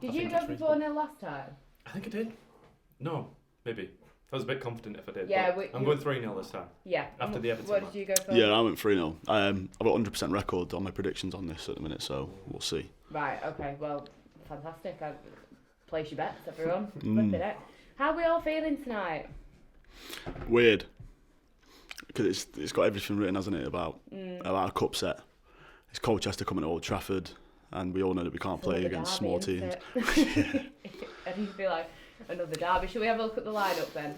Did you go for 4-0 last time? I think I did. No, maybe. I was a bit confident if I did. Yeah, I'm going 3-0 this time. Yeah. After the Everton What match. did you go for? Yeah, I went 3-0. I've got 100% record on my predictions on this at the minute, so we'll see. Right, okay, well, fantastic. Place your bets, everyone. Flip it out. How are we all feeling tonight? Weird. Because it's got everything written, hasn't it, about a cup set. It's Colchester coming to Old Trafford, and we all know that we can't play against small teams. I do feel like another derby. Shall we have a look at the lineup then?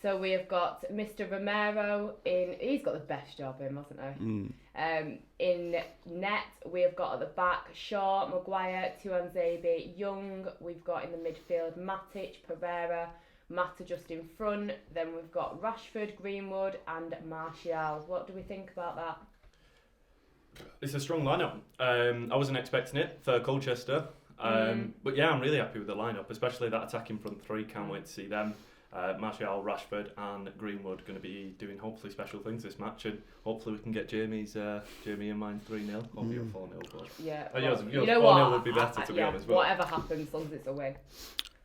So we have got Mr. Romero he's got the best job in, hasn't he? In net, we have got at the back Shaw, Maguire, Tuanzebe, Young. We've got in the midfield Matic, Pereira, Mata just in front. Then we've got Rashford, Greenwood, and Martial. What do we think about that? It's a strong lineup. I wasn't expecting it for Colchester. But yeah, I'm really happy with the lineup, especially that attacking front three. Can't wait to see them. Martial, Rashford and Greenwood going to be doing hopefully special things this match, and hopefully we can get Jamie and mine 3-0 or 4-0. But Yeah. yours you know 4-0 what? would be better to be honest. But Whatever happens, as long as it's a win.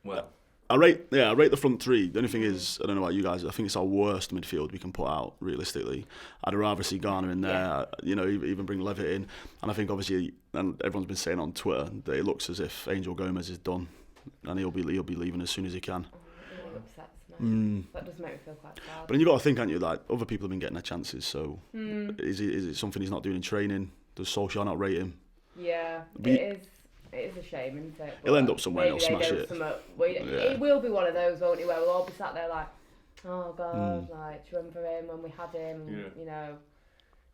well, I rate the front three. The only thing is, I don't know about you guys, I think it's our worst midfield we can put out, realistically. I'd rather see Garner in there, even bring Levitt in. And I think obviously, and everyone's been saying on Twitter, that it looks as if Angel Gomez is done and he'll be leaving as soon as he can. It really upsets me. That does make me feel quite sad. But then you've got to think, haven't you, like other people have been getting their chances, so is it something he's not doing in training? Does Solskjaer not rate him? Yeah, it is a shame, isn't it? He'll end up somewhere and he'll smash it. It will be one of those, won't it, where we'll all be sat there like, oh God, like, do you remember him when we had him? You know,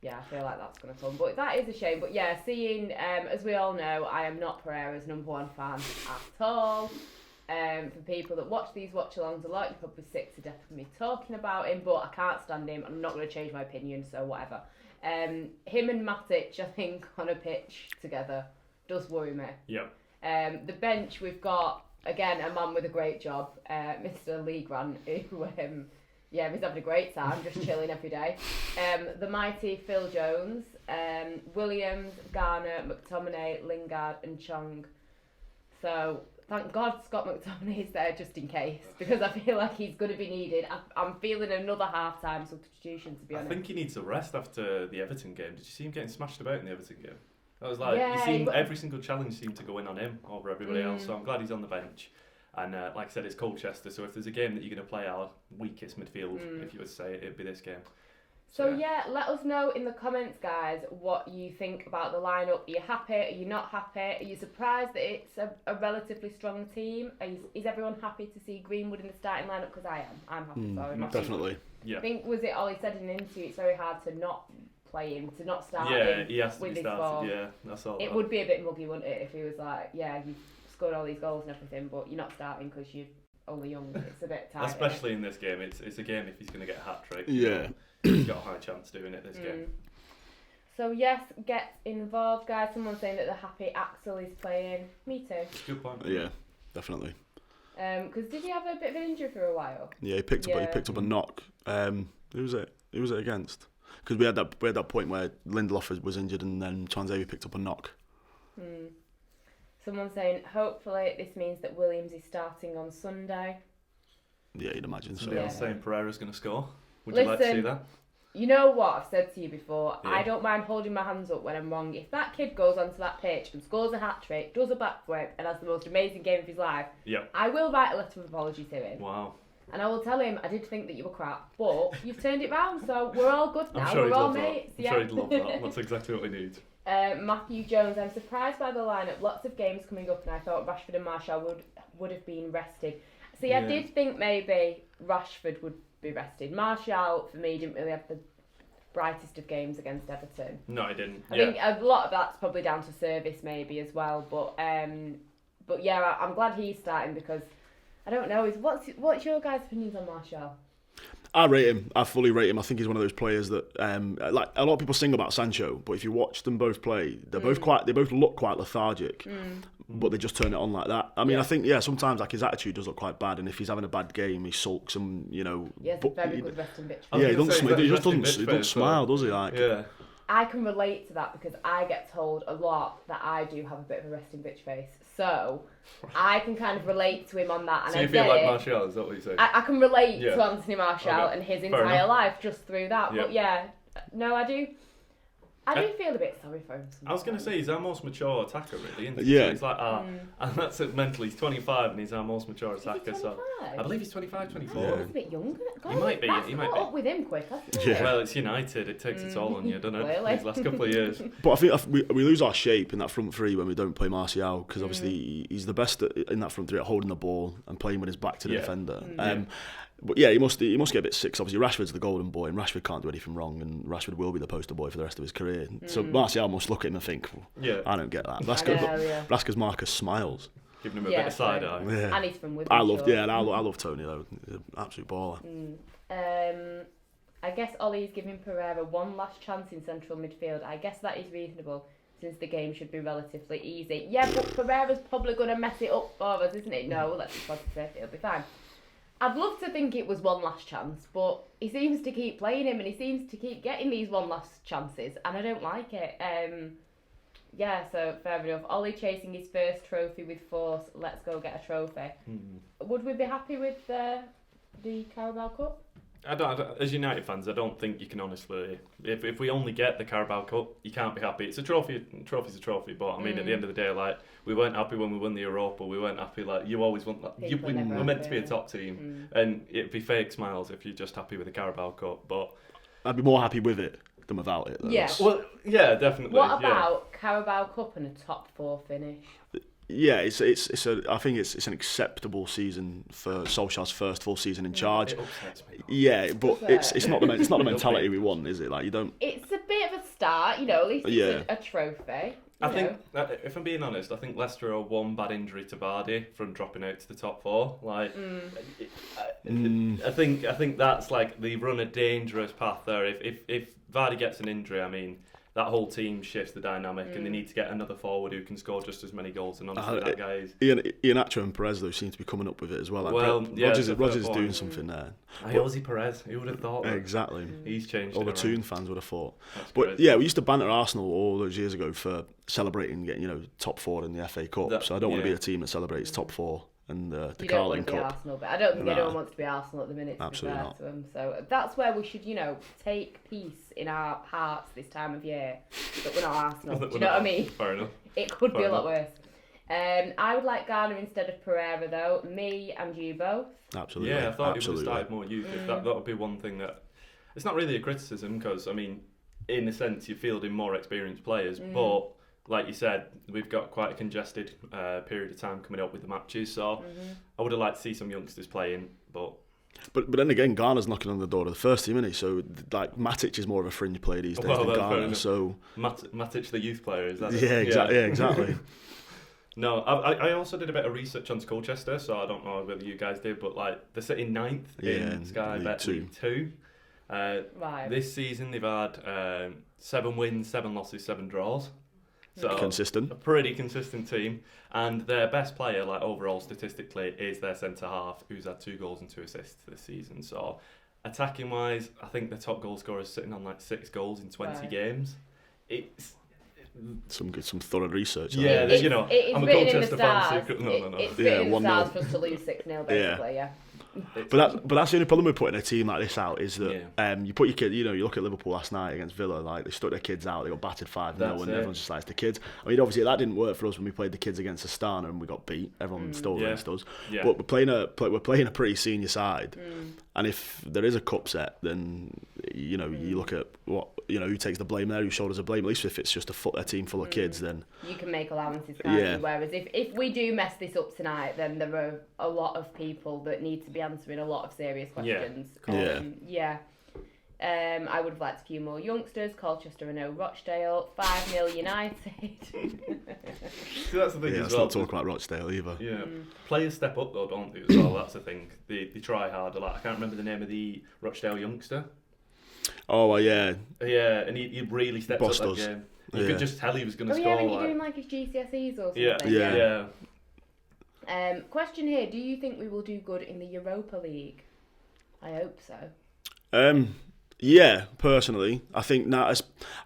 yeah, I feel like that's going to come. But that is a shame. But yeah, seeing, as we all know, I am not Pereira's #1 fan at all. For people that watch these watch-alongs a lot, you're probably sick to death of me talking about him, but I can't stand him. I'm not going to change my opinion, so whatever. Him and Matic, I think, on a pitch together does worry me. Yeah. The bench, we've got, again, a man with a great job, Mr. Lee Grant, who, he's having a great time, just chilling every day. The mighty Phil Jones, Williams, Garner, McTominay, Lingard and Chong. So, thank God Scott McTominay's there just in case, because I feel like he's going to be needed. I'm feeling another half-time substitution, to be honest. I think he needs a rest after the Everton game. Did you see him getting smashed about in the Everton game? That was like, every single challenge seemed to go in on him over everybody else, so I'm glad he's on the bench. And like I said, it's Colchester, so if there's a game that you're going to play our weakest midfield, if you would say it, it'd be this game. So yeah, let us know in the comments, guys, what you think about the lineup. Are you happy? Are you not happy? Are you surprised that it's a relatively strong team? Is everyone happy to see Greenwood in the starting lineup? Because I am. I'm happy for him. Definitely. Yeah. I think, was it Ollie said in an interview, it's very hard to not play him, to not start him. Yeah, he has to with be his started. form. Yeah, that's all. It would be a bit muggy, wouldn't it, if he was like, yeah, you've scored all these goals and everything, but you're not starting because you're only young. It's a bit tight. Especially in this game, it's a game if he's going to get a hat trick. Yeah. He's got a high chance doing it this game. So yes, get involved, guys. Someone's saying that they're happy Axel is playing. Me too. Good point. Yeah, definitely. Because did he have a bit of an injury for a while? Yeah, he picked up a knock. Who was it? Who was it against? Because we had that point where Lindelof was injured and then Tuanzebe picked up a knock. Someone's saying hopefully this means that Williams is starting on Sunday. Yeah, you'd imagine so. Somebody else saying Pereira's going to score. Would Listen, you like to see that? You know what I've said to you before? Yeah. I don't mind holding my hands up when I'm wrong. If that kid goes onto that pitch and scores a hat-trick, does a backflip and has the most amazing game of his life, I will write a letter of apology to him. Wow. And I will tell him I did think that you were crap, but you've turned it round, so we're all good now. I'm sure we're he'd all love mates. that. I'm sure he'd love that. That's exactly what we need. Matthew Jones, I'm surprised by the lineup. Lots of games coming up, and I thought Rashford and Martial would have been rested. See, I did think maybe Rashford would be rested. Martial, for me, didn't really have the brightest of games against Everton. No, he didn't. I think a lot of that's probably down to service maybe as well. But yeah, I'm glad he's starting because I don't know. What's your guys' opinions on Martial? I rate him. I fully rate him. I think he's one of those players that, like a lot of people sing about Sancho, but if you watch them both play, they both look quite lethargic, but they just turn it on like that. I mean, I think sometimes like his attitude does look quite bad, and if he's having a bad game, he sulks and Yeah, it's a very good resting bitch. Yeah, he just doesn't smile, does he? Like, yeah. I can relate to that because I get told a lot that I do have a bit of a resting bitch face. So I can kind of relate to him on that. And so you feel like Martial, is that what you say? I can relate to Anthony Martial and his entire life just through that. But yeah, no, I do feel a bit sorry for him sometimes. I was going to say, he's our most mature attacker, really, isn't he? Yeah. So he's like, and that's it mentally, he's 25 and he's our most mature attacker. Is he 25? So I believe he's 25, 24. Oh, he's a bit younger. God, He might be. That's up with him quick, hasn't it? Yeah. Well, it's United, it takes its toll on you, doesn't it? These last couple of years. But I think we lose our shape in that front three when we don't play Martial, because obviously he's the best in that front three at holding the ball and playing with his back to the defender. But yeah, he must get a bit sick. Obviously, Rashford's the golden boy, and Rashford can't do anything wrong, and Rashford will be the poster boy for the rest of his career. So Martial must look at him and think, I don't get that. That's because Marcus smiles. Giving him a bit of side eye. Yeah. And he's from Wimbledon. I love Tony though. He's an absolute baller. I guess Ollie's giving Pereira one last chance in central midfield. I guess that is reasonable, since the game should be relatively easy. Yeah, but Pereira's probably going to mess it up for us, isn't it? No, let's be positive. It'll be fine. I'd love to think it was one last chance, but he seems to keep playing him and he seems to keep getting these one last chances, and I don't like it. Yeah, so fair enough. Ollie chasing his first trophy with force. Let's go get a trophy. Would we be happy with the Carabao Cup? I don't, as United fans, I don't think you can honestly. If we only get the Carabao Cup, you can't be happy. It's a trophy. Trophy's a trophy, but I mean, at the end of the day, like, we weren't happy when we won the Europa. We weren't happy. Like, you always want that. We're meant to be a top team, and it'd be fake smiles if you're just happy with the Carabao Cup. But I'd be more happy with it than without it. Though. Yeah. Well, yeah, definitely. What about Carabao Cup and a top 4 finish? Yeah, I think it's an acceptable season for Solskjaer's first full season in charge. It upsets me. Yeah, but it's not the mentality we want, is it? Like, you don't. It's a bit of a start, at least it's a trophy. I think, if I'm being honest, I think Leicester are one bad injury to Vardy from dropping out to the top 4. Like, I think that's like they run a dangerous path there. If Vardy gets an injury, I mean, that whole team shifts the dynamic, and they need to get another forward who can score just as many goals. And honestly, that guy is. Iheanacho and Perez though seem to be coming up with it as well. Like, Rodgers is doing something there. Jose Perez, who would have thought? Exactly. He's changed. All the Toon fans would have thought. That's but crazy. yeah, we used to banter Arsenal all those years ago for celebrating getting top 4 in the FA Cup. So I don't want to be a team that celebrates top 4 and the Carling Cup. Arsenal, but I don't think anyone wants to be Arsenal at the minute. Absolutely not. To them. So that's where we should, take peace in our hearts this time of year. That we're not Arsenal. Do you know what I mean? Fair enough. It could be a lot worse. I would like Garner instead of Pereira though. Me and you both. Absolutely. Yeah, I thought he would have started more youth. That would be one thing that. It's not really a criticism because I mean, in a sense, you're fielding more experienced players, but. Like you said, we've got quite a congested period of time coming up with the matches, so I would have liked to see some youngsters playing, but then again, Garner's knocking on the door of the first team, isn't he? So like Matic is more of a fringe player these days than Garner. So Matic, the youth player, is that? Yeah, exactly. Yeah, exactly. No, I also did a bit of research on Colchester, so I don't know whether you guys did, but like they're sitting 9th in Sky Bet League 2. Right. This season they've had 7 wins, 7 losses, 7 draws. So consistent. A pretty consistent team, and their best player, like overall statistically, is their centre half, who's had 2 goals and 2 assists this season. So, attacking wise, I think the top goal scorer is sitting on like 6 goals in 20 games. It's some thorough research. Yeah, I'm a Colchester fan secret. No. It's written in the stars for us to lose 6-0, basically. Yeah. But that's the only problem with putting a team like this out is that you put your kid. You look at Liverpool last night against Villa. Like they stuck their kids out. They got battered 5-0, and everyone's just like, it's the kids. I mean, obviously that didn't work for us when we played the kids against Astana and we got beat. Everyone stole against us. Yeah. But we're playing a pretty senior side, and if there is a cup set, then you look at who takes the blame there, who shoulders the blame. At least if it's just a team full of kids, then you can make allowances. Whereas if we do mess this up tonight, then there are a lot of people that need to be answering a lot of serious questions. I would have liked a few more youngsters. Colchester and Rochdale. 5-0 United. See, that's the thing as let's well. Not talk about Rochdale either. Yeah, players step up though, don't they? As well, that's the thing. They try harder. Like I can't remember the name of the Rochdale youngster. Oh well, yeah. Yeah, and he really stepped up that game. You could just tell he was going to score. Yeah, when you're doing like his GCSEs or something. Yeah. Question here: do you think we will do good in the Europa League? I hope so. Yeah, personally, I think now,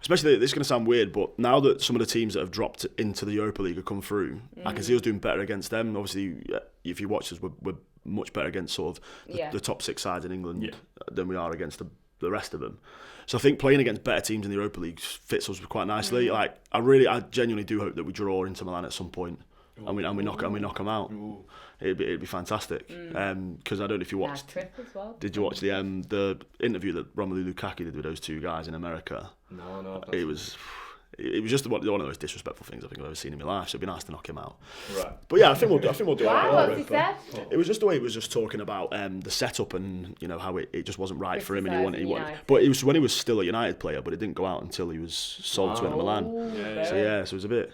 especially this is going to sound weird, but now that some of the teams that have dropped into the Europa League have come through, I can see us doing better against them. Obviously, if you watch us, we're much better against sort of the top 6 sides in England than we are against the rest of them. So I think playing against better teams in the Europa League fits us quite nicely. Like I genuinely do hope that we draw Inter Milan at some point, and we knock them out. Ooh. It'd be fantastic. Because I don't know if you watched. Trip as well. Did you watch the interview that Romelu Lukaku did with those 2 guys in America? No. It was just one of the most disrespectful things I think I've ever seen in my life. So it'd be nice to knock him out. Right. But yeah, I think we'll do. Wow, what's he said? It was just the way he was just talking about the setup and how it just wasn't right for him, and he wanted. But it was when he was still a United player, but it didn't go out until he was sold to Inter Milan. So it was a bit.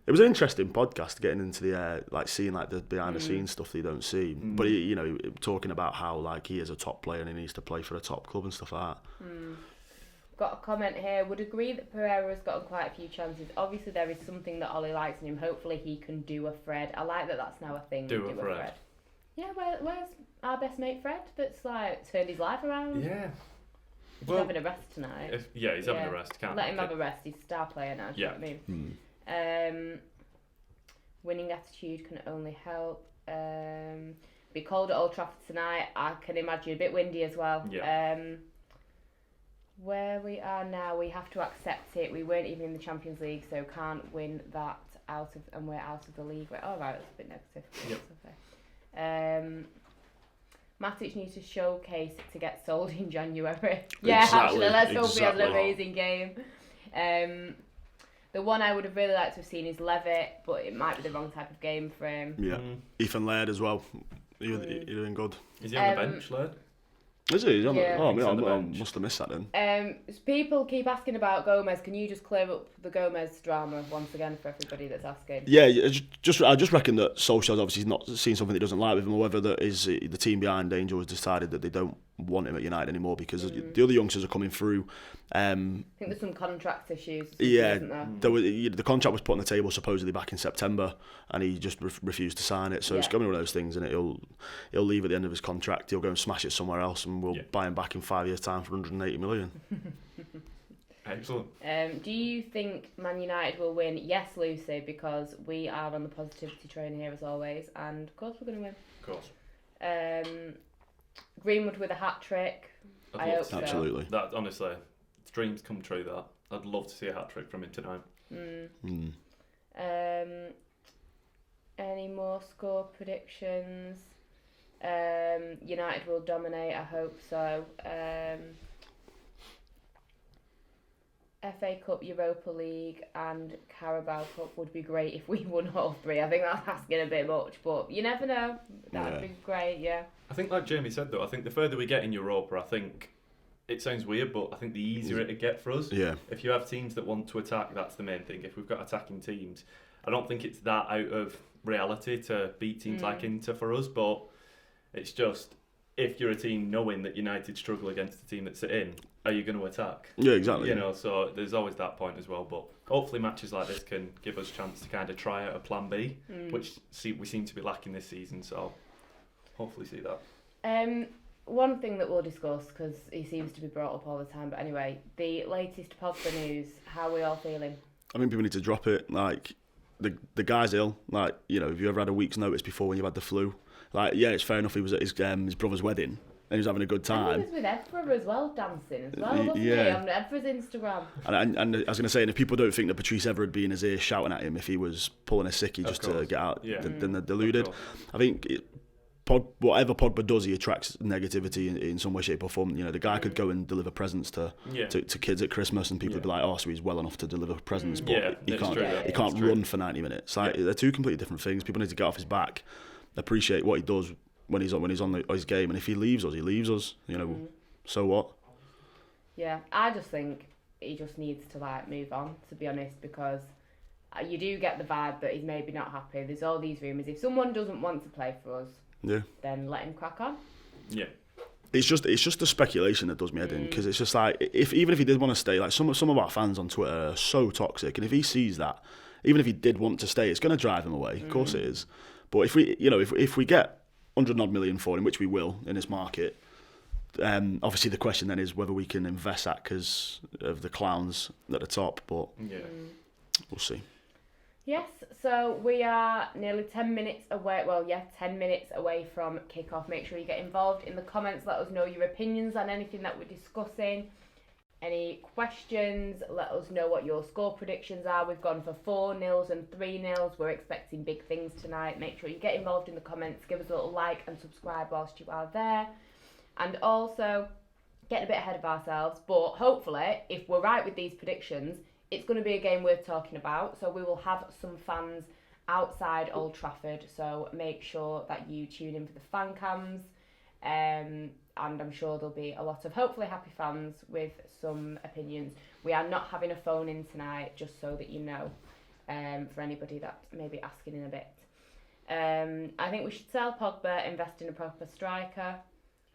It was an interesting podcast getting into the seeing the behind the scenes stuff that you don't see. But he talking about how he is a top player and he needs to play for a top club and stuff like that. Got a comment here. Would agree that Pereira has gotten quite a few chances. Obviously, there is something that Ollie likes in him. Hopefully, he can do a Fred. I like that. That's now a thing. Do a Fred. Yeah, where's our best mate Fred? That's turned his life around. Yeah. He's having a rest tonight. He's having a rest. Can't let him have a rest. He's a star player now. Do you know what I mean? Winning attitude can only help. Be cold at Old Trafford tonight. I can imagine a bit windy as well. Where we are now, we have to accept it. We weren't even in the Champions League, so can't win that and we're out of the league. All right, that's a bit negative. Okay. Matic needs to showcase to get sold in January. Actually, let's hope he has an amazing game. The one I would have really liked to have seen is Levitt, but it might be the wrong type of game for him. Yeah, Ethan Laird as well. You're doing good. Is he on the bench, Laird? Is he? He's on I must have missed that then. People keep asking about Gomez. Can you just clear up the Gomez drama once again for everybody that's asking? Yeah, I just reckon that Solskjaer's obviously not seen something that he doesn't like with him, or whether that is the team behind Angel has decided that they don't want him at United anymore because the other youngsters are coming through. I think there's some contract issues. Yeah, isn't there? The contract was put on the table supposedly back in September, and he just refused to sign it. So it's going to be one of those things, and he'll leave at the end of his contract. He'll go and smash it somewhere else, and we'll buy him back in 5 years' time for 180 million. Excellent. Do you think Man United will win? Yes, Lucy, because we are on the positivity train here as always, and of course we're going to win. Of course. Greenwood with a hat-trick. I hope so. Absolutely. That, honestly, dreams come true, that. I'd love to see a hat-trick from him tonight. Any more score predictions? United will dominate, I hope so. FA Cup, Europa League and Carabao Cup would be great if we won all 3. I think that's asking a bit much, but you never know. That would be great, yeah. I think like Jamie said though, I think the further we get in Europa, I think it sounds weird, but I think the easier it'd get for us. Yeah. If you have teams that want to attack, that's the main thing. If we've got attacking teams, I don't think it's that out of reality to beat teams like Inter for us, but it's just if you're a team knowing that United struggle against the team that's in, are you going to attack? Yeah, exactly. So there's always that point as well. But hopefully matches like this can give us a chance to kind of try out a plan B, which we seem to be lacking this season. So hopefully see that. One thing that we'll discuss, because he seems to be brought up all the time, but anyway, the latest Pogba news, how are we all feeling? I mean, people need to drop it. Like, the guy's ill. Like, have you ever had a week's notice before when you've had the flu? Like, yeah, it's fair enough he was at his brother's wedding and he was having a good time. And he was with Edinburgh as well, dancing as well, wasn't he, on Edinburgh's Instagram. And I was going to say, and if people don't think that Patrice Evra would be in his ear shouting at him if he was pulling a sickie just to get out, then they're deluded. I think whatever Pogba does, he attracts negativity in some way, shape or form. The guy could go and deliver presents to kids at Christmas and people would be like, oh, so he's well enough to deliver presents, but he can't run for 90 minutes. Like, they're two completely different things. People need to get off his back, appreciate what he does when he's on his game, and if he leaves us, he leaves us. So what? Yeah, I just think he just needs to move on, to be honest, because you do get the vibe that he's maybe not happy. There's all these rumours. If someone doesn't want to play for us, then let him crack on. Yeah. It's just the speculation that does me head in, because it's just like, even if he did want to stay, like some of our fans on Twitter are so toxic, and if he sees that, even if he did want to stay, it's going to drive him away. Of course it is. But if we get 100 odd million for him, which we will in this market, Obviously, the question then is whether we can invest that because of the clowns at the top, but we'll see. Yes, so we are nearly 10 minutes away. 10 minutes away from kickoff. Make sure you get involved in the comments. Let us know your opinions on anything that we're discussing. Any questions? Let us know what your score predictions are. We've gone for 4-0 and 3-0. We're expecting big things tonight. Make sure you get involved in the comments. Give us a little like and subscribe whilst you are there. And also, getting a bit ahead of ourselves, but hopefully, if we're right with these predictions, it's going to be a game worth talking about. So we will have some fans outside Old Trafford. So make sure that you tune in for the Fancams. And I'm sure there'll be a lot of hopefully happy fans with some opinions. We are not having a phone in tonight, just so that you know, for anybody that may be asking in a bit. I think we should sell Pogba, invest in a proper striker.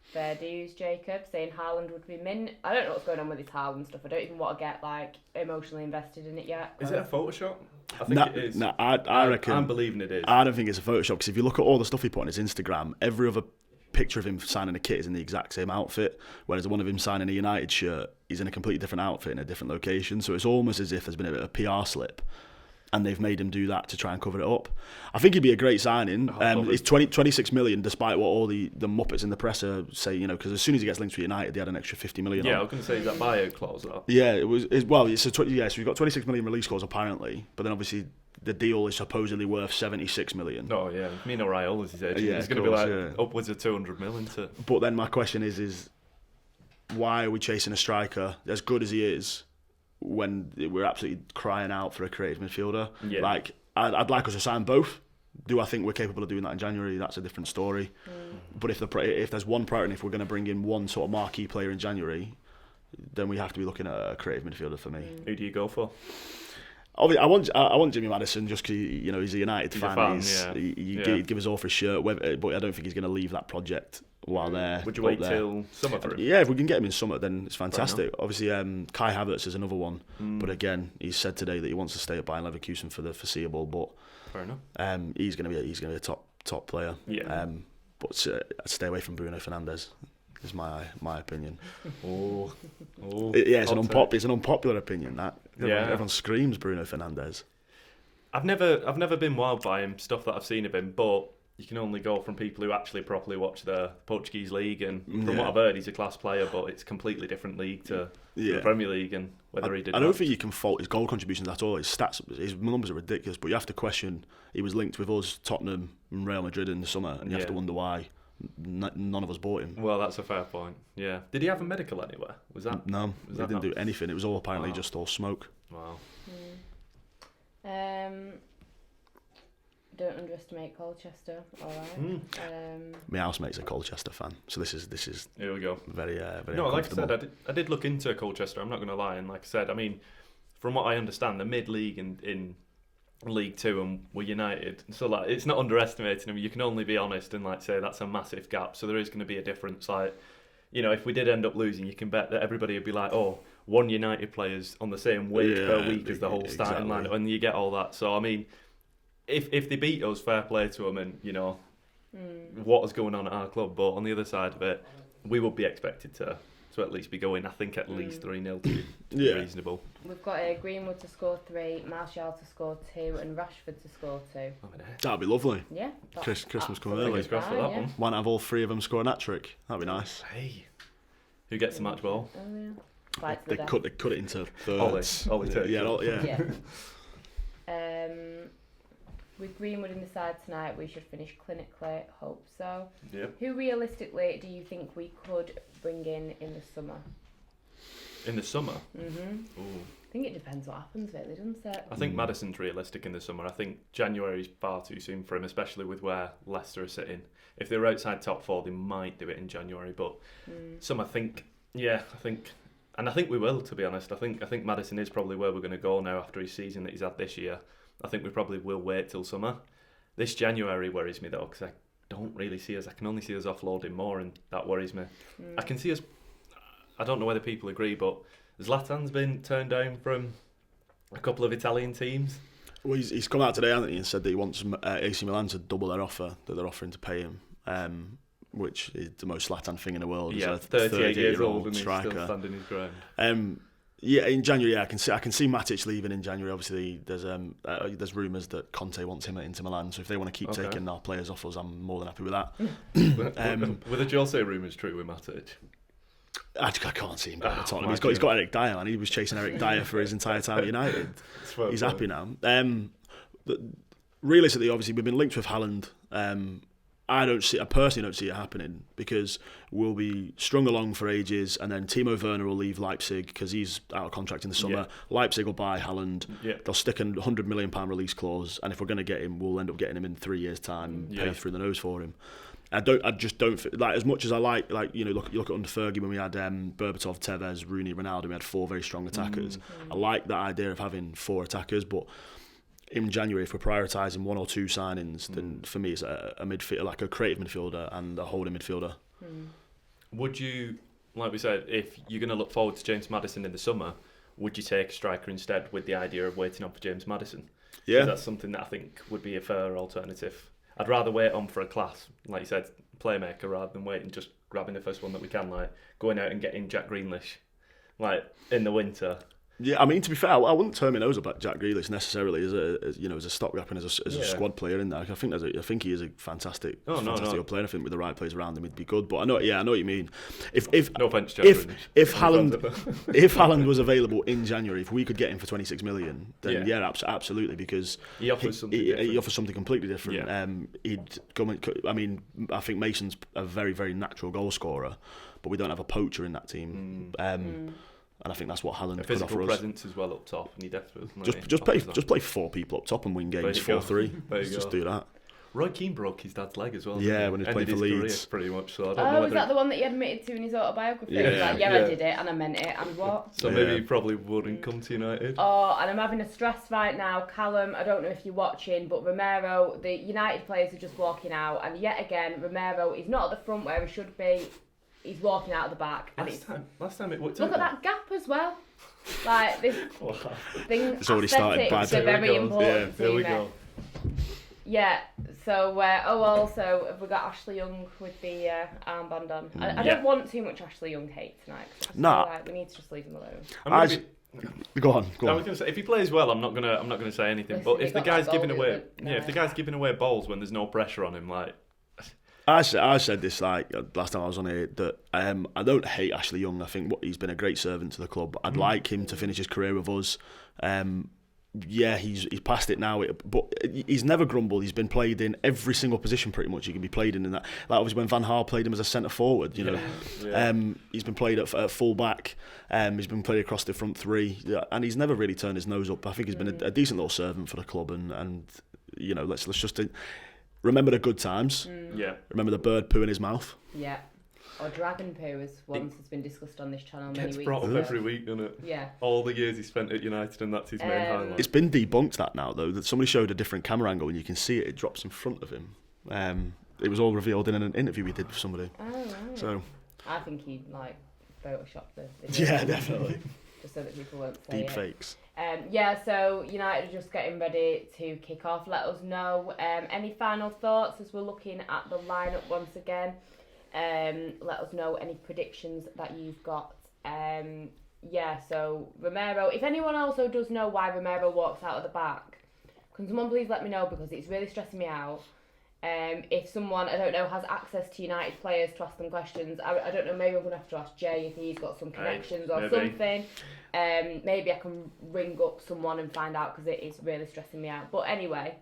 Fair dues, Jacob, saying Haaland would be mint. I don't know what's going on with this Haaland stuff. I don't even want to get emotionally invested in it yet. Is it a Photoshop? I think it is. No, I reckon. I'm believing it is. I don't think it's a Photoshop because if you look at all the stuff he put on his Instagram, every other picture of him signing a kit is in the exact same outfit, whereas the one of him signing a United shirt, he's in a completely different outfit in a different location. So it's almost as if there's been a bit of a PR slip. And they've made him do that to try and cover it up. I think he'd be a great signing. It's 26 million, despite what all the Muppets in the press are saying, because as soon as he gets linked to United, they had an extra 50 million. Yeah, I was going to say, is that buyout clause? Though? Yeah, so we've got 26 million release clause apparently, but then obviously the deal is supposedly worth 76 million. Oh yeah, Mino Raiola's his agent. It's going to be upwards of 200 million. But then my question is why are we chasing a striker as good as he is? When we're absolutely crying out for a creative midfielder. Yeah. I'd like us to sign both. Do I think we're capable of doing that in January? That's a different story. But if there's one priority, if we're going to bring in one sort of marquee player in January, then we have to be looking at a creative midfielder for me. Who do you go for? I want Jimmy Maddison just because he's a United fan. He'd give us all for his shirt, but I don't think he's going to leave that project while there. Would you wait till summer for him? Yeah, if we can get him in summer, then it's fantastic. Obviously, Kai Havertz is another one, but again, he's said today that he wants to stay at Bayern Leverkusen for the foreseeable. But fair enough. He's going to be a top player. Yeah. But stay away from Bruno Fernandes. Is my opinion. It's an unpopular opinion. That everyone screams Bruno Fernandes. I've never been wild by him. Stuff that I've seen of him, but you can only go from people who actually properly watch the Portuguese league, and from what I've heard, he's a class player, but it's a completely different league to the Premier League, and whether he did. I don't think you can fault his goal contributions at all. His stats, his numbers are ridiculous, but you have to question. He was linked with us, Tottenham, and Real Madrid in the summer, and you have to wonder why none of us bought him. Well, that's a fair point. Yeah. Did he have a medical anywhere? Was that? No, he didn't do anything. It was all apparently just all smoke. Wow. Don't underestimate Colchester. All right. My housemate's a Colchester fan, so this is. Here we go. Very No, like I said, I did look into Colchester. I'm not going to lie, and like I said, I mean, from what I understand, the mid-league in League Two and we're United, so it's not underestimating them. You can only be honest and say that's a massive gap. So there is going to be a difference. If we did end up losing, you can bet that everybody would be like, oh, one United player's on the same wage per week as the whole starting lineup, and you get all that. So I mean, if they beat us, fair play to them, and what is going on at our club. But on the other side of it, we would be expected to at least be going. I think at least 3-0 to be reasonable. We've got Greenwood to score 3, Martial to score 2, and Rashford to score 2. That'd be lovely. Yeah. Christmas coming early. Fingers crossed for that one. Why not have all 3 of them score an hat-trick? That'd be nice. Hey, who gets the match ball? Oh yeah. They cut it into thirds. Ollie takes it. With Greenwood in the side tonight, we should finish clinically. Hope so. Yep. Who realistically do you think we could bring in the summer? In the summer? Mm-hmm. Ooh. I think it depends what happens, really, doesn't it? I think Maddison's realistic in the summer. I think January is far too soon for him, especially with where Leicester are sitting. If they were outside top 4, they might do it in January. But some, I think we will. To be honest, I think Maddison is probably where we're going to go now after his season that he's had this year. I think we probably will wait till summer. This January worries me though, because I don't really see us. I can only see us offloading more, and that worries me. I can see us. I don't know whether people agree, but Zlatan's been turned down from a couple of Italian teams. Well, he's come out today, hasn't he, and said that he wants AC Milan to double their offer that they're offering to pay him. which is the most Zlatan thing in the world. Yeah, as a 38 years old and striker. he's still standing his ground. Yeah, in January, I can see Matic leaving in January. Obviously, there's rumours that Conte wants him at Inter Milan. So if they want to keep taking our players off us, I'm more than happy with that. Were the Jose rumours true with Matic? I can't see him going to Tottenham. He's got Eric Dyer, and he was chasing Eric Dyer for his entire time at United. He's happy now. Realistically, obviously, we've been linked with Haaland. I personally don't see it happening because we'll be strung along for ages, and then Timo Werner will leave Leipzig because he's out of contract in the summer. Leipzig will buy Haaland. They'll stick a £100 million release clause, and if we're going to get him, we'll end up getting him in 3 years' time. Pay through the nose for him. I just don't like, as much as I like look at under Fergie when we had Berbatov, Tevez, Rooney, Ronaldo. We had 4 very strong attackers. I like that idea of having 4 attackers, but in January, if we're prioritising 1 or 2 signings, then for me it's a midfielder, like a creative midfielder and a holding midfielder. Would you, like we said, if you're going to look forward to James Maddison in the summer, would you take a striker instead with the idea of waiting on for James Maddison? Yeah, that's something that I think would be a fair alternative. I'd rather wait on for a class, like you said, playmaker, rather than waiting just grabbing the first one that we can, like going out and getting Jack Grealish, like in the winter. Yeah, I mean, to be fair, I wouldn't turn my nose up at Jack Grealish necessarily as a stopgap and as a squad player in there. I think he is a fantastic player. I think with the right players around him, he'd be good. But I know what you mean. If no offense, Jack Grealish. If Haaland was available in January, if we could get him for 26 million, then absolutely, because he offers something completely different. Yeah. He'd come. I mean, I think Mason's a very, very natural goal scorer, but we don't have a poacher in that team. And I think that's what Haaland could offer us. Physical presence as well up top, and he definitely just play 4 people up top and win games 4-3. Just do that. Roy Keane broke his dad's leg as well. Yeah, when he was playing for Leeds, pretty much. So I don't know. Was that the one that he admitted to in his autobiography? Yeah, I did it and I meant it, and what? So maybe he probably wouldn't come to United. Oh, and I'm having a stress right now, Callum. I don't know if you're watching, but Romero, the United players are just walking out, and yet again, Romero is not at the front where he should be. He's walking out of the back. Last time it worked. Look at that gap as well. Like this thing. It's already started bad. Are very important. There we go. Yeah. So also have we got Ashley Young with the armband on? I don't want too much Ashley Young hate tonight. Like we need to just leave him alone. Go on. I was going to say, if he plays well, I'm not gonna say anything. But if the guy's giving away balls when there's no pressure on him, like. I said this like last time I was on here that I don't hate Ashley Young. I think he's been a great servant to the club. I'd like him to finish his career with us. He's past it now, but he's never grumbled. He's been played in every single position pretty much. He can be played in that. Like obviously when Van Gaal played him as a centre forward, he's been played at full back. He's been played across the front 3, and he's never really turned his nose up. I think he's been a decent little servant for the club, and let's just. Remember the good times. Yeah. Remember the bird poo in his mouth. Yeah. Or dragon poo, as once has been discussed on this channel many weeks ago. It's brought up every week, doesn't it? Yeah. All the years he spent at United, and that's his main highlight. It's been debunked that now, though, that somebody showed a different camera angle, and you can see it drops in front of him. It was all revealed in an interview we did with somebody. Oh, right. So I think he photoshopped the video. Yeah, definitely. Just so that people won't say deep fakes. So United are just getting ready to kick off. Let us know any final thoughts as we're looking at the lineup once again. Let us know any predictions that you've got. So Romero, if anyone also does know why Romero walks out of the back, can someone please let me know, because it's really stressing me out. If someone, I don't know, has access to United players to ask them questions, I don't know, maybe I'm going to have to ask Jay if he's got some connections or something. Maybe I can ring up someone and find out, because it is really stressing me out. But anyway,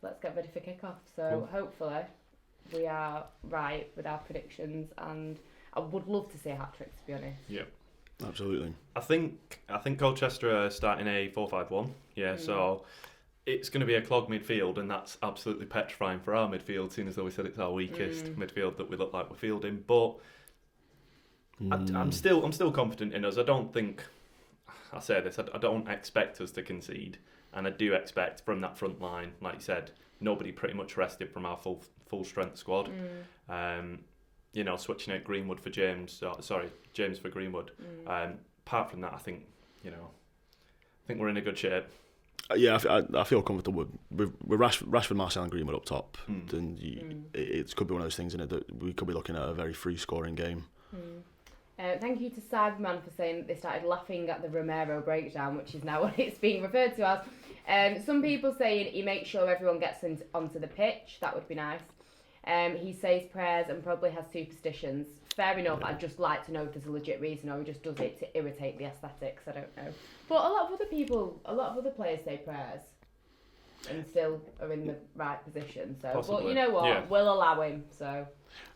let's get ready for kickoff. So Hopefully we are right with our predictions, and I would love to see a hat-trick, to be honest. Yeah. Absolutely. I think Colchester are starting a 4-5-1. Yeah, so it's going to be a clogged midfield, and that's absolutely petrifying for our midfield, seeing as though we said it's our weakest midfield that we look like we're fielding. But I'm still confident in us. I don't think, I say this, I don't expect us to concede, and I do expect from that front line, like you said, nobody pretty much rested from our full strength squad. Switching out Greenwood for James for Greenwood. Apart from that, I think we're in a good shape. Yeah, I feel comfortable with Rashford, Martial and Greenwood up top. And it could be one of those things in it that we could be looking at a very free scoring game. Thank you to Cyberman for saying that they started laughing at the Romero breakdown, which is now what it's being referred to as. Some people saying he makes sure everyone gets onto the pitch. That would be nice. He says prayers and probably has superstitions. Fair enough. I'd just like to know if there's a legit reason or he just does it to irritate the aesthetics. I don't know. But a lot of other players say prayers and still are in the right position. So, Possibly. But you know what? Yeah. We'll allow him. So.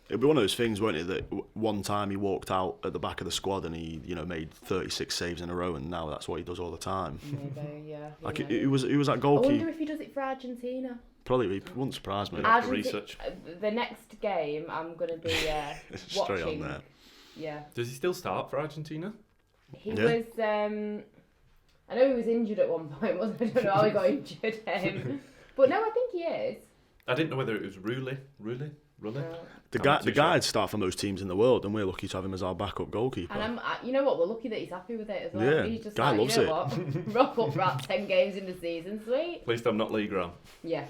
It'll be one of those things, won't it, that one time he walked out at the back of the squad and he, made 36 saves in a row, and now that's what he does all the time. Maybe, yeah. Like he was that goalkeeper. I wonder if he does it for Argentina. Probably wouldn't surprise me. Research. The next game, I'm going to be Straight watching. on there. Yeah. Does he still start for Argentina? He was. I know he was injured at one point, wasn't he? I don't know how he got injured. But no, I think he is. I didn't know whether it was Rulli. The guy'd start for most teams in the world, and we're lucky to have him as our backup goalkeeper. And you know what? We're lucky that he's happy with it as well. Yeah, He's just guy like, loves you know what? Rock up, rat 10 games in the season, sweet. At least I'm not League Run. Yeah.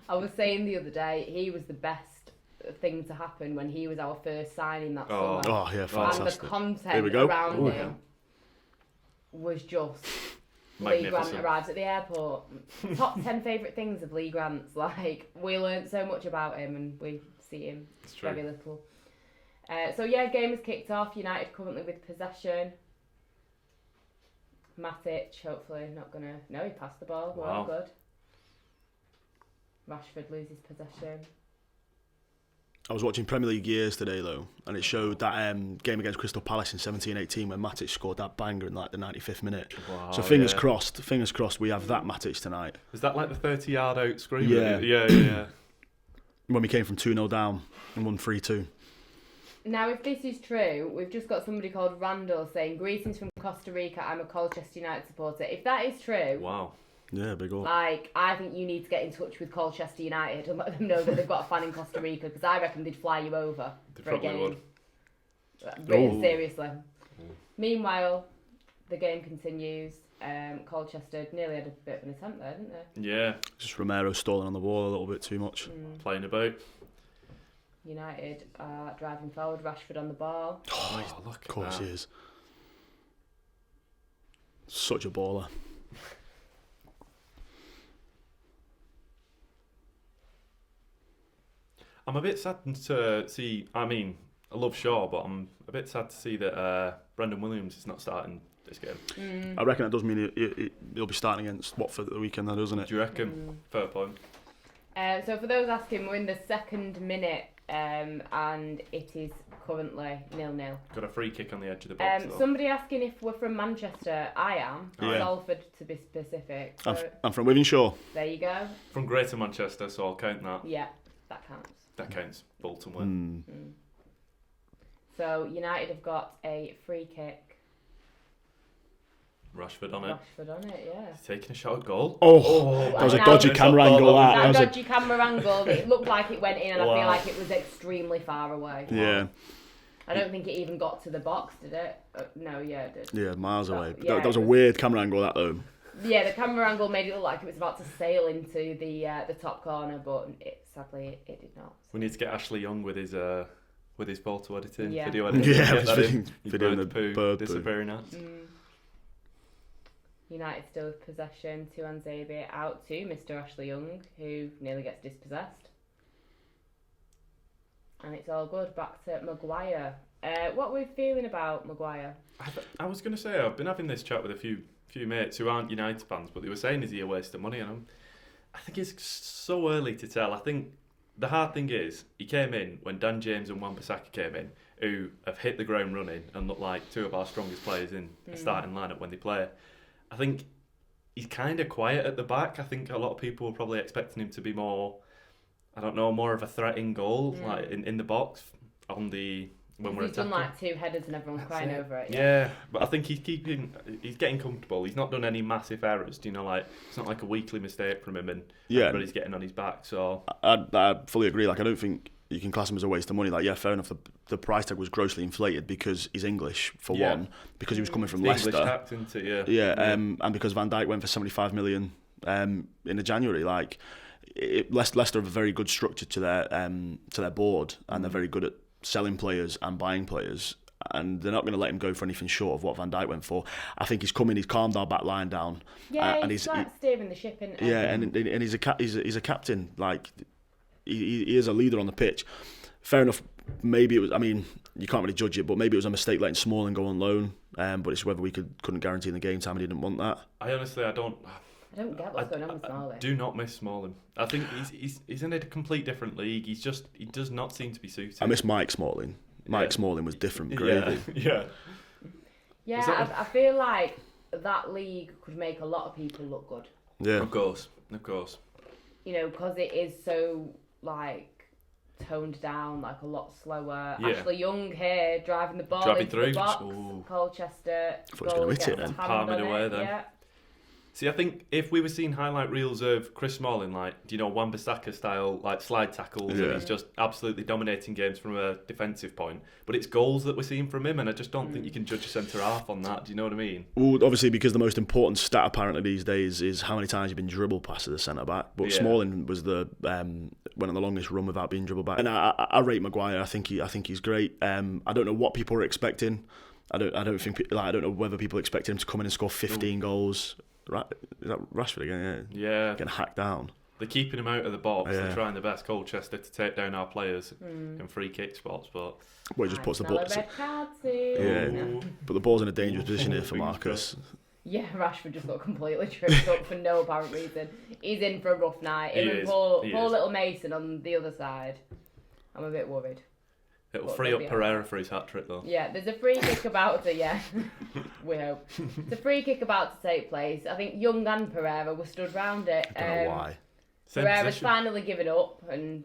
I was saying the other day, he was the best thing to happen when he was our first signing that summer. Oh yeah, fantastic. And the content around him was just. Lee Grant arrives at the airport. Top 10 favourite things of Lee Grant's. Like, we learnt so much about him and we see him very little. So yeah, game has kicked off. United currently with possession. Matic, hopefully not gonna. No, he passed the ball. Well, good. Rashford loses possession. I was watching Premier League Years today though, and it showed that game against Crystal Palace in 17-18 when Matic scored that banger in like the 95th minute. Wow, so fingers crossed we have that Matic tonight. Was that like the 30-yard out screamer? Yeah. When we came from 2-0 down and won 3-2. Now, if this is true, we've just got somebody called Randall saying, "Greetings from Costa Rica, I'm a Colchester United supporter." If that is true... Wow. Yeah, big up. Like, I think you need to get in touch with Colchester United and let them know that they've got a fan in Costa Rica, because I reckon they'd fly you over for a game. Would. Really, seriously. Meanwhile, the game continues. Colchester nearly had a bit of an attempt there, didn't they? Yeah. Just Romero stalling on the ball a little bit too much. Playing about. United are driving forward. Rashford on the ball. Oh, look of course that. he is. Such a baller. I'm a bit sad to see. I mean, I love Shaw, but I'm a bit sad to see that Brendan Williams is not starting this game. I reckon that does mean he'll be starting against Watford at the weekend, then, doesn't it? Do you reckon? Fair point. So for those asking, we're in the second minute, and it is currently 0-0. Got a free kick on the edge of the box. Somebody asking if we're from Manchester. I am. Yeah. Salford to be specific. So I'm from Wythenshawe. there you go. From Greater Manchester, so I'll count that. Yeah, that counts. That counts. Bolton win. So United have got a free kick. Rashford on it. Rashford on it, yeah. He's taking a shot at goal. That was a dodgy camera angle. That dodgy camera angle. It looked like it went in, and I feel like it was extremely far away. Yeah. I don't think it even got to the box, did it? No, yeah, it did. Yeah, miles away. Yeah, that was a weird camera angle, that though. Yeah, the camera angle made it look like it was about to sail into the top corner, but sadly it did not. We need to get Ashley Young with his photo editing, Yeah. video editing. Yeah, Get that in. His video bird poo bird poo. disappearing out. United still with possession. Tuanzebe out to Mr. Ashley Young, who nearly gets dispossessed. And it's all good. Back to Maguire. What are we feeling about Maguire? I was going to say, I've been having this chat with a few mates who aren't United fans, but they were saying, is he a waste of money? And I think it's so early to tell. I think the hard thing is, he came in when Dan James and Wan-Bissaka came in, who have hit the ground running and look like two of our strongest players in the starting lineup when they play. I think he's kind of quiet at the back. I think a lot of people were probably expecting him to be more of a threat in goal, like in the box when we're attacking. He's done like 2 headers and everyone's crying over it. Yeah, but I think he's getting comfortable. He's not done any massive errors. It's not like a weekly mistake from him, and everybody's getting on his back. So I fully agree. Like, I don't think you can class him as a waste of money. Like, yeah, fair enough. The price tag was grossly inflated because he's English for one, because he was coming from Leicester. English tapped into and because Van Dijk went for 75 million in the January. Like, Leicester have a very good structure to their board, and they're very good at selling players and buying players. And they're not going to let him go for anything short of what Van Dijk went for. I think he's calmed our back line down. Yeah, and he's like steering the ship, isn't he? Yeah, and he's a captain. Like, he is a leader on the pitch. Fair enough. Maybe it was. I mean, you can't really judge it, but maybe it was a mistake letting Smalling go on loan. But it's whether we couldn't guarantee the game time, and he didn't want that. I don't get what's going on with Smalling. I do not miss Smalling. I think he's in a complete different league. He does not seem to be suited. I miss Mike Smalling. Mike Smalling was different, gravy. Yeah. I feel like that league could make a lot of people look good. Yeah. Of course. You know, because it is so, like, toned down, like a lot slower. Yeah. Ashley Young here, driving the ball into the box. Ooh. Colchester. I thought he was going to hit it then. Palm it away then. Yeah. See, I think if we were seeing highlight reels of Chris Smalling, like, do you know, Wan-Bissaka style, like, slide tackles, and he's just absolutely dominating games from a defensive point, but it's goals that we're seeing from him, and I just don't think you can judge a centre-half on that. Do you know what I mean? Well, obviously, because the most important stat apparently these days is how many times you've been dribbled past as a centre-back, but Smalling was went on the longest run without being dribbled back. And I rate Maguire. I think he's great. I don't know what people are expecting. I don't know whether people expect him to come in and score 15 goals. Is that Rashford again? Yeah. Getting hacked down. They're keeping him out of the box. They're trying their best, Colchester, to take down our players in free kick spots, but... Well, he just puts the ball... Yeah. But the ball's in a dangerous position here for Marcus. Yeah, Rashford just got completely tripped up for no apparent reason. He's in for a rough night. Him and poor little Mason on the other side. I'm a bit worried. It'll free up Pereira for his hat-trick, though. Yeah, there's a free kick about to, we hope. There's a free kick about to take place. I think Young and Pereira were stood round it. I don't know why. Pereira's finally given up and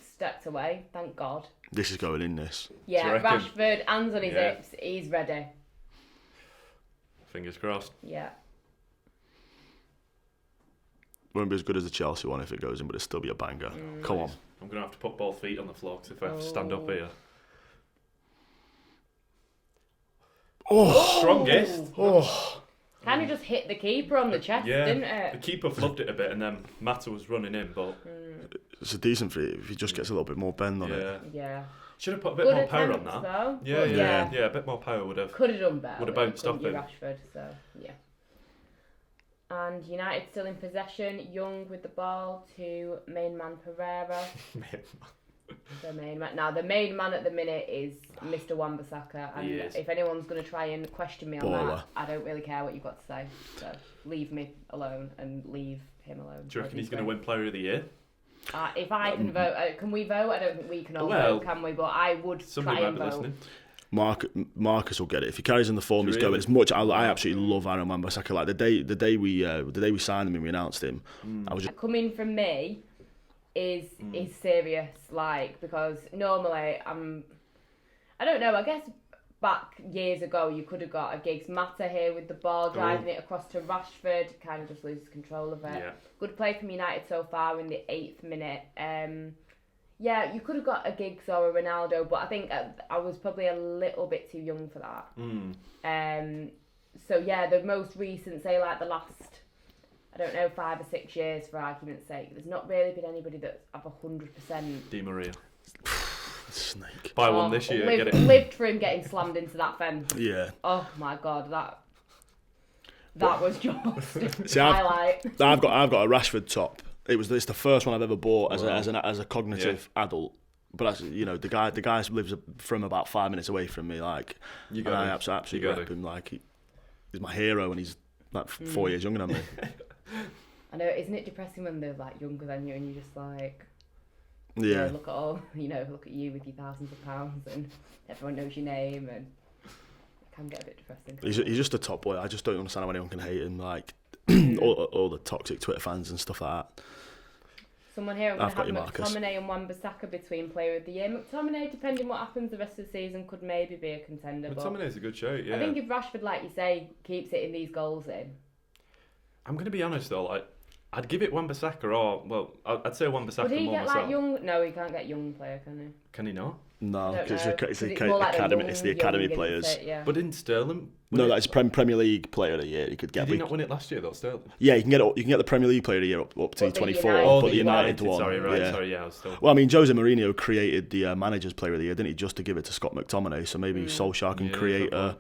stepped away, thank God. This is going in, this. Yeah, Rashford, hands on his hips, he's ready. Fingers crossed. Yeah. Won't be as good as the Chelsea one if it goes in, but it'll still be a banger. Come on. I'm going to have to put both feet on the floor because if I have to stand up here. Strongest. Kind of just hit the keeper on the chest, didn't it? The keeper flubbed it a bit and then Mata was running in, but... It's a decent free if he just gets a little bit more bend on it. Yeah. Should have put a bit Good more power on attempts, that. though. Yeah, a bit more power would have... Could have done better. Would have bounced off him. Rashford, so, yeah. And United still in possession. Young with the ball to main man Pereira. The main man. Now, the main man at the minute is Mr. Wan-Bissaka. And if anyone's going to try and question me on that, I don't really care what you've got to say. So leave me alone and leave him alone. Do you reckon he's going to win Player of the Year? If I can vote, can we vote? I don't think we can all vote, can we? But I would try and vote. Listening. Marcus will get it if he carries in the form he's going. As much I absolutely love Aaron Wan-Bissaka. Like the day we signed him and we announced him, I was just... Coming from me is serious. Like, because normally I don't know. I guess back years ago you could have got a Giggs Mata here with the ball, driving it across to Rashford, kind of just loses control of it. Good play from United so far in the 8th minute. Yeah, you could have got a Giggs or a Ronaldo, but I think I was probably a little bit too young for that. So yeah, the most recent, say like the last, I don't know, 5 or 6 years for argument's sake, there's not really been anybody that's up 100%. Di Maria. Snake. Buy one this year. Lived for him getting slammed into that fence. Yeah. Oh my God, that was just See, highlight. I've got a Rashford top. It's the first one I've ever bought as a cognitive adult. But as you know, the guy lives from about 5 minutes away from me. Like, and I absolutely rep him. Like, he's my hero, and he's like 4 years younger than me. I know, isn't it depressing when they're like younger than you, and you're just like, yeah, look at you with your thousands of pounds, and everyone knows your name, and it can get a bit depressing. He's just a top boy. I just don't understand how anyone can hate him. Like all the toxic Twitter fans and stuff like that. Someone here, I'm going to have McTominay and Wan-Bissaka between Player of the Year. McTominay, depending what happens the rest of the season, could maybe be a contender. McTominay's a good shout, yeah. I think if Rashford, like you say, keeps hitting these goals in. I'm going to be honest though, like, I'd give it Wan-Bissaka I'd say Wan-Bissaka Would he more get myself. like young? No, he can't get young player, can he? Can he not? No, because it's the more like academy. young, It's the academy isn't players. it? Yeah. But didn't Sterling? No, that's Premier League Player of the Year. He could get. Did he not win it last year though, Sterling? Yeah, you can get the Premier League Player of the Year up to 24. United. But the United one. Sorry, right. Yeah. Sorry, yeah, I was still. Well, I mean, Jose Mourinho created the Manager's Player of the Year, didn't he? Just to give it to Scott McTominay. So maybe Solskjaer can create a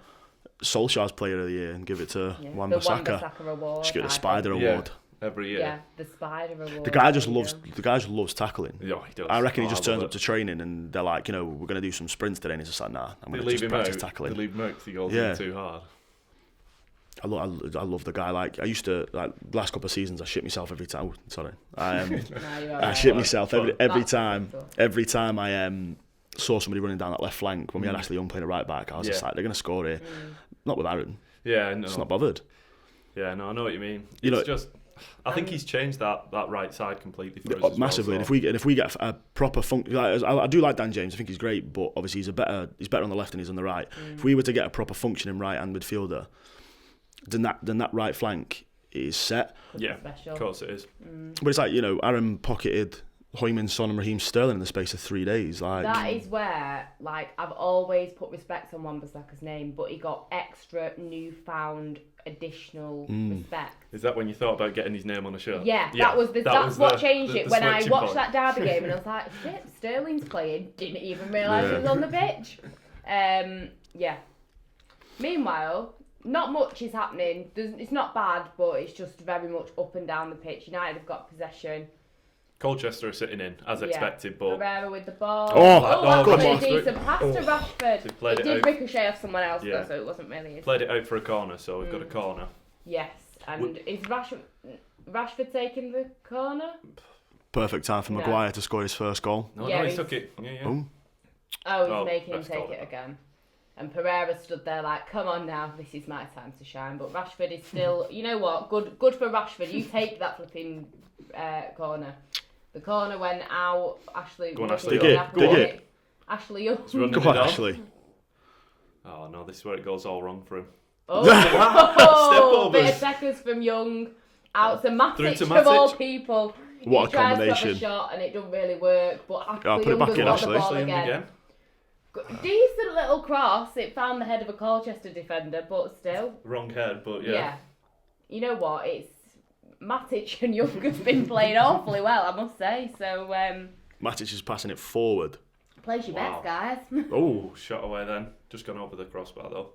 Solskjaer's Player of the Year and give it to Wan-Bissaka. The Wan-Bissaka award. Just get the Spider Award. Every year. Yeah, the Spider award. The guy just loves tackling. Yeah, he does. I reckon he just turns up to training and they're like, we're going to do some sprints today, and he's just like, nah, I'm going to just practice tackling. They leave him out because he goes in too hard. I love the guy. Like, I used to, last couple of seasons, I shit myself every time. Sorry. I shit myself every time. Every time I saw somebody running down that left flank when we had Ashley Young playing a right back, I was just like, they're going to score here. Not with Aaron. Yeah, no. Just not bothered. Yeah, no, I know what you mean. I think he's changed that right side completely for us massively. As well, and if we get a proper function, I do like Dan James. I think he's great, but obviously he's better on the left than he's on the right. If we were to get a proper functioning right-hand midfielder, then that right flank is set. Yeah, of course it is. But it's like, Aaron pocketed Heung-min Son and Raheem Sterling in the space of 3 days. That is where, I've always put respect on Wan-Bissaka's name, but he got extra newfound additional respect. Is that when you thought about getting his name on a shirt? Yeah, that's what changed it. When I watched that derby game and I was like, shit, Sterling's playing, didn't even realise he was on the pitch. Yeah. Meanwhile, not much is happening. It's not bad, but it's just very much up and down the pitch. United have got possession. Colchester are sitting in, as expected, but... Herrera with the ball. Actually a decent pass to Rashford. It did ricochet off someone else, though, so it wasn't really... Played it out for a corner, so we've got a corner. Yes, and is Rashford taking the corner? Perfect time for Maguire to score his first goal. No, he took it. Yeah. Boom. He's making him take it again. And Pereira stood there like, come on now, this is my time to shine. But Rashford is still, you know what, good for Rashford. You take that flipping corner. The corner went out. Ashley. Go on, Ashley. Dig it. Ashley Young. Go on, Ashley. Oh no, this is where it goes all wrong for him. Oh, bit of seconds from Young. Out to Matic of all people. What a combination. He tries to have a shot and it doesn't really work. But Ashley Young has got the ball again. Decent little cross. It found the head of a Colchester defender, but still. Wrong head, but yeah. Yeah. You know what? It's Matic and Young have been playing awfully well, I must say. So Matic is passing it forward. Place your bets, guys. Oh, shot away then. Just gone over the crossbar though.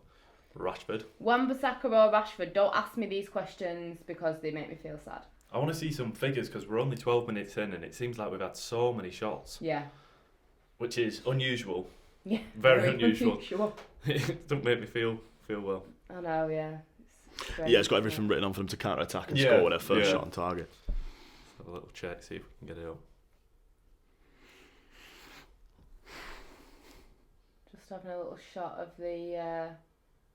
Rashford. Wan-Bissaka or Rashford? Don't ask me these questions because they make me feel sad. I want to see some figures because we're only 12 minutes in and it seems like we've had so many shots. Yeah. Which is unusual. Yeah. Very unusual. Sure. It doesn't make me feel well. I know, yeah. It's got everything written on for them to counter-attack and score with their first shot on target. Let's have a little check, see if we can get it up. Just having a little shot of the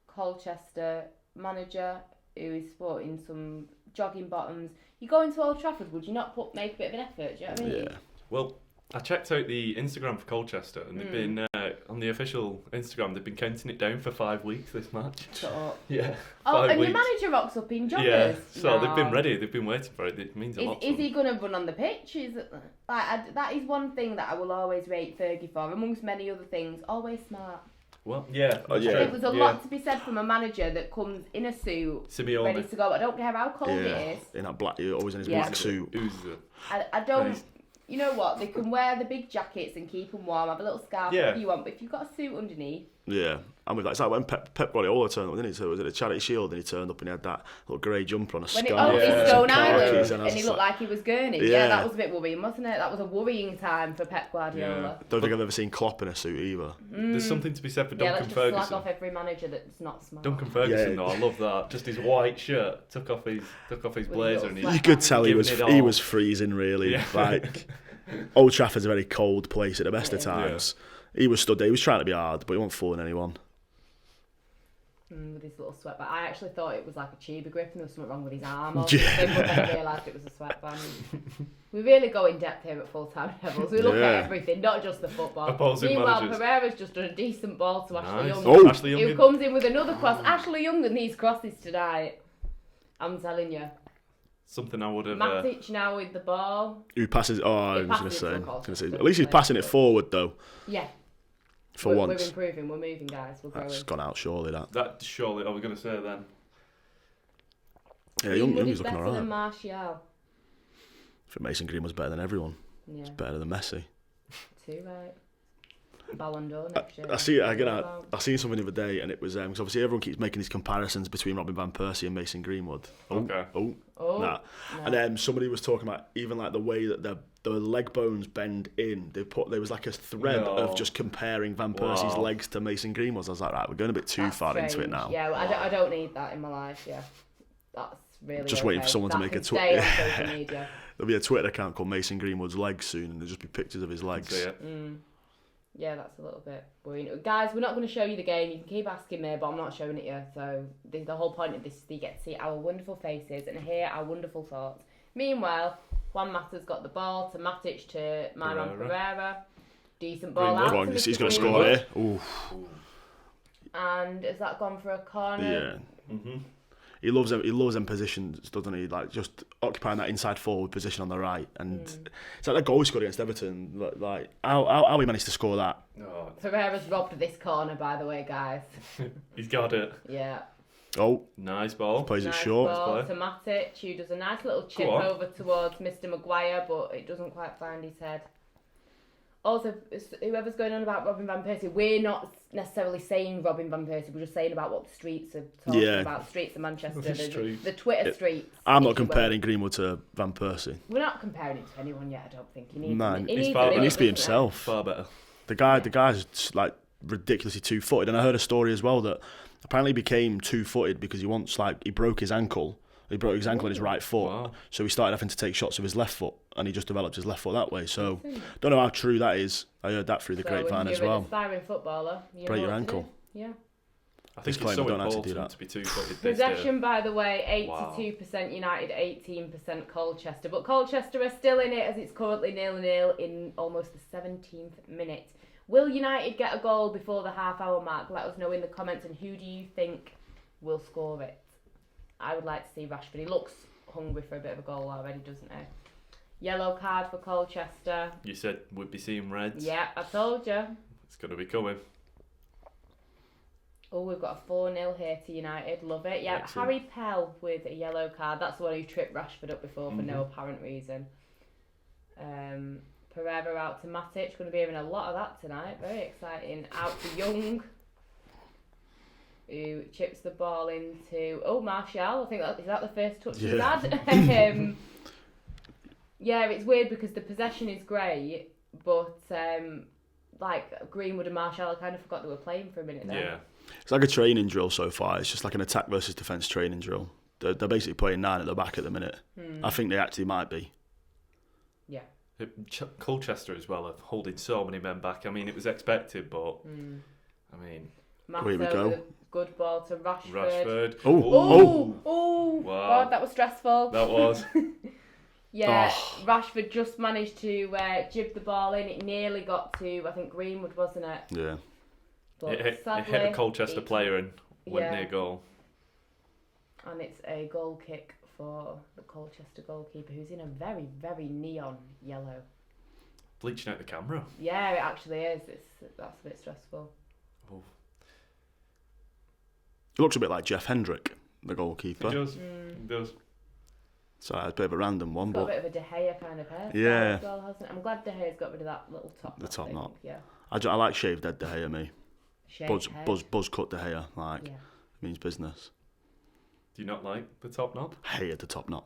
Colchester manager who is sporting some jogging bottoms. You go into Old Trafford, would you not make a bit of an effort? Do you know what I mean? Yeah. Well, I checked out the Instagram for Colchester and they've been on the official Instagram. They've been counting it down for 5 weeks. This match. Shut up. Yeah. And your manager rocks up in joggers. Yeah. So they've been ready. They've been waiting for it. It means a lot. Is he going to run on the pitch? That is one thing that I will always rate Fergie for, amongst many other things. Always smart. Well, yeah. I think there's a lot to be said from a manager that comes in a suit, Simeone. ready to go. I don't care how cold it is. In that black, always in his black suit. I don't. You know what? They can wear the big jackets and keep them warm. Have a little scarf if you want, but if you've got a suit underneath. Yeah, and with that, it's like when Pep Guardiola turned up, didn't he? So was it a Charity Shield, and he turned up and he had that little grey jumper on a scarf. Stone Island, and he looked like he was gurning. Yeah, that was a bit worrying, wasn't it? That was a worrying time for Pep Guardiola. Yeah. Don't think I've ever seen Klopp in a suit either. There's something to be said for Duncan Ferguson. Let's just slag off every manager that's not smart. Duncan Ferguson, though, I love that. Just his white shirt, took off his blazer, and you could tell he was freezing really. Yeah. Like Old Trafford's a very cold place at the best of times. Yeah. He was stood there. He was trying to be hard, but he wasn't fooling anyone. With his little sweatband. I actually thought it was like a Chiba grip and there was something wrong with his arm. But then I realised it was a sweatband. We really go in depth here at Full Time Devils. We look at everything, not just the football. Meanwhile, managers. Pereira's just done a decent ball to Ashley Young. Ashley Young who comes in with another cross. Ashley Young and these crosses tonight. I'm telling you. something I would have. Matic now with the ball. Who passes? Oh, I was going to say. At least he's passing it forward though. Yeah. For once. We're improving. We're moving, guys. We're growing. That's gone out surely. That surely. I was going to say then. Yeah, Young's looking alright. Better than Martial. I think Mason Greenwood's better than everyone. Yeah. He's better than Messi. Too right. Ballon d'Or next year. I seen something the other day, and it was because obviously everyone keeps making these comparisons between Robin van Persie and Mason Greenwood. Nah. And somebody was talking about even like the way that the leg bones bend in. There was like a thread of just comparing Van Persie's legs to Mason Greenwood's. I was like, right, we're going a bit too far into it now. Yeah, I don't need that in my life. Yeah, that's really just waiting for someone to make a Twitter. There'll be a Twitter account called Mason Greenwood's legs soon, and there'll just be pictures of his legs. Yeah, that's a little bit worrying. Guys, we're not going to show you the game. You can keep asking me, but I'm not showing it you. So the whole point of this is that you get to see our wonderful faces and hear our wonderful thoughts. Meanwhile, Juan Mata's got the ball to Matic to my man Pereira. Decent ball out. On, he's going to score here. Ooh. And has that gone for a corner? Yeah. Mm-hmm. He loves them positions, doesn't he? Like just occupying that inside forward position on the right, and it's like that goal he scored against Everton. Like how he managed to score that. Oh. Pereira's robbed this corner, by the way, guys. He's got it. Yeah. Oh, nice ball. Plays it short. Ball to Matic, who does a nice little chip over towards Mr. Maguire, but it doesn't quite find his head. Also, whoever's going on about Robin van Persie, we're not necessarily saying Robin van Persie, we're just saying about what the streets are talking about. Streets of Manchester, the Twitter streets. I'm not comparing Greenwood to Van Persie. We're not comparing it to anyone yet, I don't think. He needs to be himself. Far better. The guy's like ridiculously two-footed, and I heard a story as well that apparently he became two-footed because he broke his ankle. He broke his ankle on his right foot, so he started having to take shots with his left foot, and he just developed his left foot that way. So, don't know how true that is. I heard that through the grapevine as well. You're an aspiring footballer. Break your ankle. Yeah. I think it's so important to be two-footed. Possession, by the way, 82% United, 18% Colchester. But Colchester are still in it as it's currently 0-0 in almost the 17th minute. Will United get a goal before the half-hour mark? Let us know in the comments. And who do you think will score it? I would like to see Rashford. He looks hungry for a bit of a goal already, doesn't he? Yellow card for Colchester. You said we'd be seeing reds. Yeah, I told you. It's going to be coming. Oh, we've got a 4-0 here to United. Love it. Yeah, excellent. Harry Pell with a yellow card. That's the one who tripped Rashford up before for no apparent reason. Pereira out to Matic. Going to be hearing a lot of that tonight. Very exciting. Out to Young, who chips the ball into Martial. I think is that the first touch he's had. Yeah, it's weird because the possession is great, but like Greenwood and Martial, I kind of forgot they were playing for a minute there. Yeah, it's like a training drill so far. It's just like an attack versus defence training drill. They're basically playing 9 at the back at the minute. I think they actually might be. Yeah. Colchester as well are holding so many men back. I mean, it was expected, but I mean. Masso, here we go. Good ball to Rashford. Oh! Wow. God, that was stressful. That was. Yeah, Rashford just managed to jib the ball in. It nearly got to, I think, Greenwood, wasn't it? Yeah. But it hit a Colchester player and went near goal. And it's a goal kick for the Colchester goalkeeper, who's in a very, very neon yellow. Bleaching out the camera. Yeah, it actually is. That's a bit stressful. Oh. It looks a bit like Jeff Hendrick, the goalkeeper. It does. It does. So it's a bit of a random one, but a bit of a De Gea kind of hair. Yeah. As well, hasn't it? I'm glad De Gea's got rid of that little top. The top knot. Yeah. I like shaved head De Gea, me. Buzz cut De Gea, yeah. Means business. Do you not like the top knot? Hated the top knot.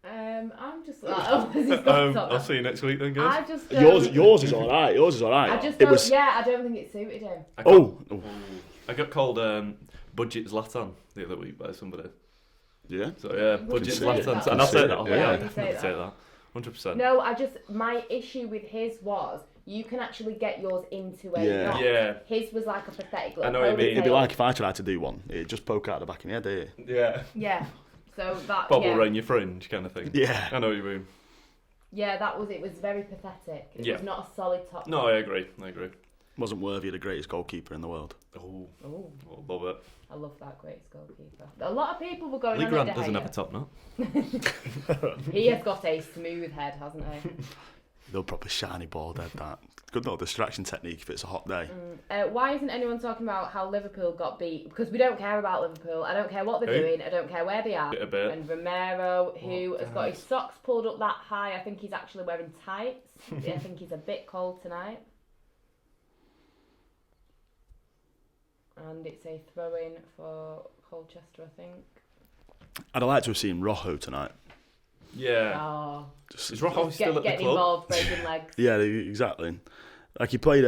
I'm just like, I'll see you next week then, guys. I just yours is alright. Yours is alright. I don't think it suited him. I got called Budget Zlatan the other week by somebody. Yeah. So yeah, Budget Zlatan, and I'll say that. Yeah, definitely say that. 100%. No, my issue with his was you can actually get yours into a knot. Yeah. His was like a pathetic little. I know what you mean. It'd be like if I tried to do one. It'd just poke out the back of my head, eh? Yeah. Yeah. So that bubble around your fringe kind of thing. Yeah. I know what you mean. Yeah, it was very pathetic. It was not a solid top. No, I agree. Wasn't worthy of the greatest goalkeeper in the world. Oh, Oh, love it. I love that greatest goalkeeper. A lot of people were going Lee on Grant it. doesn't have a top knot. He has got a smooth head, hasn't he? No proper shiny bald head, that. Good little distraction technique if it's a hot day. Why isn't anyone talking about how Liverpool got beat? Because we don't care about Liverpool. I don't care what they're doing. I don't care where they are. A bit. And Romero, who has got his socks pulled up that high, I think he's actually wearing tights. I think he's a bit cold tonight. And it's a throw-in for Colchester, I think. I'd like to have seen Rojo tonight. Yeah. Oh. Is Rojo still at the getting club? involved, breaking legs. Yeah, exactly. Like he played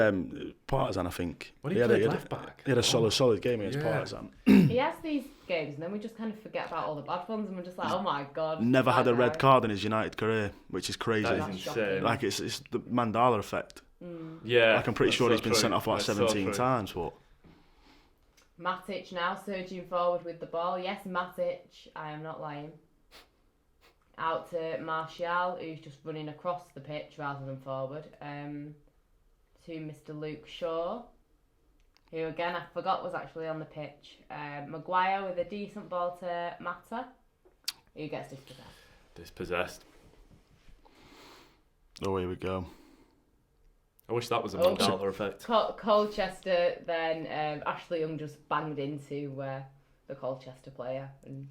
Partizan, I think. When he played left back. He had a solid game against Partizan. He has these games, and then we just kind of forget about all the bad ones, and we're just like, oh my god. Never had a red card in his United career, which is crazy. That is insane. Like it's the Mandela effect. Yeah. Like I'm pretty sure he's been sent off like That's 17 times. But Matic now surging forward with the ball. Yes, Matic, I am not lying. Out to Martial, who's just running across the pitch rather than forward. To Mr. Luke Shaw, who again I forgot was actually on the pitch. Maguire with a decent ball to Mata, who gets Dispossessed. oh, here we go. I wish that was a Mandela effect. Colchester, then Ashley Young just banged into the Colchester player. And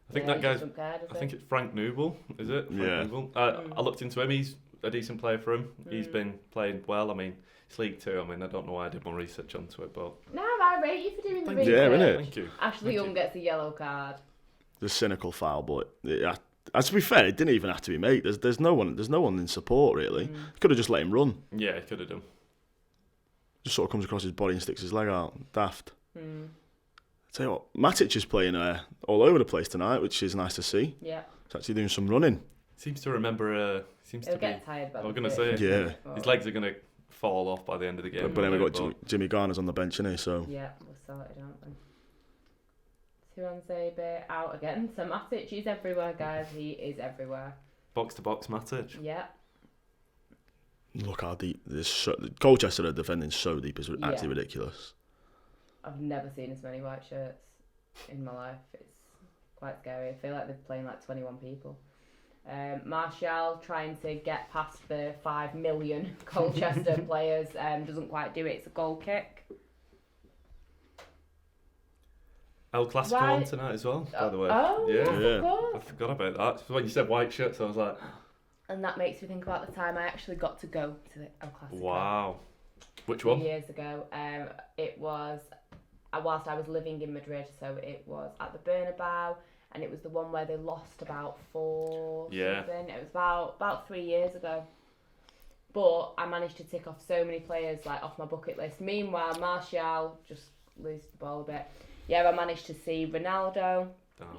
I think that guy's. I think it's Frank Noble, is it? Frank Noble. I looked into him. He's a decent player for him. He's been playing well. I mean, it's League Two. I mean, I don't know why I did more research onto it, but. No, I rate you for doing the research. Yeah, innit? Thank you. Ashley Young gets a yellow card. The cynical foul, but to be fair, it didn't even have to be made. There's no one in support really. Could have just let him run. Yeah, he could have done. Just sort of comes across his body and sticks his leg out. Daft. Tell you what, Matic is playing all over the place tonight, which is nice to see. Yeah. He's actually doing some running. Seems to remember. He'll get tired by I was the going to say. Yeah. His legs are going to fall off by the end of the game. But then we've got Jimmy Garner's on the bench, isn't he? So. Yeah, we're sorted, aren't we? Tuanzebe out again. So Matic, he's everywhere, guys. He is everywhere. Box to box Matic. Yeah. Look how deep this. Colchester are defending so deep. It's actually ridiculous. I've never seen as many white shirts in my life. It's quite scary. I feel like they're playing like 21 people. Martial trying to get past the 5 million Colchester players. Doesn't quite do it. It's a goal kick. El Clasico on tonight as well, by the way. Oh, yeah. Of course. I forgot about that. So when you said white shirts, I was like... And that makes me think about the time I actually got to go to the El Clasico. Wow. Which one? 2 years ago. It was whilst I was living in Madrid, so it was at the Bernabeu, and it was the one where they lost about 4 something. It was about 3 years ago. But I managed to tick off so many players like off my bucket list. Meanwhile, Martial just lose the ball a bit. Yeah, I managed to see Ronaldo,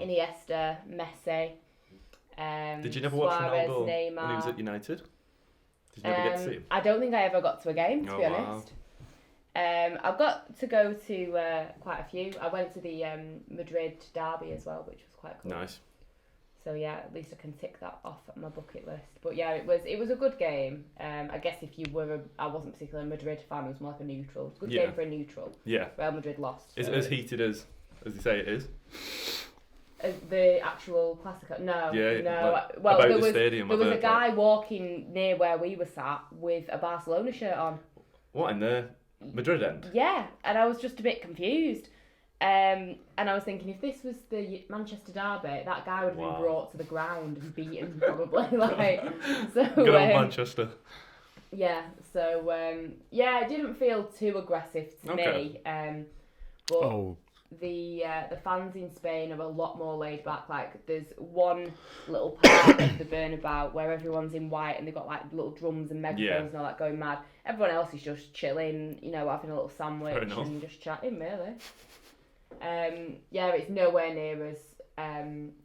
Iniesta, Messi. Did you never Suarez, watch Ronaldo Neymar. when he was at United? Did you never get to see him? I don't think I ever got to a game, to be honest. I've got to go to quite a few. I went to the Madrid derby as well, which was quite cool. Nice. So yeah, at least I can tick that off at my bucket list. But yeah, it was a good game. I guess if you were, I wasn't particularly a Madrid fan. It was more like a neutral. It's a good game for a neutral. Yeah. Real Madrid lost. Is it as heated as they say it is? The actual Classico? No. Yeah. No. Like, well, there was a guy walking near where we were sat with a Barcelona shirt on. What, in the Madrid end? Yeah, and I was just a bit confused. And I was thinking, if this was the Manchester derby, that guy would have been brought to the ground and beaten, probably. Good old Manchester. Yeah, so it didn't feel too aggressive to me. But the fans in Spain are a lot more laid back. Like, there's one little part of the Bernabeu where everyone's in white and they've got like little drums and megaphones and all that going mad. Everyone else is just chilling, having a little sandwich and just chatting, really. It's nowhere near as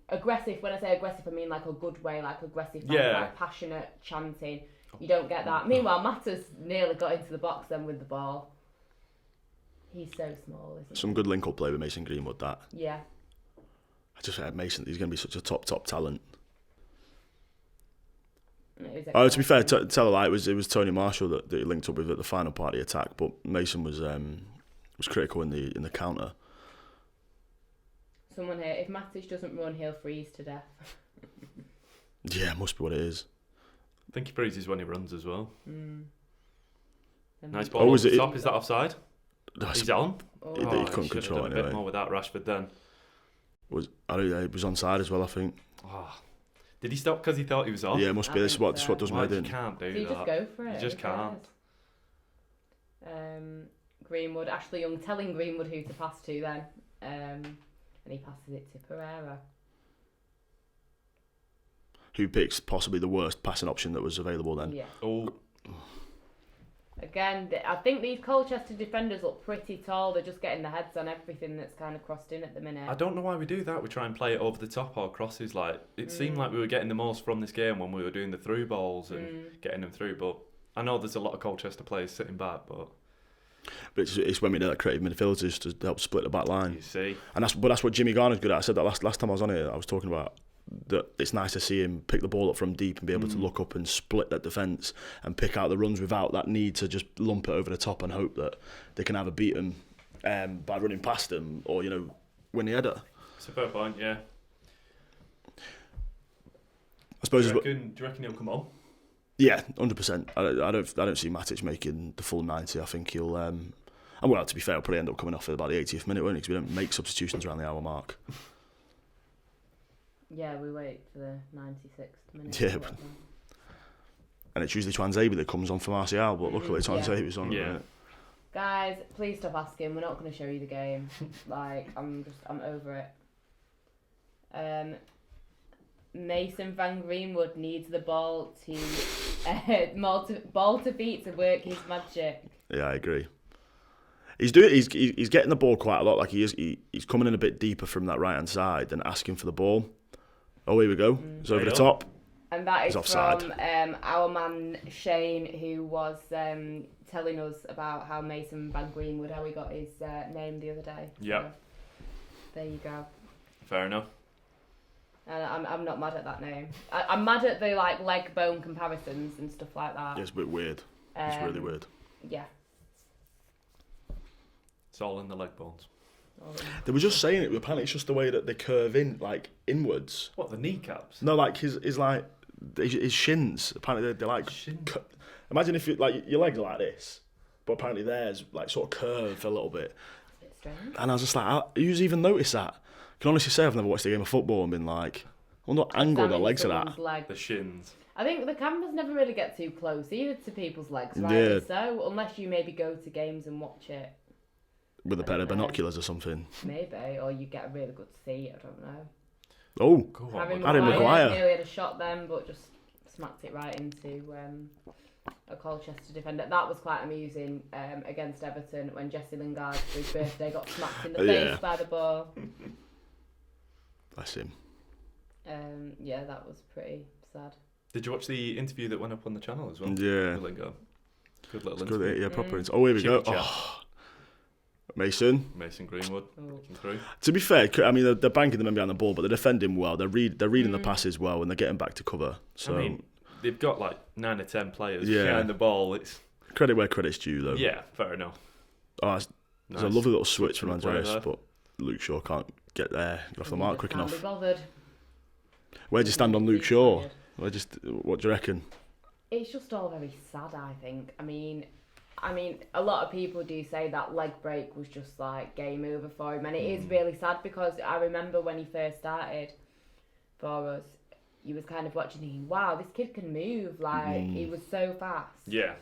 aggressive. When I say aggressive, I mean like a good way, like aggressive, like passionate chanting. You don't get that. Meanwhile, Mata's nearly got into the box then with the ball. He's so small, isn't he? Some good link-up play with Mason Greenwood, that. Yeah. I just heard Mason, he's going to be such a top talent. To be fair, tell a lie, it was Tony Marshall that he linked up with at the final part of the attack, but Mason was critical in the counter. Someone here, if Matic doesn't run, he'll freeze to death. Yeah, must be what it is. I think he freezes when he runs as well. Nice ball over the top. Is that offside? He's on. He couldn't control it anyway. A bit more with that Rashford then. It was onside as well, I think. Oh. Did he stop because he thought he was on? Yeah, it must be. This is what does my head in. You can't do that. You just go for it. You just can't. Greenwood, Ashley Young telling Greenwood who to pass to then. And he passes it to Pereira. Who picks possibly the worst passing option that was available then. Yeah. Oh. Again, I think these Colchester defenders look pretty tall. They're just getting their heads on everything that's kind of crossed in at the minute. I don't know why we do that. We try and play it over the top or crosses. Like it seemed like we were getting the most from this game when we were doing the through balls and getting them through. But I know there's a lot of Colchester players sitting back, but it's when we need that creative midfielders to help split the back line. You see, and that's what Jimmy Garner's good at. I said that last time I was on here. I was talking about that it's nice to see him pick the ball up from deep and be able to look up and split that defence and pick out the runs without that need to just lump it over the top and hope that they can either beat him by running past him or win the header. It's a fair point, yeah. I suppose. Do you reckon he'll come on? Yeah, 100%. I don't see Matic making the full 90. I think he'll. And well, to be fair, he'll probably end up coming off at about the 80th minute, won't he? Because we don't make substitutions around the hour mark. Yeah, we wait for the 96th minute. Yeah, and it's usually Twanzebe that comes on for Martial, but luckily Twanzebe's on. Yeah. Guys, please stop asking. We're not going to show you the game. I'm over it. Mason Van Greenwood needs the ball to feet to work his magic. Yeah, I agree. He's getting the ball quite a lot. Like he's coming in a bit deeper from that right hand side and asking for the ball. Oh, here we go. It's over the top. And that is offside. from our man Shane, who was telling us about how Mason Van Greenwood, how he got his name the other day. Yeah. So, there you go. Fair enough. And I'm not mad at that name. I'm mad at the leg bone comparisons and stuff like that. Yeah, it's a bit weird. It's really weird. Yeah. It's all in the leg bones. They were just saying it. Apparently, it's just the way that they curve in, inwards. What, the kneecaps? No, his shins. Apparently, they're like. Imagine if your legs are like this, but apparently theirs sort of curve a little bit. That's a bit strange. And I was just like, who's even noticed that? I can honestly say I've never watched a game of football and been like, I wonder what angle their legs are at. The shins. I think the cameras never really get too close either to people's legs, right? Yeah. So unless you maybe go to games and watch it. With a pair of binoculars or something. Maybe, or you get a really good seat, I don't know. Oh, Harry Maguire. Nearly had a shot then, but just smacked it right into a Colchester defender. That was quite amusing against Everton when Jesse Lingard, for his birthday, got smacked in the face by the ball. Bless him. Yeah, that was pretty sad. Did you watch the interview that went up on the channel as well? Yeah. Good little interview. Yeah, proper interview. Oh, here we go. Mason Greenwood. Through. To be fair, I mean they're banking the men behind the ball, but they're defending well. They're reading the passes well, and they're getting back to cover. So I mean, they've got 9 or 10 players behind the ball. It's credit where credit's due, though. Yeah, fair enough. Oh, there's a lovely little switch from Andreas, but Luke Shaw can't get off the mark quick enough. Can't be bothered. Where'd you stand on Luke Shaw? What do you reckon? It's just all very sad, I think. I mean, a lot of people do say that leg break was just game over for him, and it is really sad because I remember when he first started for us, you was kind of watching thinking, wow, this kid can move, he was so fast. Yeah.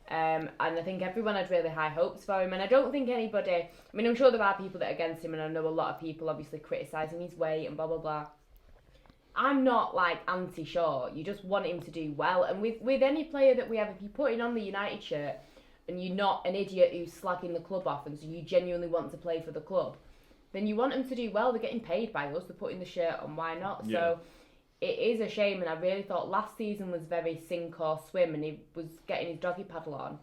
And I think everyone had really high hopes for him, and I don't think anybody, I'm sure there are people that are against him, and I know a lot of people obviously criticising his weight and blah blah blah. I'm not anti-Shaw, you just want him to do well, and with any player that we have, if you put in on the United shirt and you're not an idiot who's slagging the club off and so you genuinely want to play for the club, then you want them to do well. They're getting paid by us, they're putting the shirt on, why not? Yeah. So it is a shame, and I really thought last season was very sink or swim, and he was getting his doggy paddle on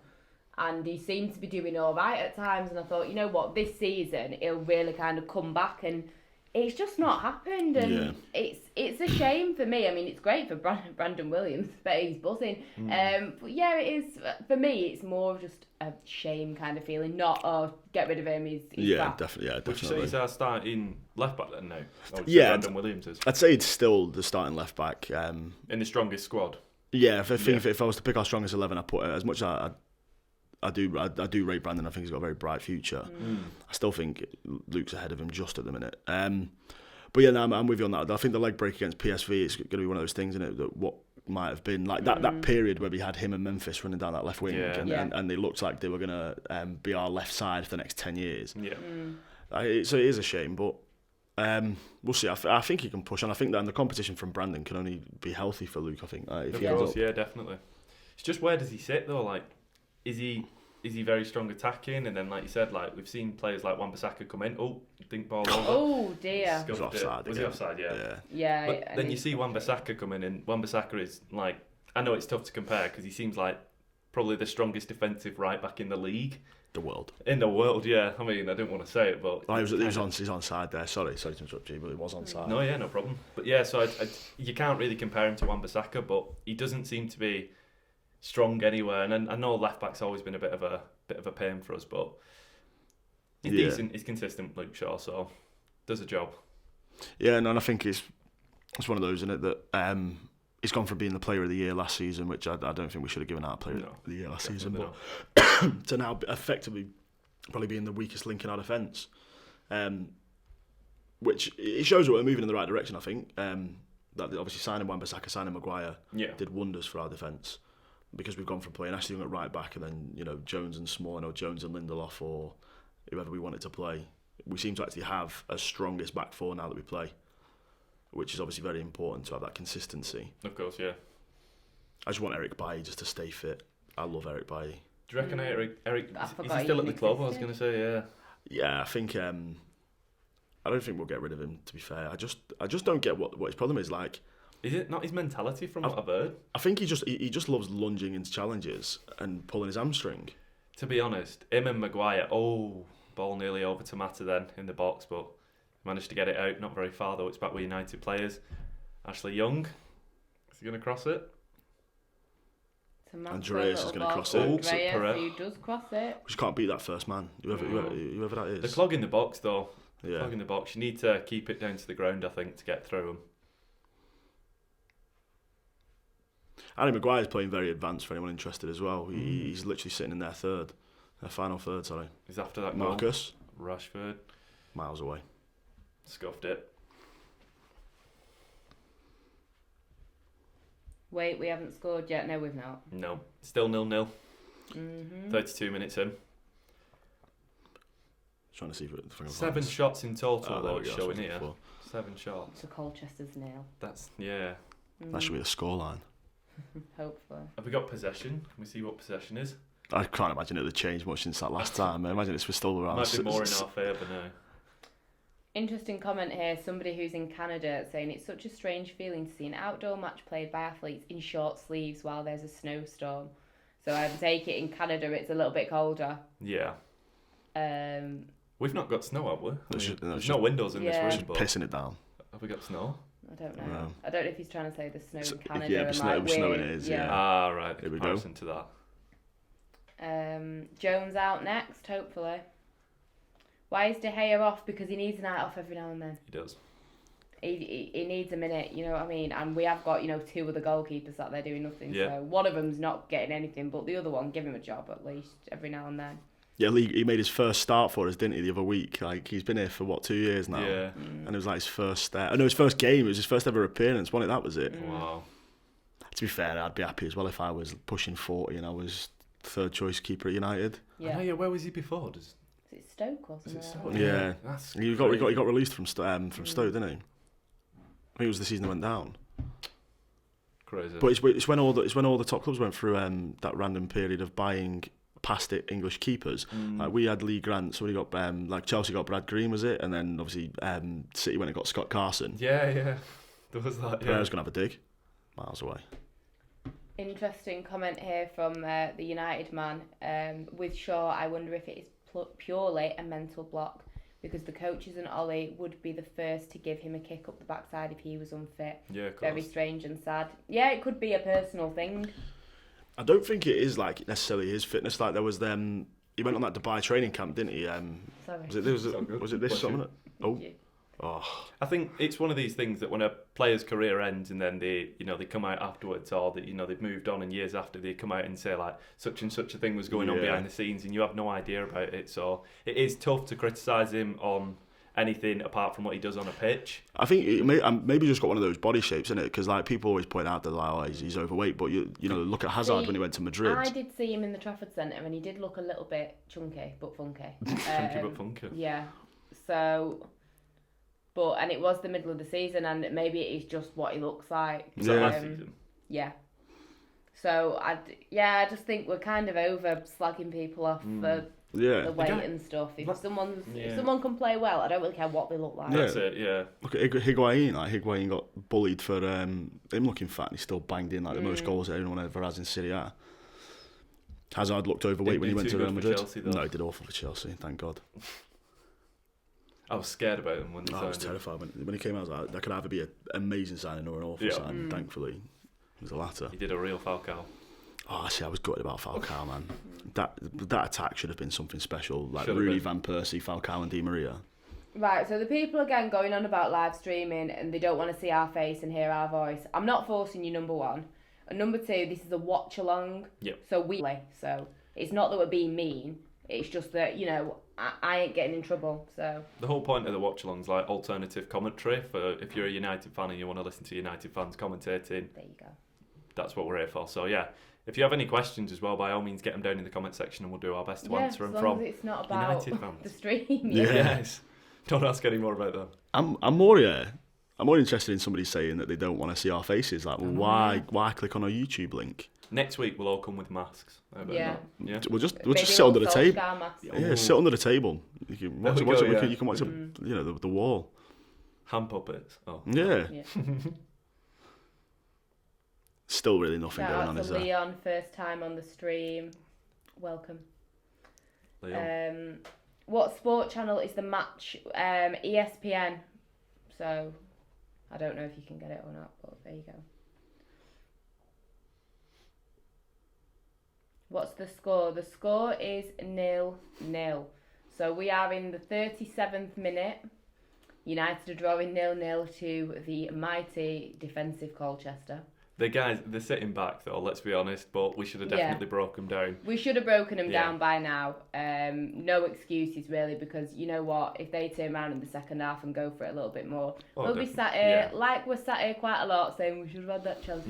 and he seemed to be doing all right at times, and I thought, you know what, this season he'll really kind of come back and it's just not happened, and it's a shame for me. I mean, it's great for Brandon Williams, but he's buzzing. But yeah, it is for me. It's more of just a shame kind of feeling, get rid of him. He's back. Definitely. Would you say he's our starting left back then now? Brandon Williams is. I'd say it's still the starting left back. In the strongest squad. Yeah, if I was to pick our strongest 11, I put as much as I do rate Brandon. I think he's got a very bright future. I still think Luke's ahead of him just at the minute. But yeah, no, I'm with you on that. I think the leg break against PSV is going to be one of those things, isn't it? That what might have been like that period where we had him and Memphis running down that left wing, and they looked like they were going to be our left side for the next 10 years. Yeah. So it is a shame, but we'll see. I think he can push, and I think that the competition from Brandon can only be healthy for Luke. I think. Yeah, definitely. It's just where does he sit though? Like, is he very strong attacking? And then, like you said, like we've seen players like Wan-Bissaka come in. Oh, dink ball over. Oh dear. Was offside. Was he offside? Yeah. Yeah. But then you see Wan-Bissaka come in, and Wan-Bissaka is like, I know it's tough to compare because he seems like probably the strongest defensive right back in the league. In the world, yeah. I mean, I didn't want to say it, but he's on side there. Sorry to interrupt you, but he was on side. No, yeah, no problem. But yeah, so you can't really compare him to Wan-Bissaka, but he doesn't seem to be strong anywhere. And I know left back's always been a bit of a pain for us, but he's decent. He's consistent, Luke Shaw, so does a job. Yeah, and I think it's one of those, isn't it, that he's gone from being the player of the year last season, which I don't think we should have given out player of the year last season, but to now effectively probably being the weakest link in our defence, which it shows that we're moving in the right direction. I think that obviously signing Wan-Bissaka, signing Maguire did wonders for our defence, because we've gone from playing Ashley Young at right back and then Jones and Smalling, or Jones and Lindelof, or whoever we wanted to play. We seem to actually have a strongest back four now that we play, which is obviously very important to have that consistency. Of course, yeah. I just want Eric Bailly just to stay fit. I love Eric Bailly. Do you reckon Eric is he still at the club? I was going to say, yeah. Yeah, I think I don't think we'll get rid of him, to be fair. I just don't get what his problem is. Like, is it not his mentality from what I've heard? I think he just loves lunging into challenges and pulling his hamstring. To be honest, him and Maguire, ball nearly over to Mata then in the box, but managed to get it out, not very far though. It's back with United players. Ashley Young, is he going to cross it? Andreas is going to cross it. Andreas, he does cross it. We just can't beat that first man, whoever that is. The clog in the box though. Clog in the box. You need to keep it down to the ground, I think, to get through them. Harry Maguire's playing very advanced for anyone interested as well. He's literally sitting in their final third, sorry. He's after that Marcus. Goal. Rashford. Miles away. Scuffed it. Wait, we haven't scored yet. No, we've not. No, still 0-0. 32 minutes in. Trying to see if I can 7 shots in total, though, it's showing here. 7 shots. So Colchester's nil. That's, yeah. That should be the scoreline. Hopefully. Have we got possession? Can we see what possession is? I can't imagine it would change much since that last time. I imagine we're still around. Might be more in our favour now. Interesting comment here. Somebody who's in Canada saying it's such a strange feeling to see an outdoor match played by athletes in short sleeves while there's a snowstorm. So I take it in Canada it's a little bit colder. Yeah. We've not got snow, have we? There's no just, windows in this room. But pissing it down. Have we got snow? I don't know. No. I don't know if he's trying to say the snow in Canada. Yeah, but snowing it is. Yeah. Ah, right. The comparison to that. Jones out next, hopefully. Why is De Gea off? Because he needs a night off every now and then. He does. He needs a minute, you know what I mean? And we have got, 2 of the goalkeepers that they're doing nothing. Yeah. So one of them's not getting anything, but the other one, give him a job at least every now and then. Yeah, he made his first start for us, didn't he, the other week? Like, he's been here for, 2 years now? Yeah. And it was like his first... his first game. It was his first ever appearance, wasn't it? That was it. Wow. To be fair, I'd be happy as well if I was pushing 40 and I was third choice keeper at United. Yeah. Where was he before? Is it Stoke or something? Stoke? Yeah. That's he got released from Stoke, didn't he? I think it was the season that went down. Crazy. But it's when all the top clubs went through that random period of buying past it English keepers. Like we had Lee Grant, so we got like Chelsea got Brad Green, was it? And then obviously City went and got Scott Carson. Yeah. There was that. Yeah. Pereira's gonna have a dig. Miles away. Interesting comment here from the United man. With Shaw, I wonder if it is purely a mental block. because the coaches and Ollie would be the first to give him a kick up the backside if he was unfit. Yeah, of course. Very strange and sad. Yeah, it could be a personal thing. I don't think it is like necessarily his fitness. Like there was them. He went on that Dubai training camp, didn't he? Sorry. Was it this summer? Oh. I think it's one of these things that when a player's career ends and then they come out afterwards, or that they've moved on, and years after they come out and say like such and such a thing was going on behind the scenes, and you have no idea about it. So it is tough to criticise him on anything apart from what he does on a pitch. I think maybe just got one of those body shapes, isn't it? Because like people always point out that like, he's overweight, but you know look at Hazard when he went to Madrid. I did see him in the Trafford Centre and he did look a little bit chunky but funky. Chunky but funky. Yeah. So, and it was the middle of the season, and maybe it is just what he looks like. Was that last season? Yeah. So I just think we're kind of over slagging people off for the weight and stuff. If someone can play well, I don't really care what they look like. That's it. Yeah. Look at Higuain. Like Higuain got bullied for him looking fat, and he still banged in like the most goals that anyone ever has in Serie A. Hazard looked overweight when he went to Real Madrid. Chelsea, no, he did awful for Chelsea. Thank God. I was scared about him when they signed him. I was terrified when he came out. I was like, that could either be an amazing signing or an awful signing. Thankfully, it was the latter. He did a real Falcao. Oh, see, I was gutted about Falcao, man. That attack should have been something special, like Should have Rooney, been. Van Persie, Falcao, and Di Maria. Right, so the people again going on about live streaming and they don't want to see our face and hear our voice. I'm not forcing you, number one. And number two, this is a watch along. Yep. So it's not that we're being mean. It's just that, I ain't getting in trouble. So the whole point of the watch along's like alternative commentary for if you're a United fan and you want to listen to United fans commentating. There you go. That's what we're here for. So yeah, if you have any questions as well, by all means get them down in the comment section and we'll do our best to answer them from as it's not about United fans. The stream. Yes. Don't ask any more about that. I'm more interested in somebody saying that they don't want to see our faces. Like, well, why click on our YouTube link? Next week we'll all come with masks. Yeah. Yeah. We'll just sit under the table. Yeah, sit under the table. You can watch it. You can watch the wall. Hand puppets. Oh. Yeah. Still really nothing Shout going out on, to is there? Leon, first time on the stream. Welcome. Leon. What sport channel is the match? ESPN. So, I don't know if you can get it or not, but there you go. What's the score? The score is 0-0. So we are in the 37th minute. United are drawing 0-0 to the mighty defensive Colchester. The guys, they're sitting back though, let's be honest, but we should have definitely broken them down. We should have broken them down by now. No excuses really, because you know what, if they turn around in the second half and go for it a little bit more, we'll be sat here, like we're sat here quite a lot saying we should have had that chance,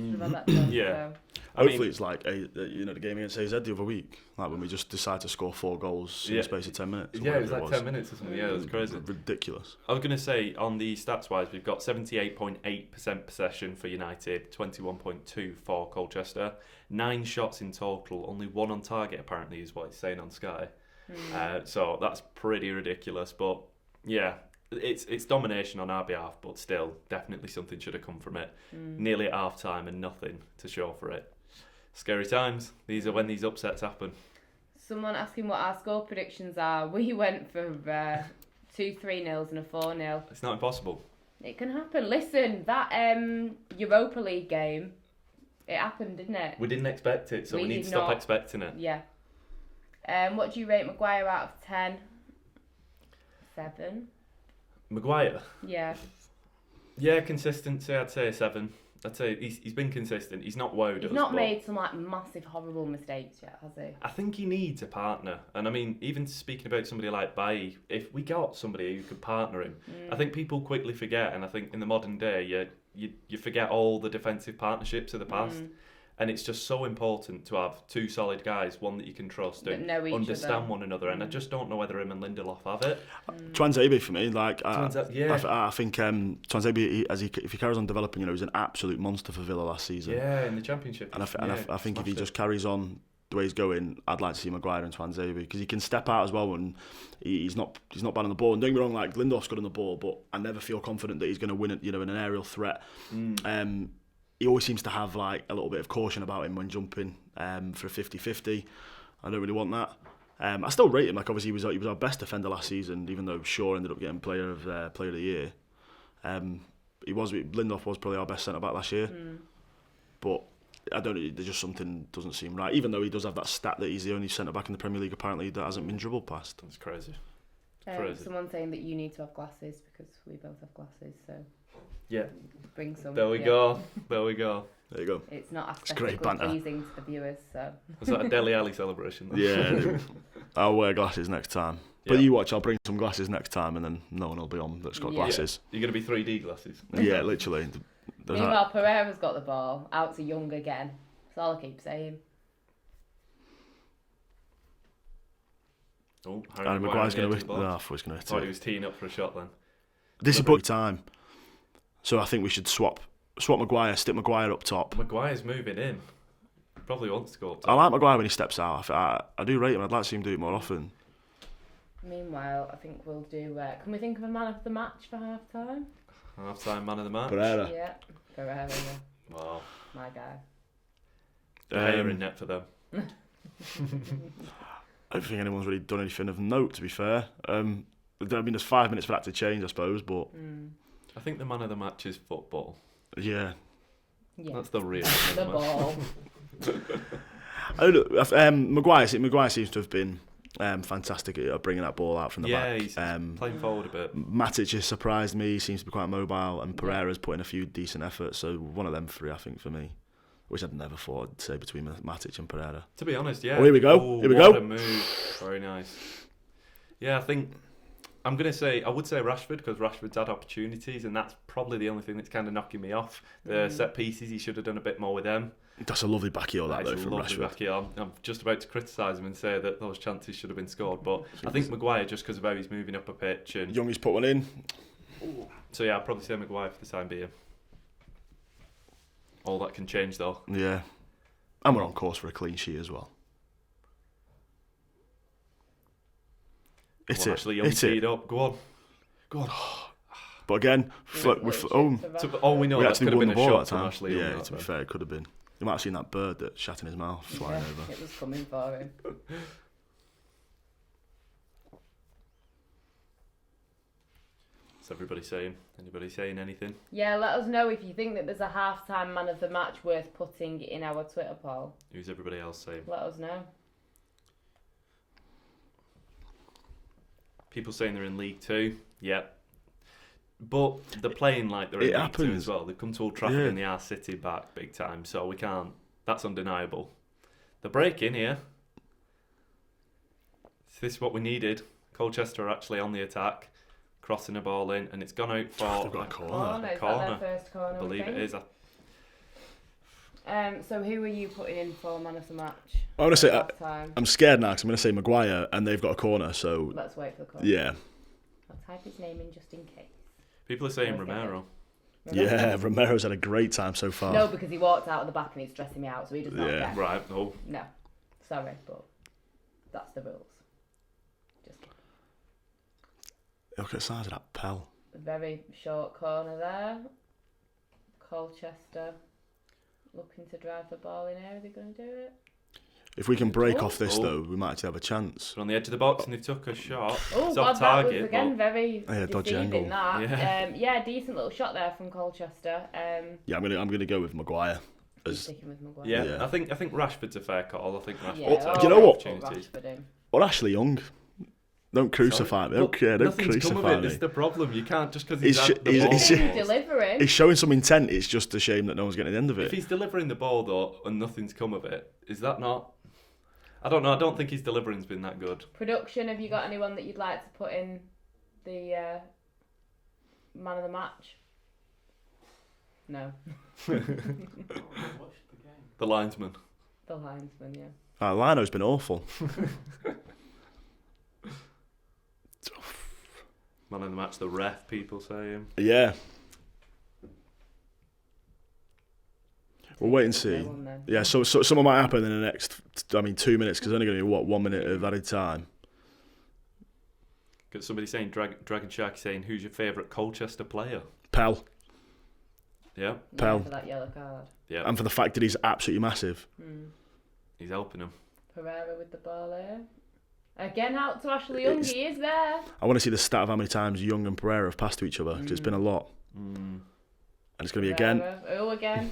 Yeah. So. Hopefully it's like the game against AZ the other week, like when we just decided to score 4 goals in the space of 10 minutes. Yeah, it was like 10 minutes or something. Yeah, it was crazy. Ridiculous. I was going to say, on the stats-wise, we've got 78.8% possession for United, 21.2% for Colchester. 9 shots in total, only 1 on target apparently is what it's saying on Sky. So that's pretty ridiculous. But yeah, it's domination on our behalf, but still, definitely something should have come from it. Nearly at half-time and nothing to show for it. Scary times. These are when these upsets happen. Someone asking what our score predictions are. We went for 2 3-0s and a 4-0. It's not impossible. It can happen. Listen, that Europa League game, it happened, didn't it? We didn't expect it, so we need to stop expecting it. Yeah. What do you rate Maguire out of 10? 7. Maguire? Yeah. Yeah, consistency, I'd say a 7. I'd say he's been consistent. He's not wowed us. He's not made some massive, horrible mistakes yet, has he? I think he needs a partner. And I mean, even speaking about somebody like Bailly, if we got somebody who could partner him, I think people quickly forget. And I think in the modern day, you forget all the defensive partnerships of the past. And it's just so important to have 2 solid guys, one that you can trust and understand one another. And I just don't know whether him and Lindelof have it. Tuanzebe for me, I think Tuanzebe, if he carries on developing, he was an absolute monster for Villa last season. Yeah, in the Championship. And I think if he just carries on the way he's going, I'd like to see Maguire and Tuanzebe, because he can step out as well, and he's not bad on the ball. And don't get me wrong, like Lindelof's good on the ball, but I never feel confident that he's going to win it, in an aerial threat. He always seems to have like a little bit of caution about him when jumping for a 50-50. I don't really want that. I still rate him. Like obviously he was our best defender last season, even though Shaw ended up getting player of the year. Lindelof was probably our best centre back last year, but I don't know. There's just something doesn't seem right. Even though he does have that stat that he's the only centre back in the Premier League apparently that hasn't been dribbled past. That's crazy. Someone saying that you need to have glasses because we both have glasses, so yeah, bring some. There we go. There we go. There you go. It's not aesthetically pleasing to the viewers, so. Was that a Dele Alli celebration? Yeah, I'll wear glasses next time. But you watch, I'll bring some glasses next time, and then no one will be on that's got glasses. You're gonna be 3D glasses. Yeah, literally. Meanwhile, Pereira's got the ball out to Young again. That's all I keep saying. Oh, Harry Maguire's going to hit. I thought he was teeing up for a shot then. This is book time, so I think we should swap Maguire, stick Maguire up top. Maguire's moving in. Probably wants to go up top. I like Maguire when he steps out. I do rate him. I'd like to see him do it more often. Meanwhile, I think we'll do. Can we think of a man of the match for half time? Half time man of the match. Pereira. Yeah, Pereira. Yeah. Wow. My guy. Hair in net for them. I don't think anyone's really done anything of note, to be fair. I mean, there's 5 minutes for that to change, I suppose, but... I think the man of the match is football. Yeah. That's the real the ball. Maguire seems to have been fantastic at bringing that ball out from the back. Yeah, he's playing forward a bit. Matic has surprised me. He seems to be quite mobile, and Pereira's put in a few decent efforts, so one of them three, I think, for me. Which I'd never thought I'd say between Matic and Pereira. To be honest, yeah. Oh, here we go. What a move. Very nice. Yeah, I think I would say Rashford, because Rashford's had opportunities, and that's probably the only thing that's kind of knocking me off. The set pieces, he should have done a bit more with them. That's a lovely back heel, that though, from Rashford. I'm just about to criticise him and say that those chances should have been scored, but I think Maguire, just because of how he's moving up a pitch, and Youngie's put one in. So yeah, I'd probably say Maguire for the time being. All that can change though. Yeah. And we're on course for a clean sheet as well. Actually, Young teed up. Go on. But again, all we know, that could have been a shot from Ashley. Yeah, to be fair, it could have been. You might have seen that bird that shat in his mouth flying over. It was coming for him. What's everybody saying? Anybody saying anything? Yeah, let us know if you think that there's a half-time man of the match worth putting in our Twitter poll. Who's everybody else saying? Let us know. People saying they're in League Two. Yep. But they're playing like they're in League Two as well. They've come to Old Trafford and they are City back big time, so we can't. That's undeniable. They're breaking here. Is this what we needed? Colchester are actually on the attack, crossing the ball in, and it's gone out for a corner. Is that their first corner? I believe it is. So who are you putting in for man of the match? I want to say I'm scared now because I'm going to say Maguire, and they've got a corner. So let's wait for the corner. Yeah. I'll type his name in just in case. People are saying Romero. Yeah, Romero's had a great time so far. No, because he walked out of the back and he's stressing me out, so he does not care. Right, no. No, sorry, but that's the rules. Just look at the size of that Pell. a very short corner there. Colchester looking to drive the ball in here. Are they going to do it? If we can break off this, though, we might actually have a chance. They're on the edge of the box and they took a shot. Oh, it's God, off target, that was, again, very dodgy angle. That. Yeah, decent little shot there from Colchester. Yeah, I'm gonna go with Maguire. Sticking with Maguire. Yeah, I think Rashford's a fair call. I think Rashford's yeah, do you know what? Or Ashley Young. Don't crucify me. Don't crucify me. It's the problem. You can't just because he's delivering. He's showing some intent. It's just a shame that no one's getting the end of it. If he's delivering the ball though and nothing's come of it, is that not? I don't know. I don't think his delivering's been that good. Production. Have you got anyone that you'd like to put in the man of the match? No. The linesman. The linesman, yeah. Lino's been awful. Man of the match, the ref, people saying. Yeah. We'll wait and see. Yeah, so something might happen in the next, 2 minutes, because only going to be, 1 minute of added time. Got somebody saying, Dragon Shark saying, who's your favourite Colchester player? Pell. Yeah. Pell. For that yellow card. Yeah. And for the fact that he's absolutely massive. He's helping him. Pereira with the ball here. Again, out to Ashley Young. He is there. I want to see the stat of how many times Young and Pereira have passed to each other, because it's been a lot. And it's going to be again. Oh, again.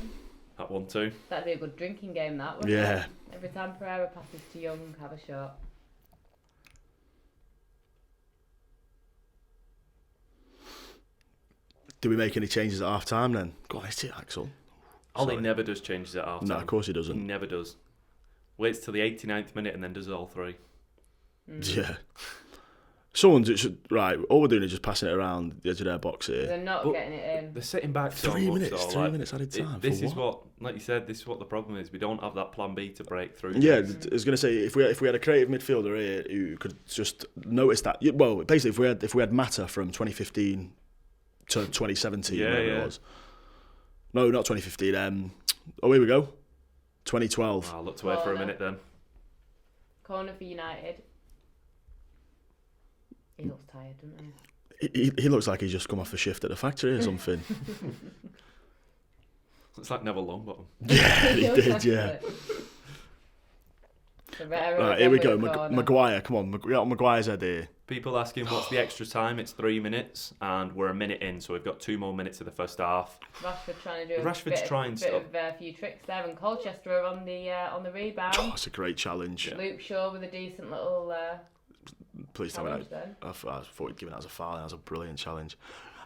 That one too. That'd be a good drinking game, that, wouldn't it? Every time Pereira passes to Young, have a shot. Do we make any changes at half time then? Go on, it's it, Axel. Ollie never does changes at half time. No, of course he doesn't. He never does. Waits till the 89th minute and then does all three. Yeah. Right, all we're doing is just passing it around the edge of their box here. They're not getting it in. They're sitting back so 3 much. minutes, though, 3 minutes added time. This is what, like you said, this is what the problem is. We don't have that plan B to break through. Yeah, I was going to say, if we had a creative midfielder here who could just notice that. Well, basically, if we had Mata from 2015 to 2017, whatever it was. No, not 2015. Oh, here we go. 2012. I looked away for a minute then. Corner for United. He looks tired, doesn't he? He looks like he's just come off a shift at the factory or something. It's like Neville Longbottom. Yeah, he did, yeah. Right, here we go. Maguire, come on. We got Maguire's head here. People asking what's the extra time. It's 3 minutes, and we're a minute in, so we've got 2 more minutes of the first half. Rashford trying to do a few tricks there, and Colchester are on the rebound. Oh, it's a great challenge. Yeah. Luke Shaw with a decent little. Please tell me that. I thought you'd given that as a foul. That was a brilliant challenge.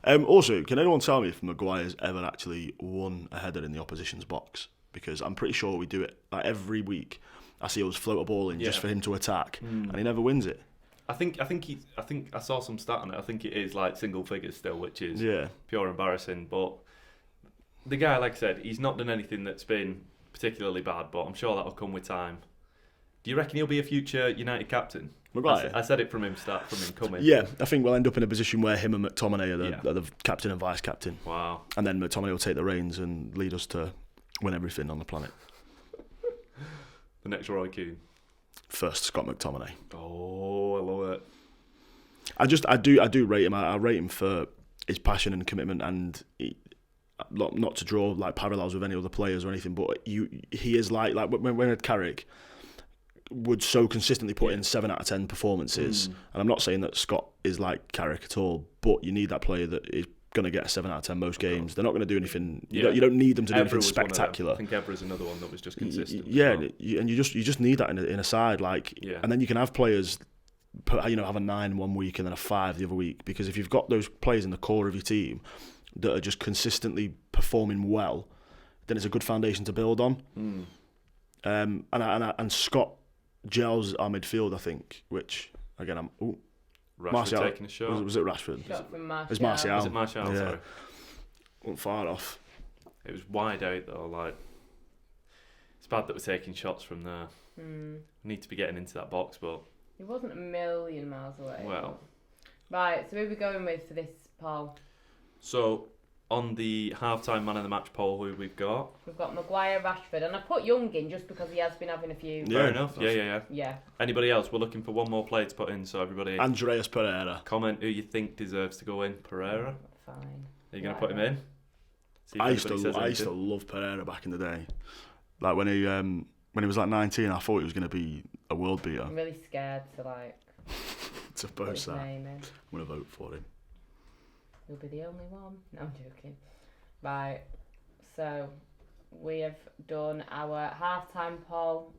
Also, can anyone tell me if Maguire's ever actually won a header in the opposition's box? Because I'm pretty sure we do it like every week. I see us float a ball in just for him to attack, and he never wins it. I think I saw some stat on it. I think it is like single figures still, which is pure embarrassing. But the guy, like I said, he's not done anything that's been particularly bad. But I'm sure that'll come with time. Do you reckon he'll be a future United captain? Maguire? I said it from him coming. Yeah, I think we'll end up in a position where him and McTominay are the captain and vice captain. Wow. And then McTominay will take the reins and lead us to win everything on the planet. The next Roy Keane. First, Scott McTominay. Oh, I love it. I do rate him. I rate him for his passion and commitment, and not to draw like parallels with any other players or anything, but he is like when Carrick would so consistently put in 7 out of 10 performances, and I'm not saying that Scott is like Carrick at all, but you need that player that is going to get a 7 out of 10 most games. They're not going to do anything. You don't need them to do anything spectacular. I think Evra's another one that was just consistent. And you just need that in a side, and then you can have players, have a 9 1 week and then a 5 the other week, because if you've got those players in the core of your team that are just consistently performing well, then it's a good foundation to build on. And Scott gels our midfield, I think, which again Rashford taking a shot. Was it Rashford? Shot from Martial. It was Martial. Was it Martial? Yeah. Sorry. Wasn't far off. It was wide out though. Like, it's bad that we're taking shots from there. We need to be getting into that box, but it wasn't a million miles away. Well, right. So who are we going with for this poll? So on the half-time man of the match poll, who we've got? We've got Maguire, Rashford, and I put Young in just because he has been having a few. Fair enough. Yeah. Yeah. Anybody else? We're looking for one more player to put in, so everybody. Andreas Pereira. Comment who you think deserves to go in. Pereira. Fine. Are you going to put him in? I used to love Pereira back in the day. Like when he was like 19, I thought he was going to be a world beater. I'm really scared to boast that. I'm going to vote for him. You'll be the only one. No, I'm joking. Right, so we have done our half-time poll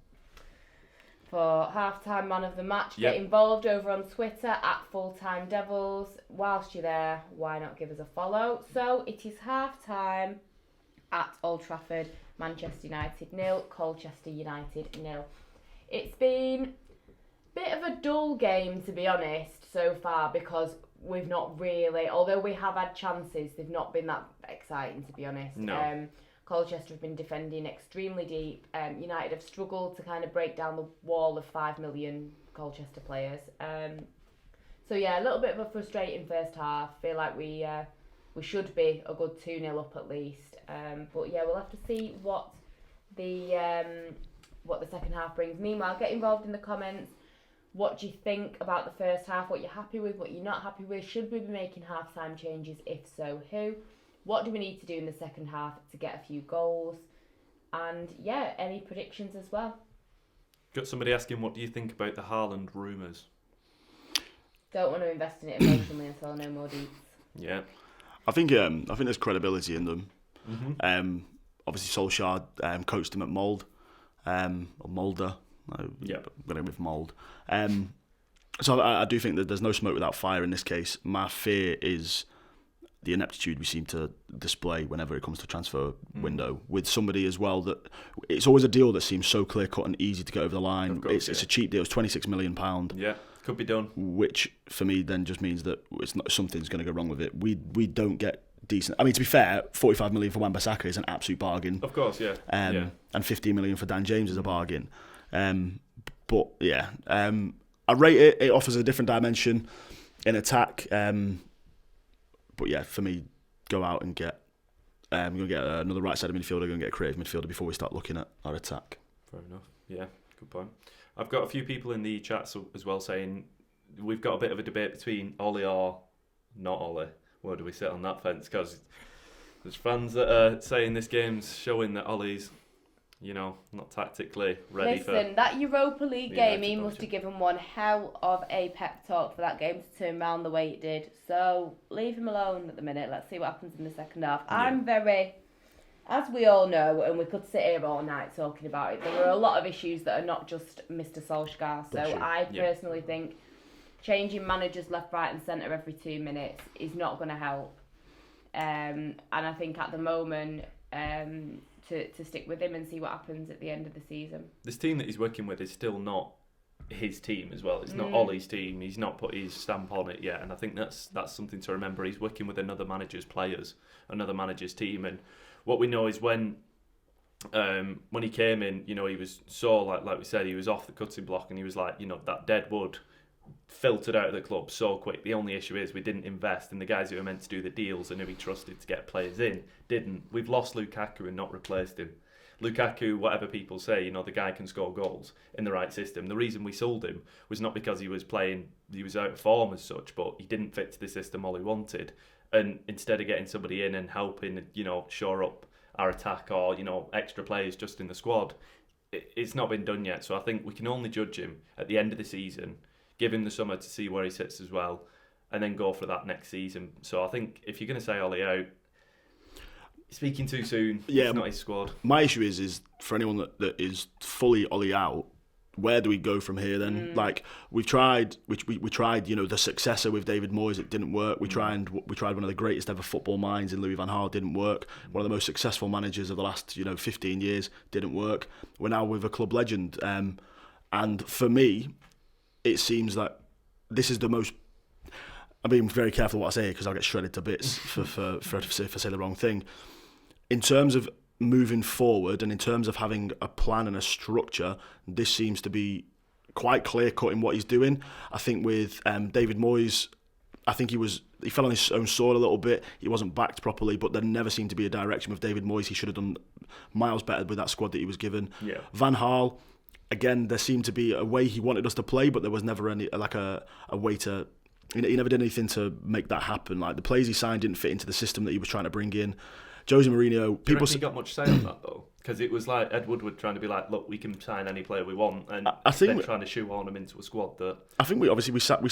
for half-time man of the match. Yep. Get involved over on Twitter at FullTimeDEVILS. Whilst you're there, why not give us a follow? So it is half-time at Old Trafford. Manchester United 0, Colchester United 0. It's been a bit of a dull game, to be honest, so far, because we've not really, although we have had chances, they've not been that exciting, to be honest. No. Colchester have been defending extremely deep. United have struggled to kind of break down the wall of 5 million Colchester players. So yeah, a little bit of a frustrating first half. Feel like we should be a good 2-0 up at least. But yeah, we'll have to see what the second half brings. Meanwhile, get involved in the comments. What do you think about the first half? What you're happy with? What you're not happy with? Should we be making half-time changes? If so, who? What do we need to do in the second half to get a few goals? And yeah, any predictions as well? Got somebody asking, what do you think about the Haaland rumours? Don't want to invest in it emotionally until I know more deets. Yeah. I think there's credibility in them. Mm-hmm. Obviously, Solskjaer coached him at Mould, or Mulder. I'm going with Mould. So I do think that there's no smoke without fire in this case. My fear is the ineptitude we seem to display whenever it comes to transfer window with somebody as well, that it's always a deal that seems so clear cut and easy to get over the line. Of course, it's a cheap deal. It's £26 million. Yeah, could be done. Which for me then just means that something's going to go wrong with it. We don't get decent. I mean, to be fair, 45 million for Wan-Bissaka is an absolute bargain. Of course, yeah. And 15 million for Dan James is a bargain. But yeah, I rate it. It offers a different dimension in attack. But yeah, for me, go out and get. We're going to get another right-sided midfielder. We're going to get a creative midfielder before we start looking at our attack. Fair enough. Yeah, good point. I've got a few people in the chat as well saying we've got a bit of a debate between Ollie or not Ollie. Where do we sit on that fence? Because there's fans that are saying this game's showing that Ollie's, not tactically ready for... Listen, that Europa League game, he must have given one hell of a pep talk for that game to turn round the way it did. So leave him alone at the minute. Let's see what happens in the second half. Yeah. I'm very... As we all know, and we could sit here all night talking about it, there were a lot of issues that are not just Mr. Solskjaer. So I personally think changing managers left, right and centre every 2 minutes is not going to help. And I think at the moment... To stick with him and see what happens at the end of the season. This team that he's working with is still not his team as well. It's not Ollie's team. He's not put his stamp on it yet, and I think that's something to remember. He's working with another manager's players, another manager's team, and what we know is when he came in, he was so like we said, he was off the cutting block, and he was like, that dead wood filtered out of the club so quick. The only issue is we didn't invest, and the guys who were meant to do the deals and who we trusted to get players in didn't. We've lost Lukaku and not replaced him. Lukaku, whatever people say, the guy can score goals in the right system. The reason we sold him was not because he was out of form as such, but he didn't fit to the system Ollie wanted. And instead of getting somebody in and helping, shore up our attack or, extra players just in the squad, it's not been done yet. So I think we can only judge him at the end of the season, give him the summer to see where he sits as well, and then go for that next season. So I think if you're going to say Ollie out, speaking too soon, it's not his squad. My issue is for anyone that is fully Ollie out, where do we go from here then? Like, we tried, the successor with David Moyes, it didn't work. We tried one of the greatest ever football minds in Louis van Gaal, didn't work. One of the most successful managers of the last, 15 years, didn't work. We're now with a club legend. And for me, it seems that this is the most... I'm being very careful what I say here because I'll get shredded to bits if I say the wrong thing. In terms of moving forward and in terms of having a plan and a structure, this seems to be quite clear-cut in what he's doing. I think with David Moyes, I think he fell on his own sword a little bit. He wasn't backed properly, but there never seemed to be a direction with David Moyes. He should have done miles better with that squad that he was given. Yeah. Van Gaal, again, there seemed to be a way he wanted us to play, but there was never any a way to... He never did anything to make that happen. Like, the players he signed didn't fit into the system that he was trying to bring in. Jose Mourinho... Do you reckon he got much say on that, though? Because it was like Ed Woodward trying to be like, look, we can sign any player we want, and I think then trying to shoehorn him into a squad that... I think we signed...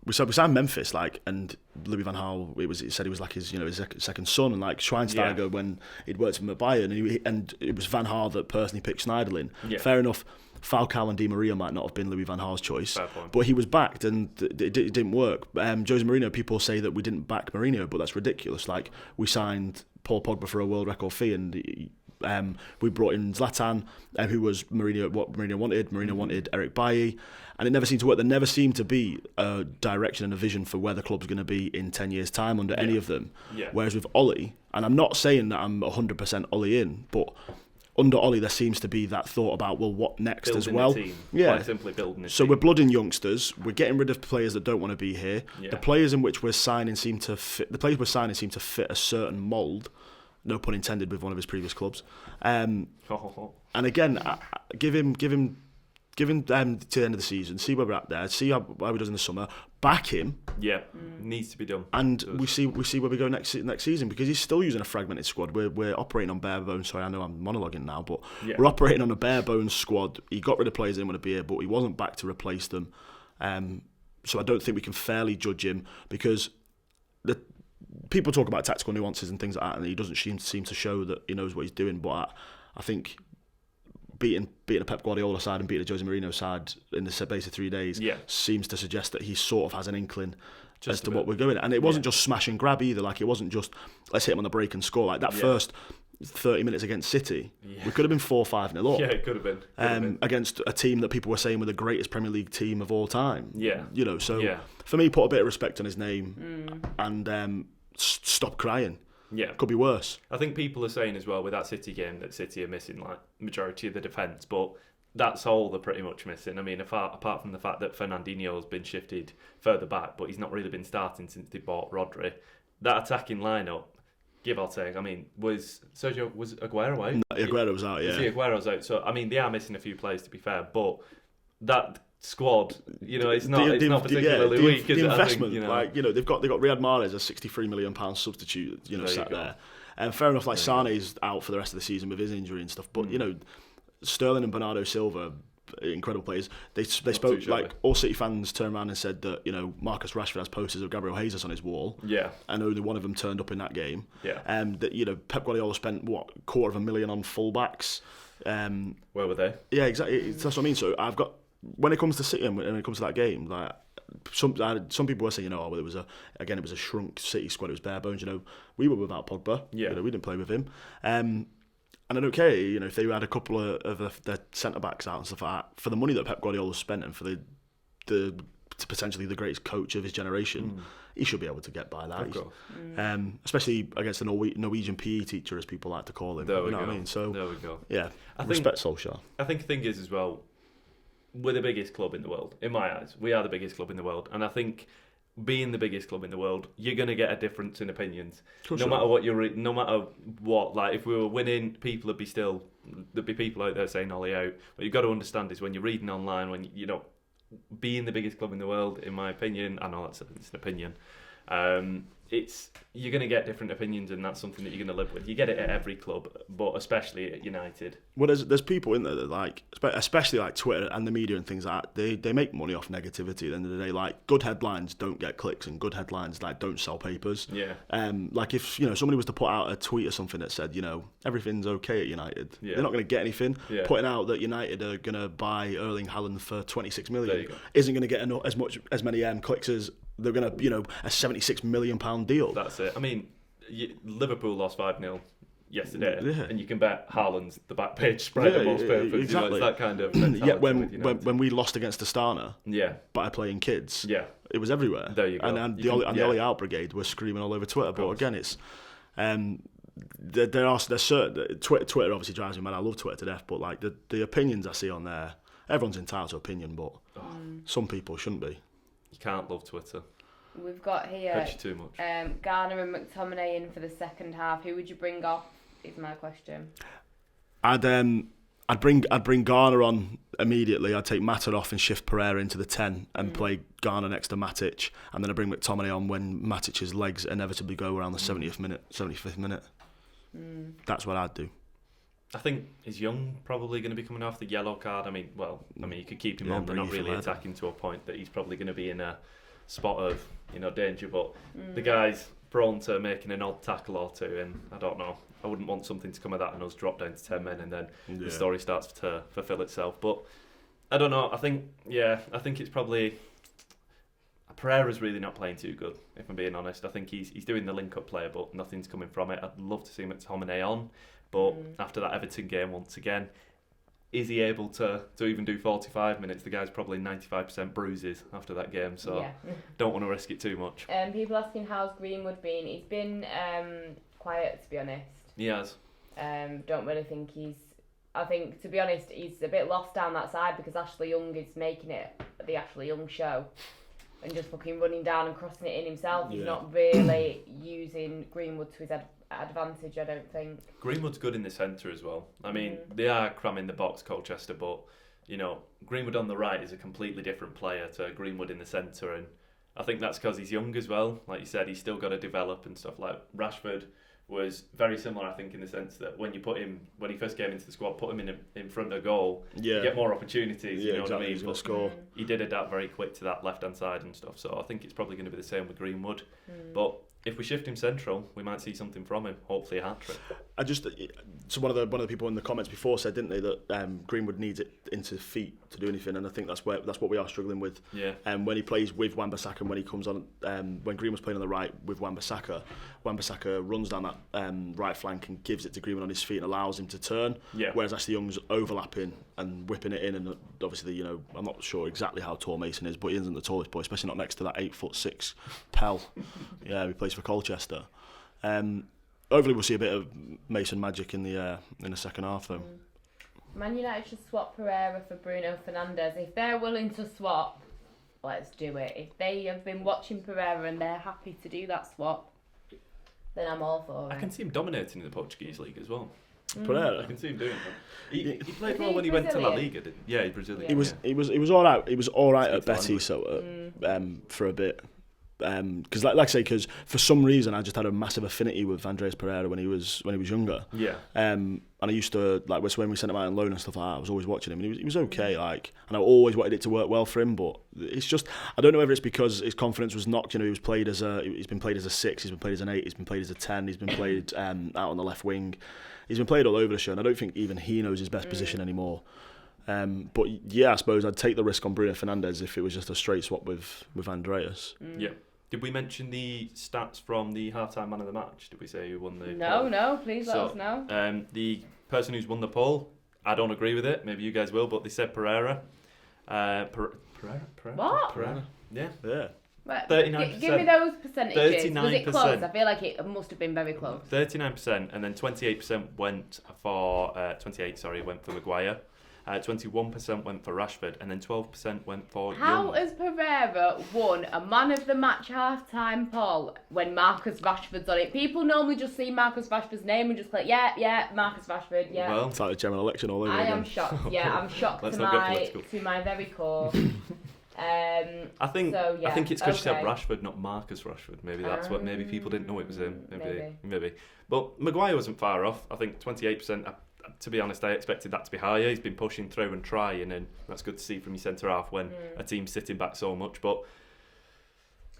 We signed Memphis, and Louis van Gaal. He said he was like his second son, and like Schweinsteiger when he'd worked with him at Bayern, and it was Van Gaal that personally picked Schneiderlin. Yeah. Fair enough. Falcao and Di Maria might not have been Louis van Gaal's choice, but he was backed, and it didn't work. Jose Mourinho, people say that we didn't back Mourinho, but that's ridiculous. Like, we signed Paul Pogba for a world record fee, and we brought in Zlatan, who was what Mourinho wanted. Mourinho wanted Eric Bailly, and it never seemed to work. There never seemed to be a direction and a vision for where the club's going to be in 10 years' time under any of them. Yeah. Whereas with Ollie, and I'm not saying that I'm 100% Ollie in, but under Ollie there seems to be that thought about, well, what next building as well. The team. Yeah, quite simply building. So we're blooding youngsters. We're getting rid of players that don't want to be here. Yeah. The players in which we're signing seem to fit. The players we're signing seem to fit a certain mould. No pun intended with one of his previous clubs. And again, give him Give him to the end of the season, see where we're at there, see how he does in the summer, back him. Yeah, needs to be done. And we see where we go next season, because he's still using a fragmented squad. We're operating on bare bones. Sorry, I know I'm monologuing now, but we're operating on a bare bones squad. He got rid of players that didn't want to be here, but he wasn't back to replace them. So I don't think we can fairly judge him, because the people talk about tactical nuances and things like that, and he doesn't seem to show that he knows what he's doing. But I think beating a Pep Guardiola side and beating a Jose Mourinho side in the space of 3 days seems to suggest that he sort of has an inkling as to what we're going at. And it wasn't just smash and grab either. Like, it wasn't just let's hit him on the break and score. Like that first 30 minutes against City, we could have been 4-5-0 up. Yeah, it could have been. Against a team that people were saying were the greatest Premier League team of all time. Yeah. You know, so for me, put a bit of respect on his name and stop crying. Yeah. Could be worse. I think people are saying as well with that City game that City are missing like majority of the defence, but that's all they're pretty much missing. I mean, apart from the fact that Fernandinho has been shifted further back, but he's not really been starting since they bought Rodri. That attacking lineup, give or take, I mean, was Aguero out? No, Aguero was out, yeah. Aguero's out. So, I mean, they are missing a few players, to be fair, but that squad, you know, it's not particularly weak. The investment, I think, like, you know, they've got Riyad Mahrez, a £63 million substitute, you know, sat there. And fair enough, like Sane's out for the rest of the season with his injury and stuff. But you know, Sterling and Bernardo Silva, incredible players. They spoke, like, all City fans turned around and said that, you know, Marcus Rashford has posters of Gabriel Jesus on his wall. Yeah. And only one of them turned up in that game. Yeah. That, you know, Pep Guardiola spent $250,000 on fullbacks. Where were they? Yeah, exactly. That's what I mean. So I've got, when it comes to City and when it comes to that game, like, some people were saying, you know, well, it was a shrunk City squad. It was bare bones. You know, we were without Pogba. Yeah. You know, we didn't play with him. And I don't care, you know, if they had a couple of their centre backs out and stuff like that, for the money that Pep Guardiola spent and for the potentially the greatest coach of his generation, he should be able to get by that. Especially against the Norwegian PE teacher, as people like to call him. You know what I mean? So there we go. Yeah, respect Solskjaer. I think the thing is as well, we're the biggest club in the world. In my eyes, we are the biggest club in the world, and I think being the biggest club in the world, you're going to get a difference in opinions. No matter what no matter what, like, if we were winning, there'd be people out there saying Ollie out. What you've got to understand is when you're reading online, when you know, being the biggest club in the world, in my opinion, I know it's an opinion, you're going to get different opinions, and that's something that you're going to live with. You get it at every club, but especially at United. Well, there's people in there that, like, especially like Twitter and the media and things like that, they make money off negativity at the end of the day. Like, good headlines don't get clicks, and good headlines, like, don't sell papers. Yeah. Like, if, you know, somebody was to put out a tweet or something that said, you know, everything's okay at United, they're not going to get anything. Yeah. Putting out that United are going to buy Erling Haaland for 26 million isn't going to get as many clicks as they're going to, you know, a £76 million deal. That's it. I mean, Liverpool lost 5-0 yesterday, and you can bet Haaland's the back page spread the most perfect. Exactly. You know, it's that kind of. Yet when we lost against Astana, by playing kids, it was everywhere. There you go. And the Ollie Out brigade were screaming all over Twitter. But again, it's there's certain Twitter obviously drives me mad. I love Twitter to death, but like the opinions I see on there, everyone's entitled to opinion, but some people shouldn't be. You can't love Twitter. We've got here too much. Garner and McTominay in for the second half. Who would you bring off? Is my question. I'd bring Garner on immediately. I'd take Mata off and shift Pereira into the 10 and play Garner next to Matic, and then I'd bring McTominay on when Matic's legs inevitably go around the 75th minute. That's what I'd do. I think is Young probably going to be coming off the yellow card. I mean, you could keep him on, but not really attacking to a point that he's probably going to be in a spot of, you know, danger. But the guy's prone to making an odd tackle or two, and I don't know. I wouldn't want something to come of that and us drop down to 10 men and then the story starts to fulfil itself. But I don't know. I think it's probably Pereira's really not playing too good, if I'm being honest. I think he's doing the link-up play, but nothing's coming from it. I'd love to see McTominay on. But after that Everton game, once again, is he able to even do 45 minutes? The guy's probably 95% bruises after that game, so don't want to risk it too much. People asking how's Greenwood been. He's been quiet, to be honest. He has. Don't really think I think, to be honest, he's a bit lost down that side because Ashley Young is making it the Ashley Young show and just fucking running down and crossing it in himself. He's not really using Greenwood to his advantage, I don't think. Greenwood's good in the centre as well. I mean, they are cramming the box, Colchester, but Greenwood on the right is a completely different player to Greenwood in the centre, and I think that's because he's young as well. Like you said, he's still got to develop and stuff. Like Rashford was very similar, I think, in the sense that when he first came into the squad, put him in front of goal, you get more opportunities. Yeah, you know exactly. what I mean? He's going to score. He did adapt very quick to that left-hand side and stuff. So I think it's probably going to be the same with Greenwood. But if we shift him central, we might see something from him. Hopefully a hat-trick. So one of the people in the comments before said, didn't they, that Greenwood needs it into feet to do anything, and I think that's what we are struggling with. Yeah. When he plays with Wan-Bissaka, and when he comes on, when Greenwood's playing on the right with Wan-Bissaka runs down that right flank and gives it to Greenwood on his feet and allows him to turn. Yeah. Whereas Ashley Young's overlapping and whipping it in, and obviously, I'm not sure exactly how tall Mason is, but he isn't the tallest boy, especially not next to that 8'6" Pell. Yeah, he plays for Colchester. Hopefully we'll see a bit of Mason magic in the second half though. Man United should swap Pereira for Bruno Fernandes. If they're willing to swap, let's do it. If they have been watching Pereira and they're happy to do that swap, then I'm all for it. I can see him dominating in the Portuguese league as well. Pereira, I can see him doing that. He played well when he went to La Liga, didn't he? Yeah, he's Brazilian. He was all right. He was all right at Betis for a bit. Because like I say, because for some reason I just had a massive affinity with Andreas Pereira when he was younger. Yeah. And I used to when we sent him out on loan and stuff like that, I was always watching him, and he was okay. And I always wanted it to work well for him, but it's just, I don't know whether it's because his confidence was knocked. He's been played as a 6, he's been played as an 8, he's been played as a 10, he's been played out on the left wing. He's been played all over the show, and I don't think even he knows his best position anymore. But yeah, I suppose I'd take the risk on Bruno Fernandes if it was just a straight swap with Andreas. Yeah. Did we mention the stats from the half-time man of the match? Did we say who won the poll? No, please let us know. The person who's won the poll, I don't agree with it. Maybe you guys will, but they said Pereira. What? Pereira. Yeah. Right, 39%. Give me those percentages. 39%. Was it close? I feel like it must have been very close. 39%, and then 28% went for went for Maguire. 21% went for Rashford, and then 12% went for How Young. has Pereira won a man of the match half-time poll when Marcus Rashford's on it? People normally just see Marcus Rashford's name and just click, yeah, Marcus Rashford, yeah. Well, it's like the general election all over again. I am shocked. Yeah, I'm shocked to my very core. I think it's because she said okay. Rashford, not Marcus Rashford. Maybe that's what. Maybe people didn't know it was him. Maybe. But Maguire wasn't far off. I think 28%. To be honest, I expected that to be higher. He's been pushing through and trying, and that's good to see from your centre half when a team's sitting back so much. But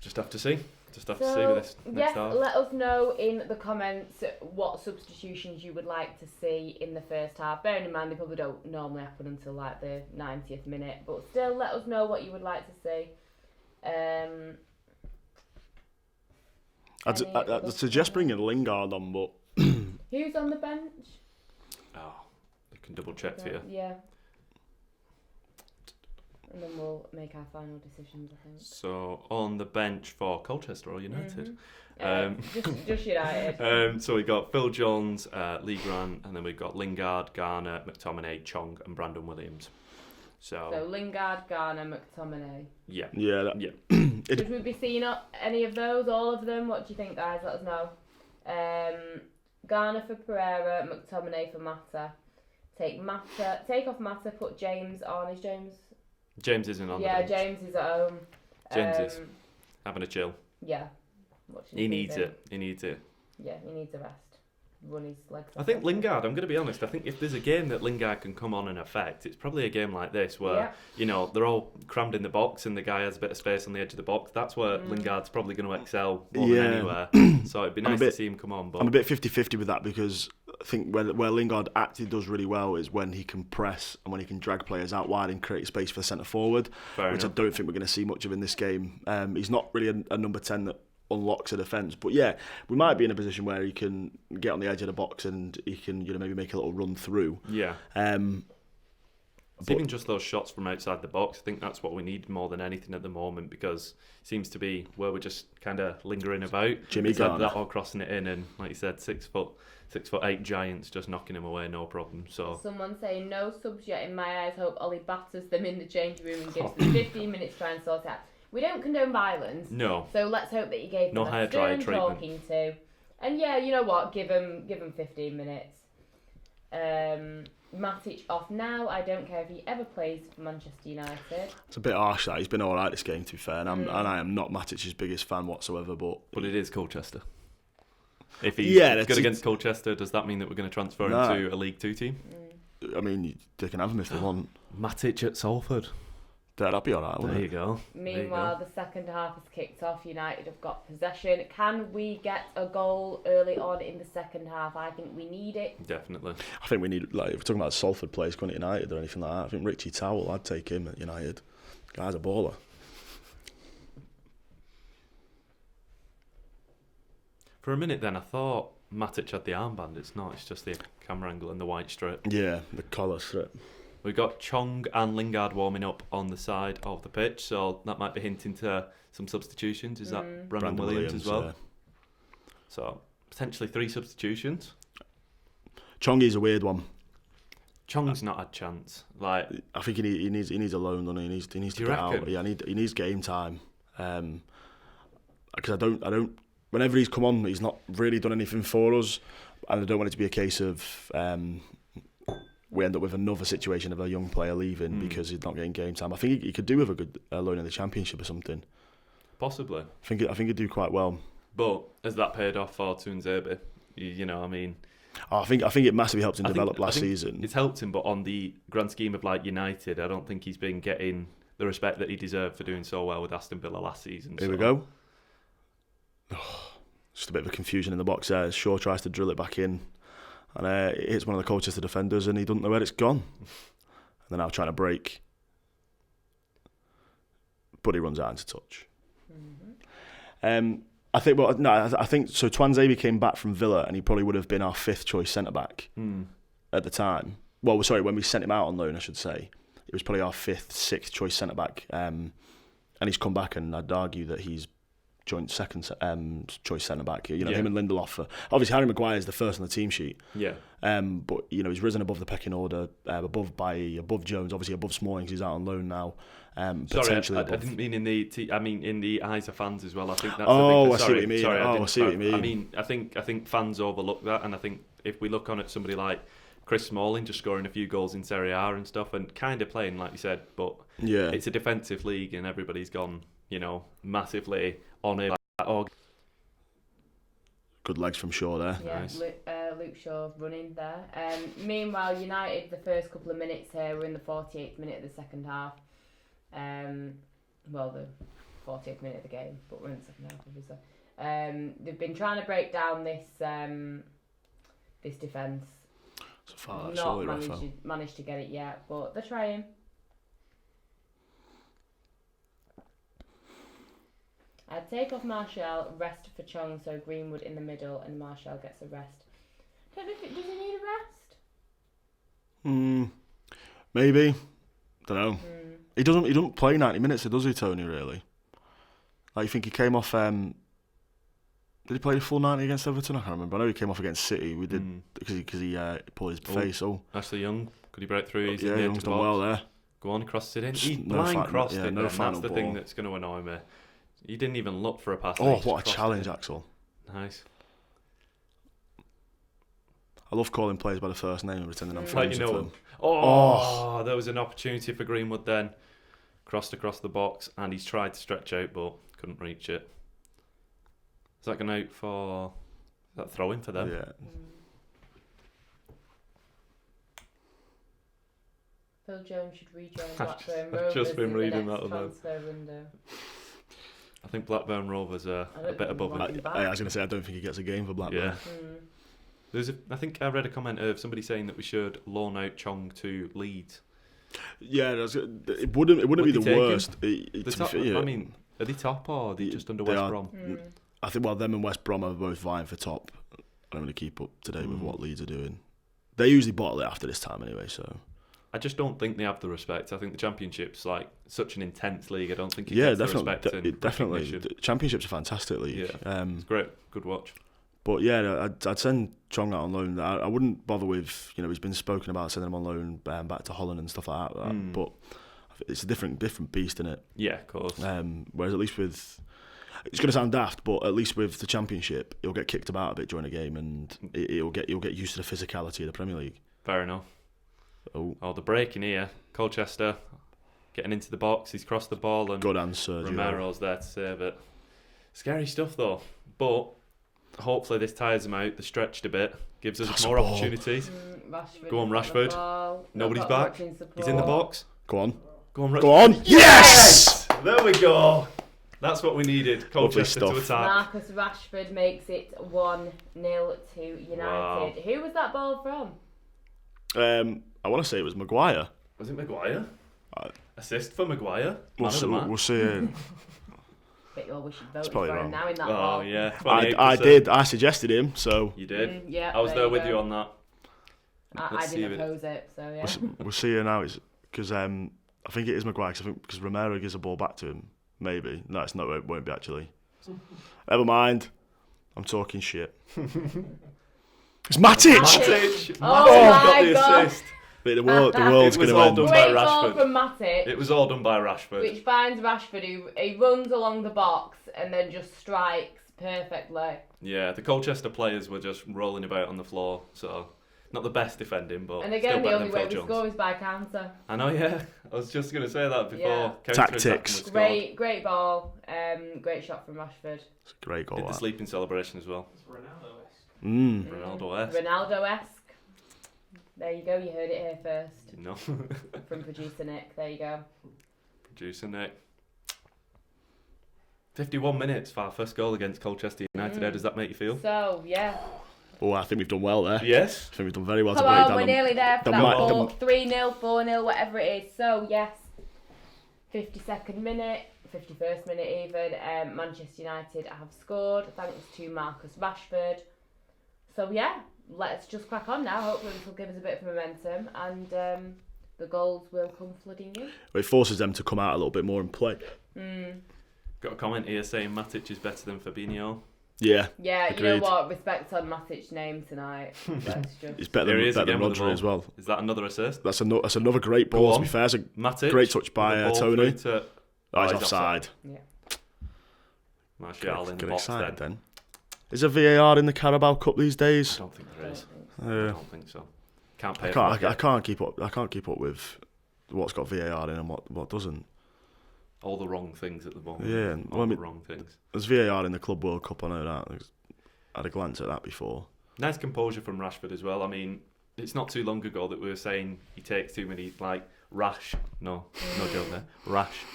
just have to see. Just have to see with this next half. Let us know in the comments what substitutions you would like to see in the first half. Bearing in mind they probably don't normally happen until like the 90th minute, but still let us know what you would like to see. I'd suggest bringing Lingard on, but who's on the bench? Oh, I can double check for you. Yeah. And then we'll make our final decisions, I think. So on the bench for Colchester or United. Just United. So we got Phil Jones, Lee Grant, and then we've got Lingard, Garner, McTominay, Chong, and Brandon Williams. So Lingard, Garner, McTominay. Yeah. Should we be seeing any of those? All of them? What do you think, guys? Let us know. Garner for Pereira, McTominay for Mata. Take off Mata, put James on. Is James isn't on the bench. Yeah, James is at home. James is having a chill. Yeah. He needs it. Yeah, he needs a rest. Run his legs. I think Lingard, I'm going to be honest, I think if there's a game that Lingard can come on and affect, it's probably a game like this where, they're all crammed in the box and the guy has a bit of space on the edge of the box. That's where Lingard's probably going to excel more than anywhere. So it'd be nice to see him come on. But I'm a bit 50-50 with that, because I think where Lingard actually does really well is when he can press and when he can drag players out wide and create space for the centre forward, which I don't think we're going to see much of in this game. He's not really a number 10 that unlocks a defence, but yeah, we might be in a position where he can get on the edge of the box and he can maybe make a little run through. Even just those shots from outside the box, I think that's what we need more than anything at the moment, because it seems to be where we're just kind of lingering about. Jimmy Garner, that or crossing it in, and like you said, 6'8" giants just knocking him away, no problem. So someone saying no subs yet in my eyes. Hope Ollie batters them in the changing room and gives them 15 minutes to try and sort it out. We don't condone violence. No. So let's hope that you gave them a stern talking to. And yeah, you know what? Give them 15 minutes. Matic off now. I don't care if he ever plays for Manchester United. It's a bit harsh that. He's been alright this game, to be fair, and I am not Matic's biggest fan whatsoever, but it is Colchester. If he's good against Colchester, does that mean that we're going to transfer him to a League Two team? I mean, they can have him if they want. Matic at Salford. That'd be alright, wouldn't it? There you go. Meanwhile, the second half has kicked off. United have got possession. Can we get a goal early on in the second half? I think we need it. Definitely. I think we need, like, if we're talking about Salford players going to United or anything like that, I think Richie Towell, I'd take him at United. Guy's a baller. For a minute then, I thought Matic had the armband. It's not. It's just the camera angle and the white strip. Yeah, the collar strip. We've got Chong and Lingard warming up on the side of the pitch, so that might be hinting to some substitutions. Is that Brandon Williams as well? Yeah. So potentially 3 substitutions. Chongi's a weird one. Chong's not had a chance. Like, I think he needs a loan, doesn't he? He needs to get out. Yeah, he needs game time. Because I don't. Whenever he's come on, he's not really done anything for us, and I don't want it to be a case of we end up with another situation of a young player leaving because he's not getting game time. I think he could do with a good loan in the Championship or something. Possibly. I think he'd do quite well. But has that paid off for Tuanzebe? You know, I mean, I think it massively helped him develop last season. It's helped him, but on the grand scheme of like United, I don't think he's been getting the respect that he deserved for doing so well with Aston Villa last season. Here we go. Just a bit of a confusion in the box there. Shaw tries to drill it back in, and it hits one of the Colchester defenders, and he doesn't know where it's gone. And they're now trying to break, but he runs out into touch. I think. Well, no, I think so. Tuanzebe came back from Villa, and he probably would have been our 5th choice centre back at the time. Well, sorry, when we sent him out on loan, I should say, it was probably our 5th, 6th choice centre back. And he's come back, and I'd argue that he's joint second choice centre back. You know, him and Lindelof. Obviously, Harry Maguire is the first on the team sheet. Yeah. But you know, he's risen above the pecking order, above Jones, obviously above Smalling. He's out on loan now. Potentially I didn't mean in the eyes of fans as well. I think that's. I see what you mean. I see what you mean. I mean, I think fans overlook that, and I think if we look on at somebody like Chris Smalling just scoring a few goals in Serie A and stuff, and kind of playing like you said, but it's a defensive league, and everybody's gone, you know, massively on it. Good legs from Shaw there. Yeah, nice. Luke Shaw running there. Meanwhile, United, the first couple of minutes here, we're in the 48th minute of the second half. Well, the 40th minute of the game, but we're in the second half, obviously. They've been trying to break down this defence. So far, not managed to get it yet, but they're trying. I'd take off Martial, rest for Chong, so Greenwood in the middle, and Martial gets a rest. Does he need a rest? Maybe. Don't know. He doesn't play 90 minutes, does he, Tony? Really? Like, you think he came off? Did he play the full 90 against Everton? I can't remember. I know he came off against City. We did because he pulled his face. Oh, Ashley Young, could he break through? Yeah, Young's done well there. Go on, crossed it in. He blind crossed it. That's the thing that's going to annoy me. He didn't even look for a pass. Oh, what a challenge, Axel. Nice. I love calling players by the first name and pretending I'm friends with them. There was an opportunity for Greenwood then. Crossed across the box, and he's tried to stretch out, but couldn't reach it. Is that going out for... Is that throw-in for them? Yeah. Phil Jones should rejoin Blackburn Rovers. I've just been reading that transfer window. I think Blackburn Rovers are a bit above him. I was going to say, I don't think he gets a game for Blackburn. Yeah. I think I read a comment of somebody saying that we should loan out Chong to Leeds. Yeah, it wouldn't be the worst. I mean, are they top or are they just under West Brom? I think, them and West Brom are both vying for top. I don't really keep up to date with what Leeds are doing. They usually bottle it after this time anyway, so... I just don't think they have the respect. I think the Championship's like such an intense league. I don't think it gets the respect and definitely. The Championship's a fantastic league. Yeah, it's great. Good watch. But yeah, I'd send Chong out on loan. I wouldn't bother with, he's been spoken about sending him on loan back to Holland and stuff like that. But it's a different beast, isn't it? Yeah, of course. Whereas at least with... It's going to sound daft, but at least with the Championship, he'll get kicked about a bit during a game, and he'll get used to the physicality of the Premier League. Fair enough. Oh, the break in here. Colchester getting into the box. He's crossed the ball and good answer. Romero's there to save it. Scary stuff though. But hopefully this tires him out. They're stretched a bit. Gives us more opportunities. Go on, Rashford. Nobody's back. He's in the box. Go on. Go on, Go on. Yes! There we go. That's what we needed. Colchester to attack. Marcus Rashford makes it 1-0 to United. Wow. Who was that ball from? I want to say it was Maguire. Was it Maguire? Assist for Maguire. We'll see. But we should vote for him now in that ball. Oh yeah. I did. I suggested him. So you did. Yeah. I was there with you on that. I didn't oppose it. So yeah. We'll see here now. Because I think it is Maguire. Because Romero gives a ball back to him. Maybe. No, it's not. It won't be actually. Never mind. I'm talking shit. It's Matic! Matic! Oh my got the God. assist. The world's going to end. Great ball from Matic. It was all done by Rashford. Which finds Rashford, who he runs along the box and then just strikes perfectly. Yeah, the Colchester players were just rolling about on the floor, so not the best defending, but and again, still the only way we Jones. score is by counter. I know, yeah. I was just going to say that before. Yeah. Tactics. Great ball. Great shot from Rashford. It's a great goal. Did the sleeping celebration as well. It's Ronaldo-esque. Ronaldo-esque. Ronaldo-esque. There you go. You heard it here first. No. From producer Nick. There you go. Producer Nick. 51 minutes for our first goal against Colchester United. How does that make you feel? So, yeah. Oh, I think we've done well there. Yes. I think we've done very well Come to break on, down. we're nearly there for that that 3-0, 4-0, whatever it is. So, yes. 52nd minute, 51st minute even. Manchester United have scored thanks to Marcus Rashford. So, yeah. Let's just crack on now. Hopefully this will give us a bit of momentum and the goals will come flooding in. It forces them to come out a little bit more and play. Got a comment here saying Matic is better than Fabinho. Yeah. Yeah, agreed. you know what? Respect on Matic's name tonight. Let's just... He's better than Rodri as well. Is that another assist? That's another great ball, to be fair. It's a Matic, great touch by Tony. He's offside. Yeah. Martial in the box excited then. Is there VAR in the Carabao Cup these days? I don't think there is. I don't think so. Can't pay. I can't keep up. I can't keep up with what's got VAR in and what doesn't. All the wrong things at the moment. Yeah, all the wrong things. There's VAR in the Club World Cup. I know that. I had a glance at that before. Nice composure from Rashford as well. I mean, it's not too long ago that we were saying he takes too many rash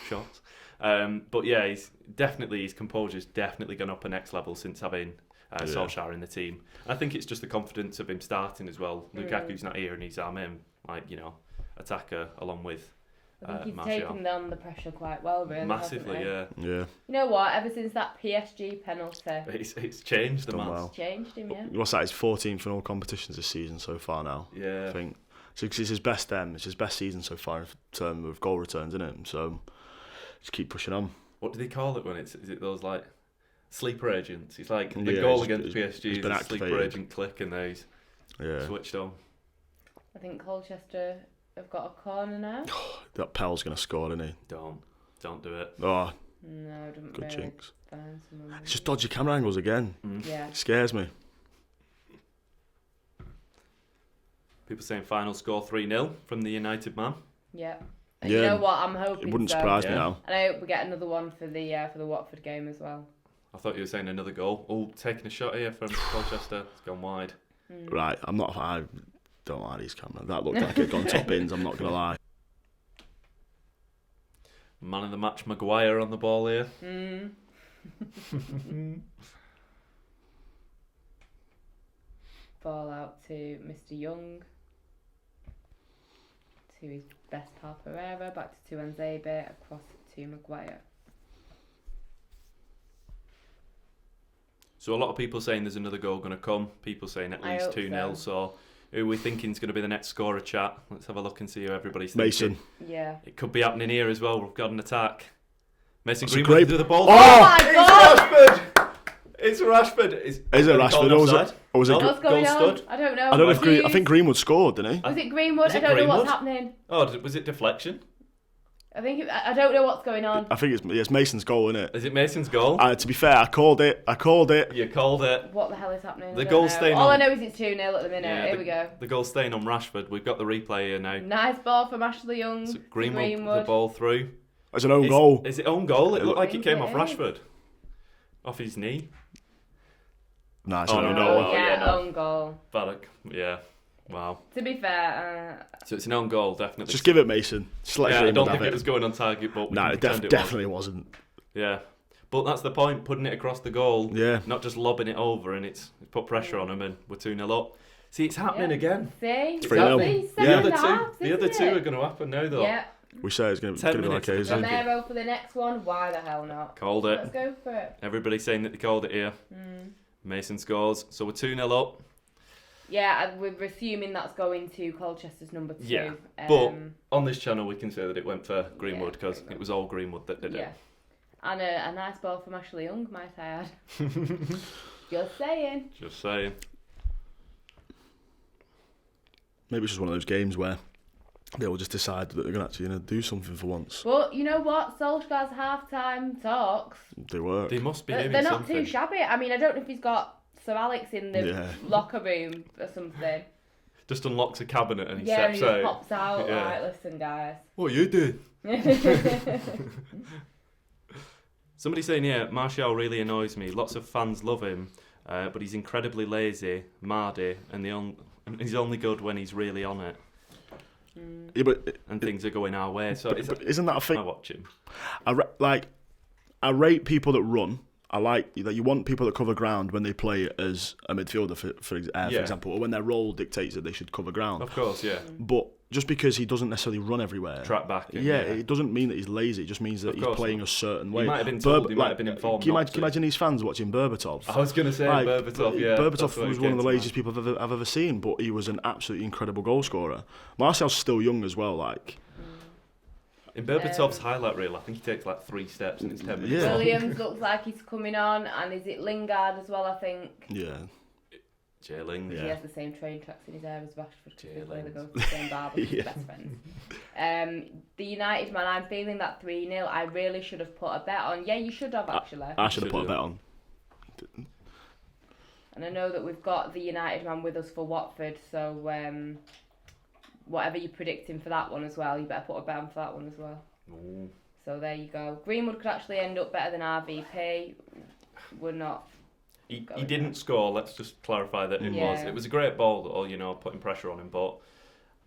shots. But yeah, his composure's definitely gone up a next level since having Solskjaer in the team. I think it's just the confidence of him starting as well. Lukaku's not here and he's our main, attacker along with I think he's Martial. taken on the pressure quite well, really. Massively, yeah. You know what? Ever since that PSG penalty, it's changed the man. Well. It's changed him, yeah. What's that? He's 14th in all competitions this season so far now. Yeah, I think it's his best. It's his best season so far in terms of goal returns, isn't it? So just keep pushing on. What do they call it when is it those sleeper agents? He's like the goal against PSG is a sleeper agent click and he's switched on. I think Colchester have got a corner now. That Pell's going to score, isn't he? Don't do it. Oh, no, don't good really jinx. It's It's just dodgy camera angles again. Yeah. It scares me. People saying final score 3-0 from the United man. Yeah. And you know what? I'm hoping it wouldn't surprise me now. And I hope we get another one for the Watford game as well. I thought you were saying another goal. Oh, taking a shot here from Colchester. It's gone wide. Right, I don't like these cameras. That looked like it gone top bins, I'm not going to lie. Man of the match, Maguire on the ball here. Ball out to Mr. Young. To his best pal Pereira. Back to Tuanzebe. Across to Maguire. So a lot of people saying there's another goal going to come. People saying at least 2-0. So who are we thinking is going to be the next scorer, chat? Let's have a look and see who everybody's thinking. Mason. Yeah. It could be happening here as well. We've got an attack. Mason That's Greenwood to the ball. Oh my God! It's Rashford. Is it Rashford or was it What's going on? Stud? I don't know. I don't know if I think Greenwood scored, didn't he? Was it Greenwood? Was it I don't know Greenwood? what's happening. Oh, was it deflection? I think I don't know what's going on. I think it's Mason's goal, isn't it? Is it Mason's goal? To be fair, I called it. You called it. What the hell is happening? The goal's staying All on. I know is it's 2-0 at the minute. Yeah, Here we go. The goal's staying on Rashford. We've got the replay here now. Nice ball from Ashley Young. So Greenwood. The ball through. It's an own goal. Is it own goal? It looked like it came off is. Rashford. Off his knee. Nice. Oh, Own no. goal. Well, Yeah, own goal. But yeah. Wow. To be fair, So it's an own goal, definitely. Just give it Mason. Just let I Greenwood don't have think it was going on target, but No, it definitely wasn't. Yeah. But that's the point, putting it across the goal, Yeah. not just lobbing it over, and it's put pressure on him, and we're 2-0 up. See, it's happening again. See? It's 3-0. The other two are going to happen now, though. Yeah. We say it's going to 10 be like minutes. easy. Romero for the next one. Why the hell not? Called it. Let's go for it. Everybody's saying that they called it here. Mason scores, so we're 2-0 up. Yeah, and we're assuming that's going to Colchester's number 2. Yeah, but on this channel we can say that it went for Greenwood because it was all Greenwood that did it. Yeah. And a nice ball from Ashley Young, might I add. Just saying. Just saying. Maybe it's just one of those games where they will just decide that they're going to actually do something for once. But you know what? Solskjaer's half-time talks. They work. They must be They're doing not something. too shabby. I mean, I don't know if he's got Sir Alex in the locker room or something. Just unlocks a cabinet and he Yeah, and steps he just out. pops out. Yeah. Like, listen, guys. What you do? Somebody saying here, Martial really annoys me. Lots of fans love him, but he's incredibly lazy, mardy, and he's only good when he's really on it. Yeah, And things are going our way. So but isn't that a thing? I watch him. I rate people that run. I like that you want people that cover ground when they play as a midfielder, for example, or when their role dictates that they should cover ground. Of course, yeah. But just because he doesn't necessarily run everywhere, Track back. it doesn't mean that he's lazy. It just means that he's playing a certain way. He might have been told, he might have been informed. Can you imagine these fans watching Berbatov? I was going to say Berbatov, yeah. Berbatov was one of the laziest people I've ever seen, but he was an absolutely incredible goal scorer. Martial's still young as well, like. In Berbatov's highlight reel, I think he takes like 3 steps and it's 10 minutes. Yeah. Williams looks like he's coming on, and is it Lingard as well, I think? Yeah. J-Ling. He Yeah. has the same train tracks in his hair as Rashford. J-Ling. They go to the same barber, Yeah. best friends. The United man, I'm feeling that 3-0. I really should have put a bet on. Yeah, you should have actually. I should have put a bet on. And I know that we've got the United man with us for Watford, so whatever you're predicting for that one as well, you better put a bet on for that one as well. Ooh. So there you go. Greenwood could actually end up better than RVP. We're not. He didn't score, let's just clarify that it was. It was a great ball, putting pressure on him, but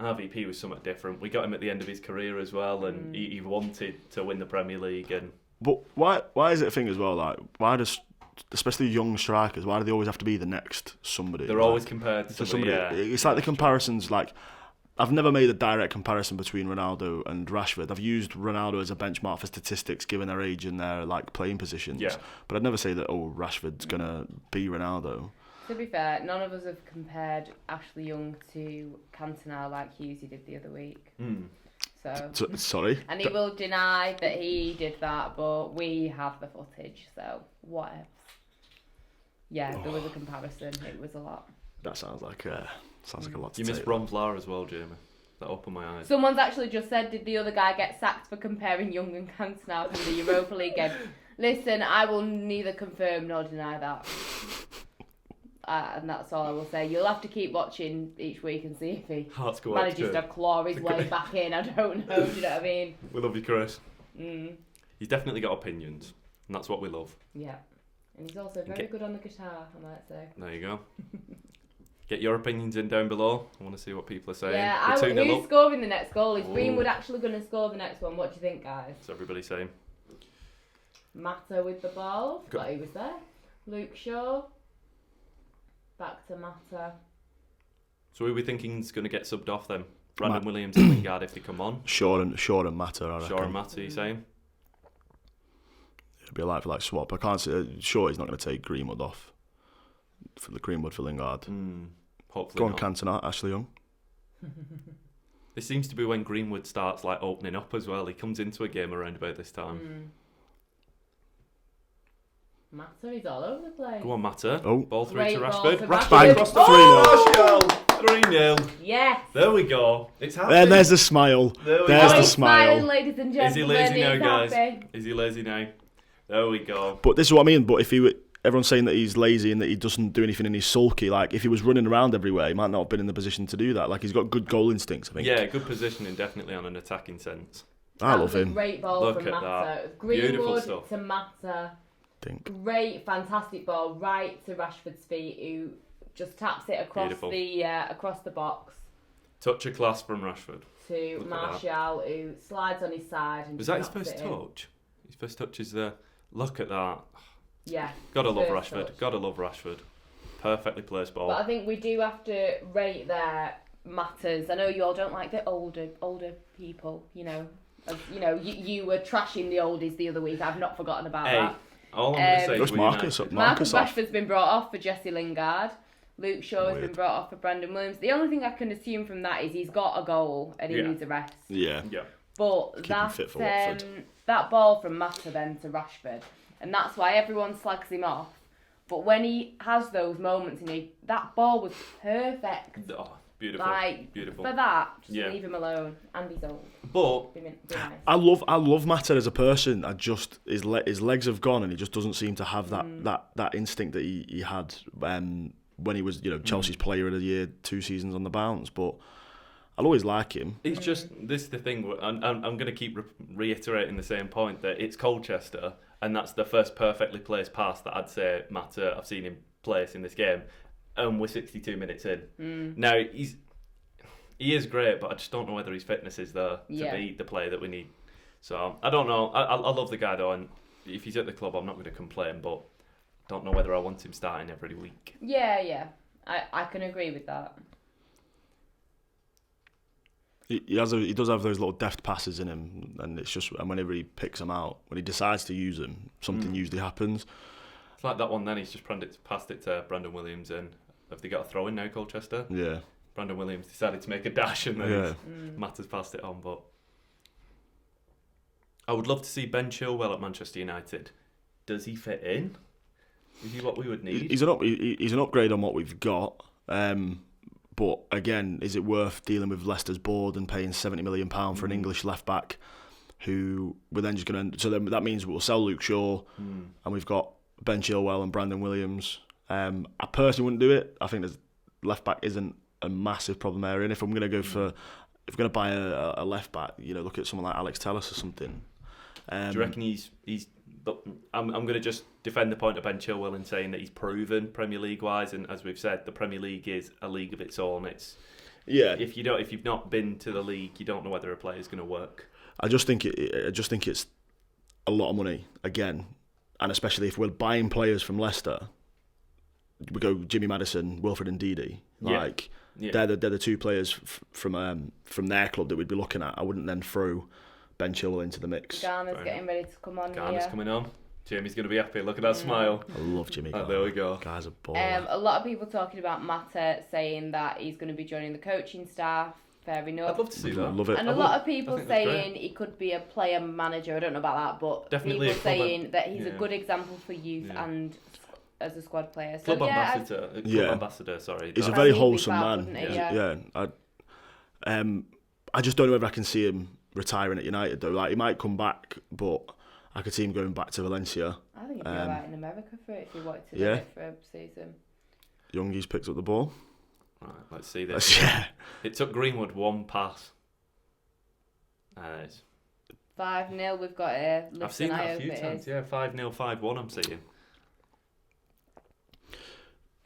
RVP was somewhat different. We got him at the end of his career as well, and he wanted to win the Premier League. But why is it a thing as well? Like, why does, especially young strikers, why do they always have to be the next somebody? They're always compared to somebody. Yeah. It's like the comparisons, like, I've never made a direct comparison between Ronaldo and Rashford. I've used Ronaldo as a benchmark for statistics given their age and their playing positions. Yeah. But I'd never say that Rashford's gonna be Ronaldo. To be fair, none of us have compared Ashley Young to Cantona like Hughesy did the other week. So Sorry. and he will deny that he did that, but we have the footage, so what else? Yeah, there was a comparison. It was a lot. That sounds like a lot to You missed take. Ron Vlaar as well, Jamie. That opened my eyes. Someone's actually just said, did the other guy get sacked for comparing Young and Cantona from the Europa League game? Listen, I will neither confirm nor deny that. And that's all I will say. You'll have to keep watching each week and see if he manages to claw his way back in. I don't know, do you know what I mean? We love you, Chris. He's definitely got opinions, and that's what we love. Yeah. And he's also very good on the guitar, I might say. There you go. Get your opinions in down below. I want to see what people are saying. Yeah, who's scoring the next goal? Is Greenwood actually going to score the next one? What do you think, guys? What's everybody saying? Mata with the ball. Thought he was there. Luke Shaw. Back to Mata. So who are we thinking is going to get subbed off then? Brandon Williams and Lingard if they come on? Shaw and Mata, I reckon. Shaw and Mata, you saying? It'd be a like swap. I can't see. Shaw is not going to take Greenwood off. For the Greenwood for Lingard. Hopefully Go on, not. Cantona, Ashley Young. This seems to be when Greenwood starts opening up as well. He comes into a game around about this time. Mata is all over the place. Go on, Mata. Oh. Ball through Great to ball Rashford. to Rashford Bang. across the 3-0. Yes. There we go. It's happening. There's the smile. There we There's go. the He's smiling, smile. ladies and Is gentlemen. he lazy now, He's guys? happy. Is he lazy now? There we go. But this is what I mean. But if everyone's saying that he's lazy and that he doesn't do anything and he's sulky, like if he was running around everywhere, he might not have been in the position to do that. Like he's got good goal instincts, I think. Yeah, good positioning, definitely on an attacking sense. I love That was a him. great ball Look from at Mata. that. Beautiful Greenwood stuff. to Mata. Think. Great, fantastic ball right to Rashford's feet, who just taps it across Beautiful. the box Touch of class from Rashford. to Look at Martial, who slides on his side and Was just that his knocks first it in. touch? His first touch is there. Look at that. Yeah. Gotta love first Rashford. touch. Gotta love Rashford. Perfectly placed ball. But I think we do have to rate their Matters. I know you all don't like the older people. You know, you were trashing the oldies the other week. I've not forgotten about Hey, that. all I'm going to say Just is Marcus United. Marcus off. Rashford's been brought off for Jesse Lingard. Luke Shaw has been Weird. brought off for Brandon Williams. The only thing I can assume from that is he's got a goal and he Yeah. needs a rest. Yeah. Yeah. But Keep him fit for Watford. that ball from Mata then to Rashford, and that's why everyone slags him off. But when he has those moments, that ball was perfect. Oh, beautiful. Like, Beautiful. for that, just Yeah. leave him alone. And he's old. But Be nice. I love Mata as a person. I just his legs have gone and he just doesn't seem to have that instinct that he had when he was Chelsea's player of the year 2 seasons on the bounce. But I'll always like him. it's just, this is the thing, I'm going to keep reiterating the same point, that it's Colchester, and that's the first perfectly placed pass that I'd say Mata, I've seen him place in this game, and we're 62 minutes in. Now, he is great, but I just don't know whether his fitness is there to be the player that we need. So, I don't know. I love the guy, though, and if he's at the club, I'm not going to complain, but I don't know whether I want him starting every week. Yeah. I can agree with that. He does have those little deft passes in him, and it's just, and whenever he picks them out, when he decides to use them, something usually happens. It's like that one then, he's just passed it to Brandon Williams, and have they got a throw in now, Colchester? Yeah. Brandon Williams decided to make a dash, and then Yeah. Matt has passed it on. But I would love to see Ben Chilwell at Manchester United. Does he fit in? Is he what we would need? He's an upgrade on what we've got. But again, is it worth dealing with Leicester's board and paying £70 million for an English left back, who we're then just going to? So then that means we'll sell Luke Shaw, and we've got Ben Chilwell and Brandon Williams. I personally wouldn't do it. I think left back isn't a massive problem area, and if I'm going to go for, if we're going to buy a left back, look at someone like Alex Telles or something. Do you reckon he's? But I'm going to just defend the point of Ben Chilwell in saying that he's proven Premier League wise, and as we've said, the Premier League is a league of its own. It's if you've not been to the league, you don't know whether a player is going to work. I just think it's a lot of money again, and especially if we're buying players from Leicester, we go Jimmy Maddison, Wilfred Ndidi. They're the 2 players from their club that we'd be looking at. I wouldn't then throw Ben Chilwell into the mix. Garner's getting ready to come on Garner's here. coming on. Jamie's going to be happy. Look at that smile. I love Jimmy. There we go. Guy's a baller. A lot of people talking about Mata, saying that he's going to be joining the coaching staff. Fair enough. I'd love to see that. Love it. And a lot of people think that's saying he could be a player manager. I don't know about that, but Definitely people a club saying that he's a good example for youth and as a squad player. So Club ambassador. Sorry. He's a I very think wholesome he'd be man. bad, wouldn't he? I just don't know if I can see him retiring at United though. Like he might come back, but I could see him going back to Valencia. I think he'd be alright in America for it if he wanted to do Yeah. it for a season. Youngie's picked up the ball. Right, let's see this. Yeah. It took Greenwood 1 pass. Nice. 5-0 we've got here. Listen, I've seen that I a hope few it times. is. Yeah, 5-0, 5-1 I'm seeing.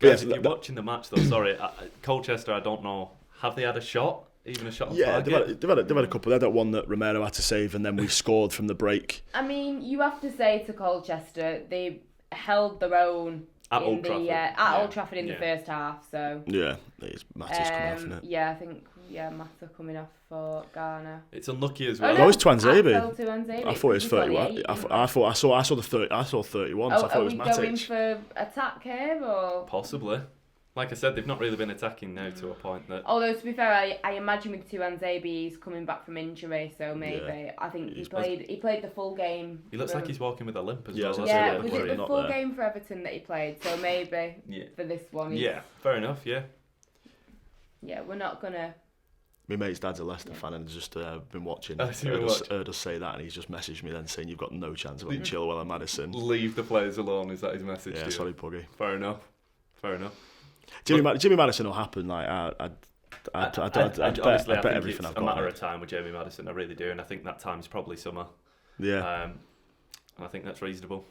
Yes, Guys, if you're watching the match though, sorry, Colchester, I don't know, have they had a shot? Even a shot on Yeah, target? they've had a couple. They had that one that Romero had to save, and then we scored from the break. I mean, you have to say to Colchester, they held their own At in Old the Trafford. at Old Trafford in the first half. So Yeah, it's Matty's coming off, isn't it? yeah, I think Mata coming off for Garner. It's unlucky as Oh, well. No, it's Twanzebe. Axel Tuanzebe. I thought it was He's got 31. the 8, I saw the 30. I saw 31. So I thought are it was we going Matic. for attack here or? Possibly. Like I said, they've not really been attacking now to a point that... Although, to be fair, I imagine with Tuanzebe, he's coming back from injury, so maybe. I think he played the full game. He looks like he's walking with a limp as Yeah, well. Yeah, was it the full game for Everton that he played? So maybe for this one. Yeah, fair enough, yeah. Yeah, we're not going to... My mate's dad's a Leicester fan and has just been watching. Heard us say that, and he's just messaged me then saying you've got no chance of Chilwell and Madison. Leave the players alone, is that his message to you? Yeah, sorry, Puggy. Fair enough. Jimmy Madison will happen. Like I bet everything I've got. A matter of time with Jamie Madison, I really do, and I think that time's probably summer. Yeah. And I think that's reasonable.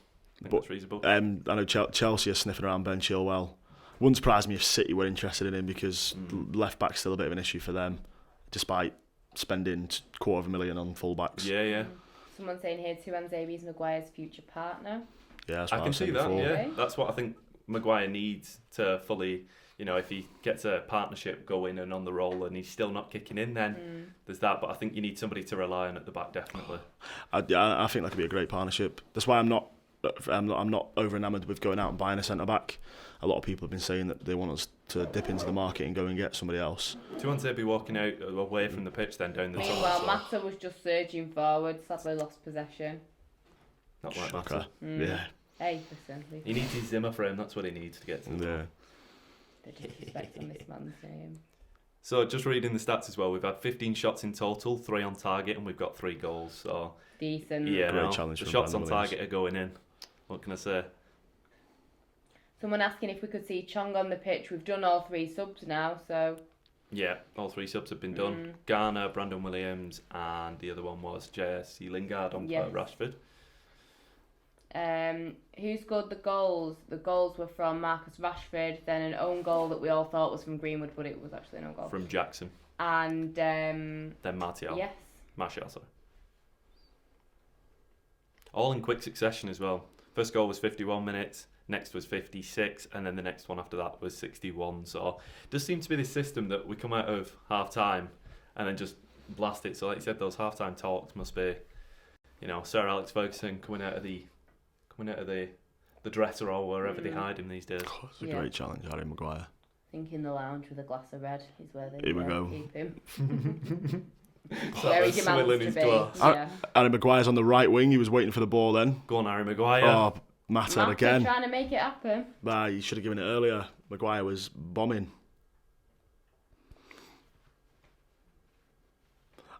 I know Chelsea are sniffing around Ben Chilwell. Wouldn't surprise me if City were interested in him because left back's still a bit of an issue for them, despite spending $250,000 on fullbacks. Yeah. Someone saying here Tuanzebe's Maguire's future partner. Yeah, that's what I can see that. before. Yeah, that's what I think Maguire needs to fully. If he gets a partnership going and on the roll and he's still not kicking in, then there's that. But I think you need somebody to rely on at the back, definitely. I think that could be a great partnership. That's why I'm not over enamoured with going out and buying a centre back. A lot of people have been saying that they want us to dip into the market and go and get somebody else. Tuanzebe walking out away from the pitch then down the top. Meanwhile, Mata was just surging forward, sadly lost possession. Not like Shocker. Mata. Yeah. Hey, listen. He needs his Zimmer frame, that's what he needs to get to the top. The disrespect on this man's name. So just reading the stats as well, we've had 15 shots in total, 3 on target, and we've got 3 goals. So decent. Yeah, great challenge. The from shots Brandon on Williams. target are going in. What can I say? Someone asking if we could see Chong on the pitch. We've done all 3 subs now, so... Yeah, all 3 subs have been done. Garner, Brandon Williams, and the other one was Jesse Lingard on for Rashford. Who scored the goals? The goals were from Marcus Rashford, then an own goal that we all thought was from Greenwood, but it was actually an own goal. From Jackson. And... then Martial. Yes. Martial, sorry. All in quick succession as well. First goal was 51 minutes, next was 56, and then the next one after that was 61. So it does seem to be this system that we come out of half-time and then just blast it. So like you said, those half-time talks must be, Sir Alex Ferguson coming out of the dresser or wherever they hide him these days. Oh, it's a great challenge, Harry Maguire. I think in the lounge with a glass of red is where they Here we go. keep him. Very swilling his glass. Yeah. Harry Maguire's on the right wing. He was waiting for the ball then. Go on, Harry Maguire. Oh, Mata again. Trying to make it happen. Bah, you should have given it earlier. Maguire was bombing.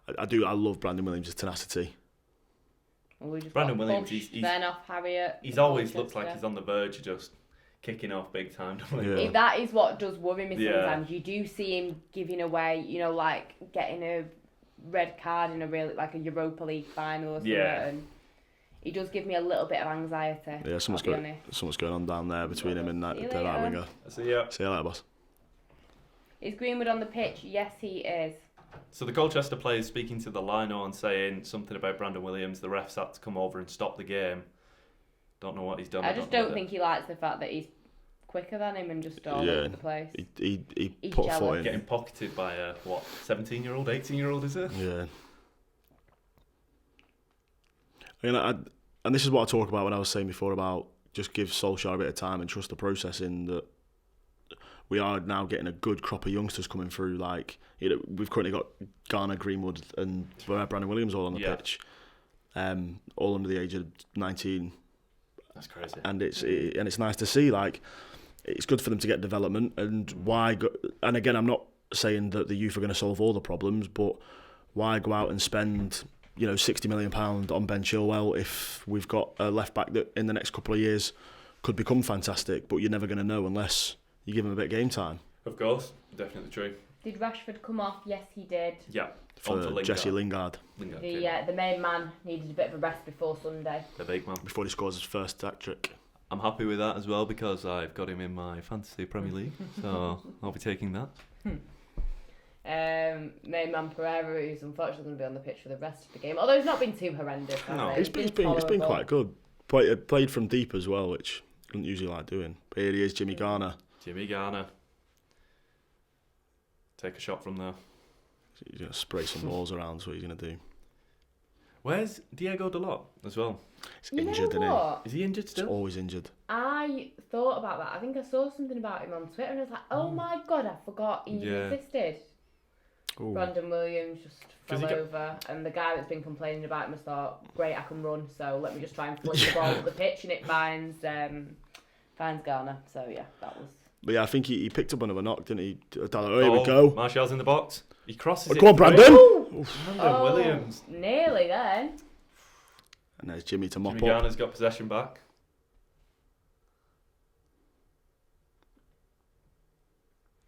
I love Brandon Williams' tenacity. Brandon Williams, he's then off Harriet. He's always looked like he's on the verge of just kicking off big time. Yeah. That is what does worry me sometimes. You do see him giving away, like getting a red card in a Europa League final or something. Yeah. And he does give me a little bit of anxiety. Yeah, something's going on down there between him and the right winger. See you later, boss. Is Greenwood on the pitch? Yes, he is. So the Colchester players speaking to the lino and saying something about Brandon Williams. The refs had to come over and stop the game. Don't know what he's done. I just don't think he likes the fact that he's quicker than him and just all over the place. He put a foot in. Getting pocketed by a 17-year-old, 18-year-old, is it? Yeah. And this is what I talk about when I was saying before about just give Solskjaer a bit of time and trust the process in that we are now getting a good crop of youngsters coming through. Like, we've currently got Garner, Greenwood and Brandon Williams all on the pitch, all under the age of 19. That's crazy. And it's nice to see. Like, it's good for them to get development. And and again, I'm not saying that the youth are going to solve all the problems, but why go out and spend £60 million on Ben Chilwell if we've got a left back that in the next couple of years could become fantastic, but you're never going to know unless you give him a bit of game time. Of course, definitely true. Did Rashford come off? Yes, he did. Yeah, for Jesse Lingard. The main man needed a bit of a rest before Sunday. The big man. Before he scores his first hat-trick. I'm happy with that as well because I've got him in my fantasy Premier League, so I'll be taking that. Main man Pereira, who's unfortunately going to be on the pitch for the rest of the game, although he's not been too horrendous. No, he's been quite good. Played from deep as well, which he doesn't usually like doing. But here he is, Jimmy Garner. Jimmy Garner. Take a shot from there. He's going to spray some balls around, that's what he's going to do. Where's Diego Dalot as well? He's injured, isn't he? Is he injured still? He's always injured. I thought about that. I think I saw something about him on Twitter and I was like, oh my God, I forgot he existed. Ooh. Brandon Williams just fell over, and the guy that's been complaining about him has thought, great, I can run, so let me just try and flick the ball up the pitch, and it finds Garner. So yeah, that was. But yeah, I think he picked up another knock, didn't he? Oh, here we go. Martial's in the box. He crosses it. Come on, Brandon. Brandon Williams. Nearly then. And there's Jimmy to mop Jimmy up. Garner's got possession back.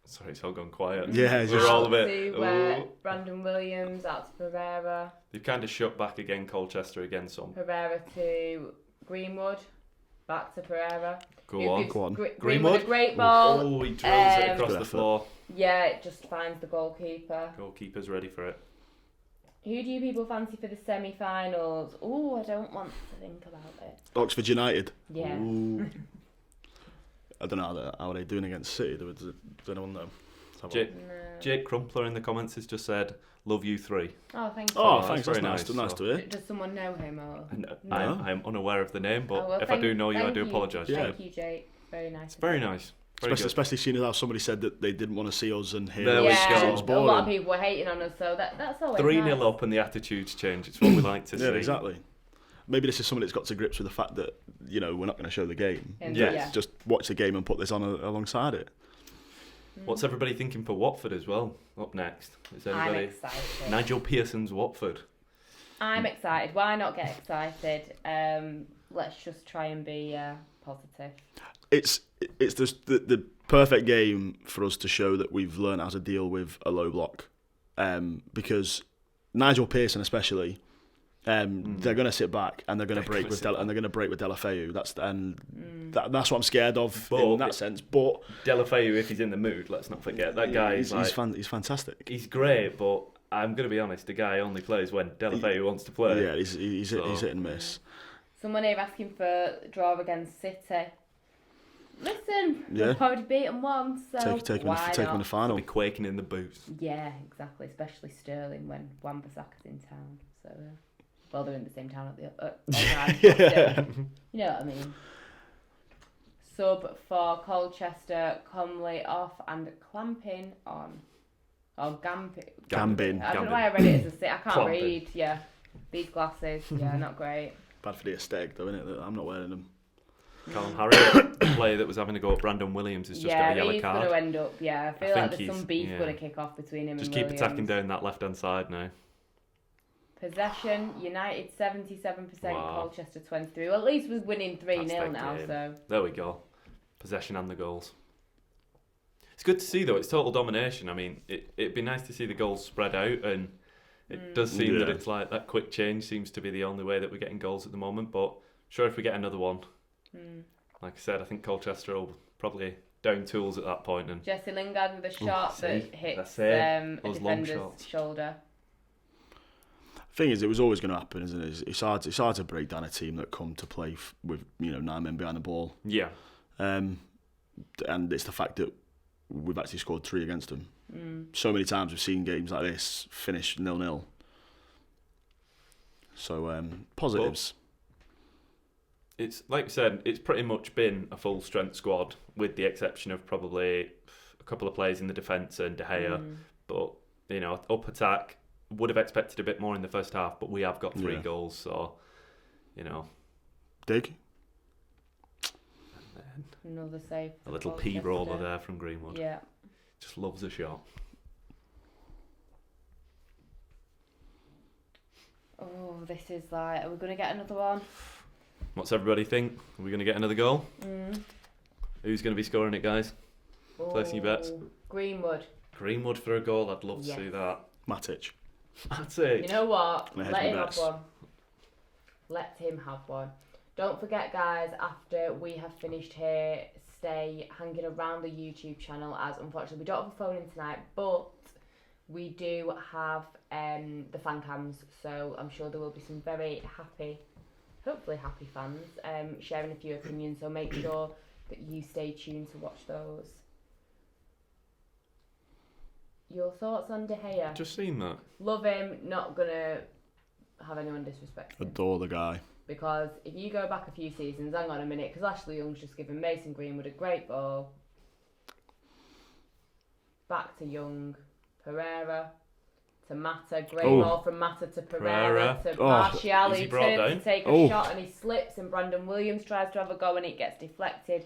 Sorry, it's all gone quiet. Yeah, we're all a bit. Brandon Williams out to Pereira. They've kind of shut back again. Colchester again. Some. Pereira to Greenwood. Back to Pereira. Go on. Greenwood a great ball. Oh, he drills it across the floor. Yeah, it just finds the goalkeeper. Goalkeeper's ready for it. Who do you people fancy for the semi-finals? Oh, I don't want to think about it. Oxford United. Yeah. Ooh. I don't know how they're doing against City. Does anyone know? Jake Crumpler in the comments has just said, "Love you 3." Oh, thank you. Oh, thanks. That's That's nice to hear. Does someone know him or? No. I'm unaware of the name, but if I do know you, I do apologise. Thank you, Jake. Very nice. It's very nice. Especially seeing as how somebody said that they didn't want to see us and hear there we us. go. A lot of people were hating on us, so that's always 3-0 nice. up and the attitudes change. It's what we like to see. Yeah, exactly. Maybe this is somebody that's got to grips with the fact that, we're not going to show the game. Just watch the game and put this on alongside it. What's everybody thinking for Watford as well? Up next, I'm excited. Nigel Pearson's Watford. I'm excited. Why not get excited? Let's just try and be positive. It's the perfect game for us to show that we've learned how to deal with a low block, because Nigel Pearson especially. They're going to sit back and they're going to break with Delafeu. That's what I'm scared of in that sense. But Delafeu, if he's in the mood, let's not forget that guy. He's fantastic. He's great, but I'm going to be honest. The guy only plays when Delafeu wants to play. Yeah, he's hit and miss. Someone here asking for draw against City. Listen, we've already beaten once, so take him in the final. Be quaking in the boots. Yeah, exactly. Especially Sterling when Wan-Bissaka's in town. So. Well, they're in the same town at the time. Yeah. You know what I mean. Sub for Colchester, Comley off and clamping on. Or Gambin. I don't know why I read it as a sit. I can't Clamping. read. Yeah. These glasses. Yeah, not great. Bad for the aesthetic though, isn't it? I'm not wearing them. Callum Harriott, the player that was having to go at Brandon Williams, has just got a yellow card. Yeah, he's going to end up. Yeah, I feel like there's some beef going to kick off between him just and keep Williams. attacking down that left-hand side now. Possession, United 77%, Colchester 23%. Well, at least we're winning 3-0 now, so... There we go. Possession and the goals. It's good to see, though. It's total domination. I mean, it'd be nice to see the goals spread out, and it does seem that it's like that quick change seems to be the only way that we're getting goals at the moment, but sure, if we get another one, like I said, I think Colchester will probably down tools at that point. And Jesse Lingard with a shot that hits a defender's shoulder. Thing is, it was always going to happen, isn't it? It's hard to break down a team that come to play with 9 men behind the ball. Yeah. And it's the fact that we've actually scored 3 against them. So many times we've seen games like this finish 0-0. So positives. But it's like we said, it's pretty much been a full strength squad with the exception of probably a couple of players in the defence and De Gea. But up attack. Would have expected a bit more in the first half, but we have got 3 goals, so Dig. And then another save. A little P roller there from Greenwood. Yeah. Just loves a shot. Oh, this is like, are we going to get another one? What's everybody think? Are we going to get another goal? Who's going to be scoring it, guys? Placing your bets. Greenwood. Greenwood for a goal, I'd love to see that. Matic. That's it. You know what? Let him have one. Let him have one. Don't forget, guys, after we have finished here, stay hanging around the YouTube channel, as unfortunately we don't have a phone in tonight, but we do have the fan cams, so I'm sure there will be some very happy, hopefully happy fans sharing a few opinions, so make sure that you stay tuned to watch those. Your thoughts on De Gea? Just seen that. Love him, not gonna have anyone disrespect him. Adore the guy. Because if you go back a few seasons, hang on a minute, because Ashley Young's just given Mason Greenwood a great ball. Back to Young, Pereira, to Mata, great ball from Mata to Pereira, to Martial, who turns to take a shot and he slips, and Brandon Williams tries to have a go and it gets deflected,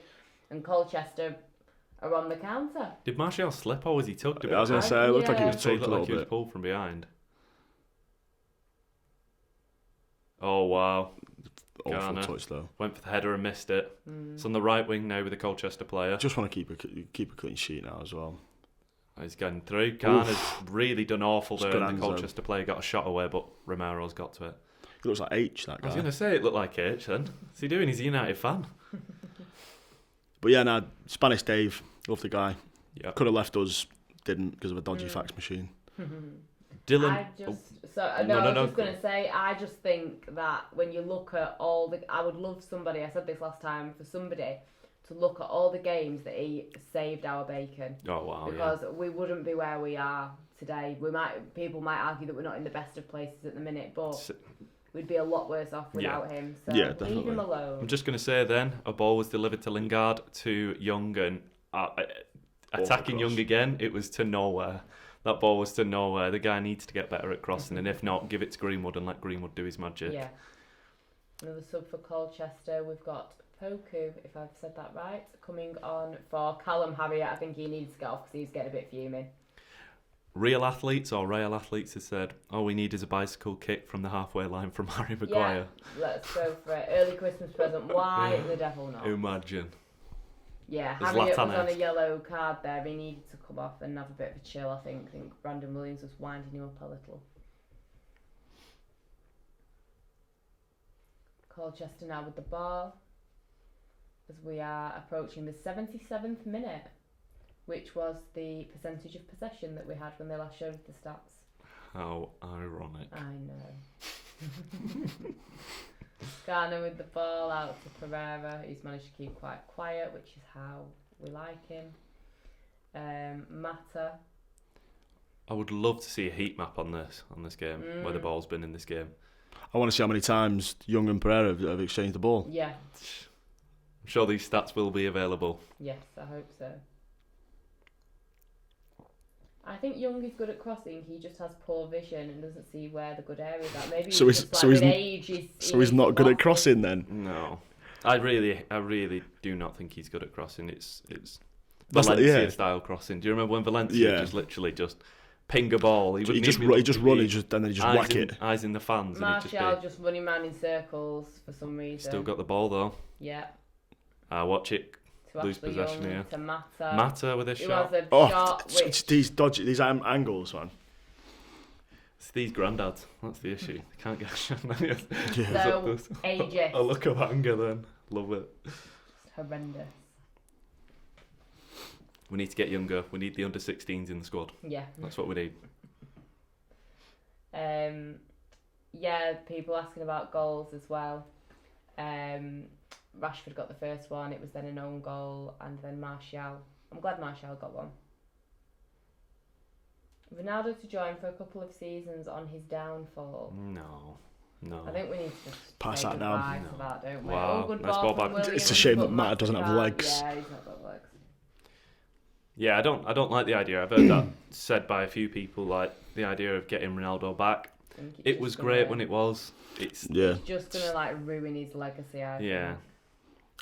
and Colchester are on the counter. Did Martial slip or was he tugged? I was going to say, it looked like he was tugged a little bit. He was pulled from behind. Oh, wow. Awful touch though. Went for the header and missed it. It's on the right wing now with the Colchester player. Just want to keep a clean sheet now as well. He's getting through. Garner's really done awful there, and the Colchester player got a shot away, but Romero's got to it. He looks like H, that guy. I was going to say it looked like H then. What's he doing? He's a United fan. But yeah, no, Spanish Dave, love the guy. Yep. Could have left us, didn't, because of a dodgy fax machine. Dylan. I was going to say, I just think that when you look at all the... I would love somebody, I said this last time, for somebody to look at all the games that he saved our bacon. Oh, wow, because we wouldn't be where we are today. People might argue that we're not in the best of places at the minute, but we'd be a lot worse off without him. So leave him alone. I'm just going to say then, a ball was delivered to Lingard, to Young, and attacking Young again, it was to nowhere. That ball was to nowhere. The guy needs to get better at crossing, and if not, give it to Greenwood and let Greenwood do his magic. Yeah. Another sub for Colchester. We've got Poku, if I've said that right, coming on for Callum Harriott. I think he needs to get off because he's getting a bit fuming. Real athletes have said, all we need is a bicycle kick from the halfway line from Harry Maguire. Yeah, let's go for it. Early Christmas present. Why the devil not? Imagine. Yeah, Harriott was on a yellow card there. He needed to come off and have a bit of a chill, I think. I think Brandon Williams was winding him up a little. Colchester now with the ball, as we are approaching the 77th minute, which was the percentage of possession that we had when they last showed the stats. How ironic. I know. Garner with the ball out to Pereira, who's managed to keep quite quiet, which is how we like him. Mata. I would love to see a heat map on this game, where the ball's been in this game. I want to see how many times Young and Pereira have exchanged the ball. Yeah. I'm sure these stats will be available. Yes, I hope so. I think Young is good at crossing. He just has poor vision and doesn't see where the good areas are. Maybe he's not good at crossing then. No, I really do not think he's good at crossing. It's Valencia style crossing. Do you remember when Valencia just literally just ping a ball? He just run and then he just whack it. Eyes in the fans. Martial just running around in circles for some reason. Still got the ball though. Yeah. Watch it. To lose possession here. To Mata. Mata with a shot. It's these angles, man. It's these granddads. That's the issue. They can't get a shot. So ages. A look of anger then. Love it. It's horrendous. We need to get younger. We need the under 16s in the squad. Yeah. That's what we need. Yeah, people asking about goals as well. Rashford got the first one, it was then an own goal, and then Martial. I'm glad Martial got one. Ronaldo to join for a couple of seasons on his downfall. No. I think we need to just pass that down. To that, don't we? Wow. Good nice ball back. Williams, it's a shame that Matt doesn't have legs. Yeah, he's not got legs. Yeah, I don't like the idea. I've heard that said by a few people, like the idea of getting Ronaldo back. It was great when it was. It's just gonna ruin his legacy. I think.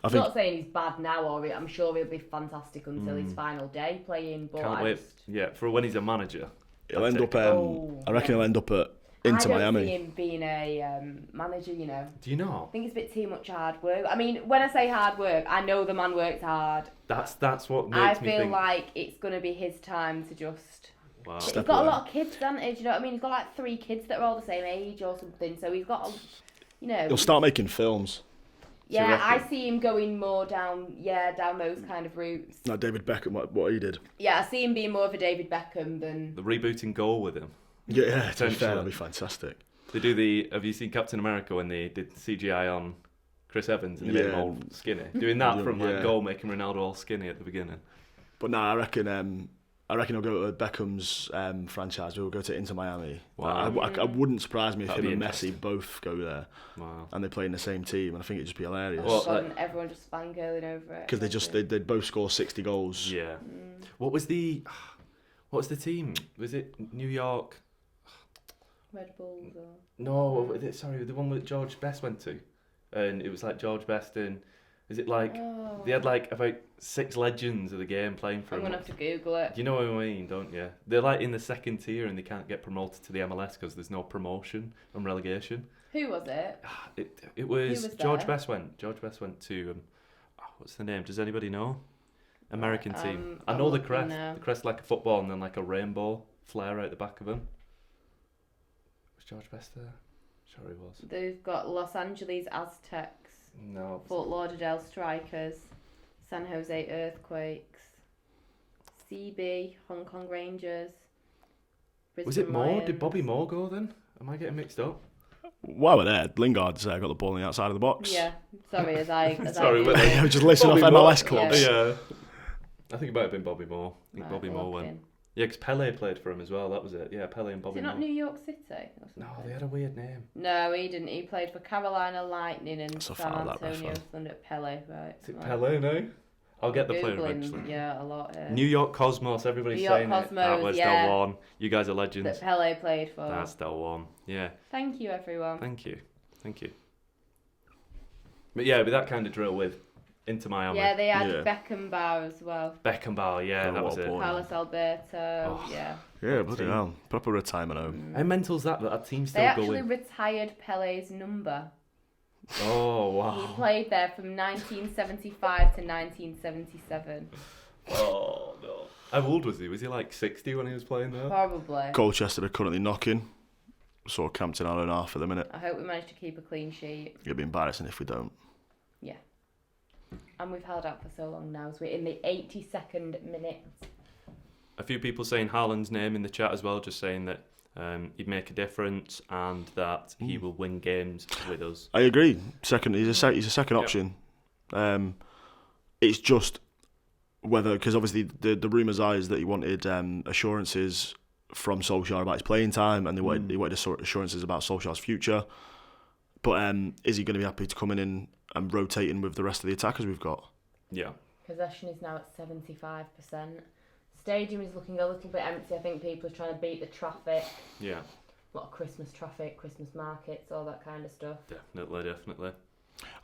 I'm not saying he's bad now, or I'm sure he'll be fantastic until his final day playing. But can't wait. Yeah, for when he's a manager, he'll end up. I reckon he'll end up at Inter Miami. I don't see him being a manager. You know. Do you not? I think it's a bit too much hard work. I mean, when I say hard work, I know the man works hard. That's what makes me think. I feel like it's going to be his time to just. Wow. He's got a lot of kids, hasn't he? Do you know what I mean? He's got 3 kids that are all the same age or something. So he's got, He'll start making films. Yeah, I see him going more down those kind of routes. Like David Beckham, what he did. Yeah, I see him being more of a David Beckham than... The rebooting Goal with him. Yeah, to be fair, that'd be fantastic. They do have you seen Captain America when they did CGI on Chris Evans and they made him all skinny? Doing that from Goal, making Ronaldo all skinny at the beginning. But no, I reckon I reckon he'll go to Beckham's franchise. We'll go to Inter Miami. Wow. I wouldn't surprise me if That'd him be and Messi both go there. Wow. And they play in the same team, and I think it'd just be hilarious. Oh, God, and everyone just fangirling over it. Because they'd both score 60 goals. Yeah. What was the team? Was it New York? Red Bulls or... No, sorry, the one that George Best went to. And it was like George Best and... Is it like... Oh. They had like about 6 legends of the game playing for I'm them. going to have to Google it. You know what I mean, don't you? They're like in the second tier and they can't get promoted to the MLS because there's no promotion and relegation. Who was it? It was was George there? Best went. George Best went to... what's the name? Does anybody know? American team. I know the crest. Now. The crest like a football and then like a rainbow flare out the back of them. Was George Best there? Sure he was. They've got Los Angeles Aztecs, No. Fort Lauderdale Strikers, San Jose Earthquakes, CB, Hong Kong Rangers, Brisbane Was it Moore? Lions. Did Bobby Moore go then? Am I getting mixed up? While we're there, Lingard's got the ball on the outside of the box. Yeah, sorry, Sorry, but Just listing off Bobby MLS Moore. clubs. Yeah. I think it might have been Bobby Moore. I think Right, Bobby Moore went. looking. Yeah, because Pele played for him as well. That was it. Yeah, Pele and Is Bobby it Moore. not New York City? Or No, something? they had a weird name. No, he didn't. He played for Carolina Lightning and So San far, that Antonio reference. Thunder. Pele, right? Is it right. Pele, no? I'll get the player Googling, eventually. yeah, a lot here. New York Cosmos, everybody's New York saying it. That Cosmos, was yeah. the one. You guys are legends. That Pele played for. That's the one. Yeah. Thank you, everyone. Thank you. But yeah, with that kind of drill with Inter Miami. Yeah, they had Yeah. Beckenbauer as well. Beckenbauer, yeah, Oh, that what was a it. boy. Carlos Alberto, Oh. yeah. Yeah, bloody hell. Proper retirement home. How mental's that team's They still actually going? retired Pele's number. Oh, He wow. played there from 1975 to 1977. Oh, no. How old was he? Was he like 60 when he was playing there? Probably. Colchester are currently knocking. Sort of camped in our own half at the minute. I hope we manage to keep a clean sheet. It'd be embarrassing if we don't. Yeah. And we've held out for so long now, so we're in the 82nd minute. A few people saying Haaland's name in the chat as well, just saying that he'd make a difference and that he will win games with us. I agree. He's a second Yep. option. It's just whether, because obviously the rumours are is that he wanted assurances from Solskjaer about his playing time, and he wanted assurances about Solskjaer's future. But is he going to be happy to come in and rotating with the rest of the attackers we've got? Yeah. Possession is now at 75%. Stadium is looking a little bit empty. I think people are trying to beat the traffic. Yeah. A lot of Christmas traffic, Christmas markets, all that kind of stuff. Definitely.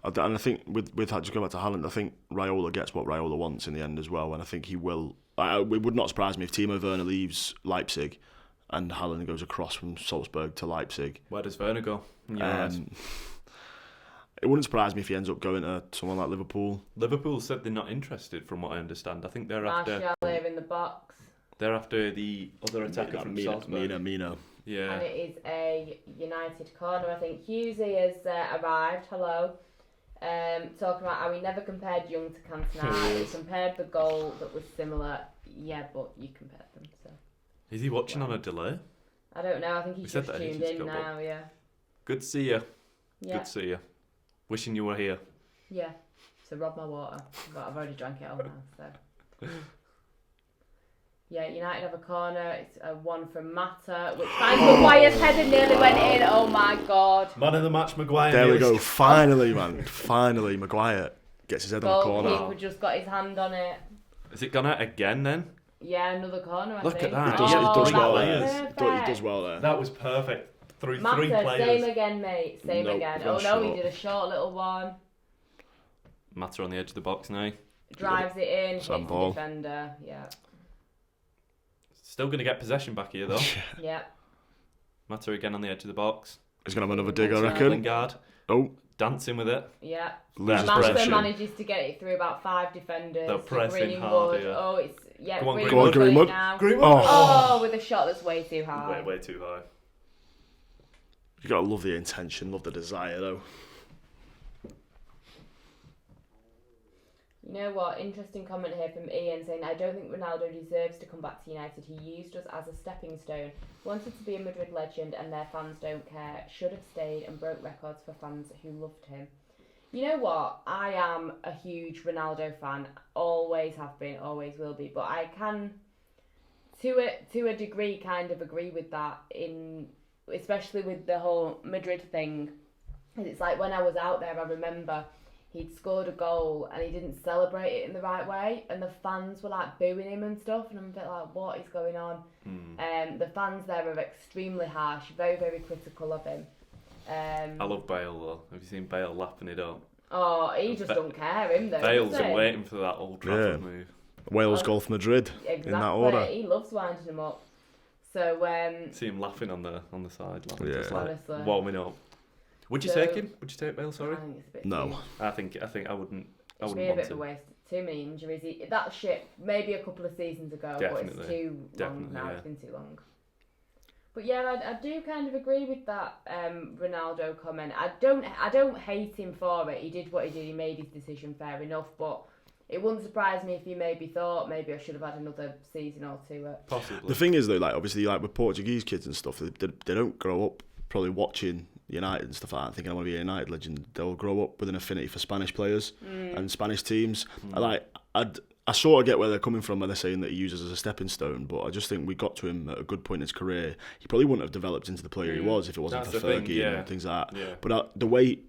And I think with that, just going back to Haaland, I think Raiola gets what Raiola wants in the end as well, and I think he will. It would not surprise me if Timo Werner leaves Leipzig and Haaland goes across from Salzburg to Leipzig. Where does Werner go? In your eyes? It wouldn't surprise me if he ends up going to someone like Liverpool. Liverpool said they're not interested, from what I understand. I think they're Martial there in the box. They're after the other attacker from Salzburg. Mina. Yeah. And it is a United corner. I think Hughesy has arrived. Hello. Talking about how he never compared Young to Cantona. He compared the goal that was similar. Yeah, but you compared them, so. Is he watching on a delay? I don't know. I think he's said just that tuned ages in ago, now, yeah. Good to see you. Yeah. Good to see you. Wishing you were here. Yeah. So rob my water. But I've already drank it all now, so. Yeah, United have a corner. It's a one from Mata, which finds Maguire's head and nearly went in. Oh my god. Man of the match, Maguire. There we go. Finally, man. Finally, Maguire gets his head on the corner. Goalkeeper just got his hand on it. Has it gone out again then? Yeah, another corner, I Look think. at that. He does, Yeah, he does three well players. there. He does well there. That was perfect. Through Mata, three same players. again, mate. Same Nope, again. gone Oh no, he short. did a short little one. Mata on the edge of the box now. Drives it in, hits the Sandball. defender. Yeah. Still going to get possession back here though. Yeah. Mata again on the edge of the box. He's going to have another dig, I Lingard. reckon. Lingard Oh, dancing with it. Yeah. loses That's Mata possession. manages to get it through about 5 defenders. They're to pressing Greenwood. hard here. Oh, it's Go on, Greenwood. Go on, Greenwood. Now. Greenwood. Oh, with a shot that's way too high. Way too high. You got to love the intention, love the desire, though. You know what? Interesting comment here from Ian saying, I don't think Ronaldo deserves to come back to United. He used us as a stepping stone. Wanted to be a Madrid legend and their fans don't care. Should have stayed and broke records for fans who loved him. You know what? I am a huge Ronaldo fan. Always have been, always will be. But I can to a degree, kind of agree with that. Especially with the whole Madrid thing. It's like when I was out there, I remember he'd scored a goal and he didn't celebrate it in the right way, and the fans were like booing him and stuff, and I'm a bit like, what is going on? The fans there are extremely harsh, very, very critical of him. I love Bale though. Have you seen Bale lapping it up? Oh, he just don't care, him though. Bale's been waiting for that Old Trafford move. Wales goal for Madrid, exactly, in that order. He loves winding him up. So see him laughing on the sideline, yeah. just like Honestly. warming up. Would you take him? Would you take Bale? Sorry. I think it's a bit No. I think I wouldn't. I It'd wouldn't be a want bit of him. a waste. Too many injuries. That shit maybe a couple of seasons ago, but Definitely. it's too long Definitely, now. yeah. It's been too long. But yeah, I do kind of agree with that Ronaldo comment. I don't hate him for it. He did what he did. He made his decision, fair enough. But it wouldn't surprise me if he maybe thought maybe I should have had another season or two. Possibly. The thing is though, like obviously, like with Portuguese kids and stuff, they don't grow up probably watching United and stuff like that, thinking I want to be a United legend. They'll grow up with an affinity for Spanish players and Spanish teams. I sort of get where they're coming from when they're saying that he uses as a stepping stone, but I just think we got to him at a good point in his career. He probably wouldn't have developed into the player he was if it wasn't That's for the thing, Fergie yeah. and things like that. Yeah. But the way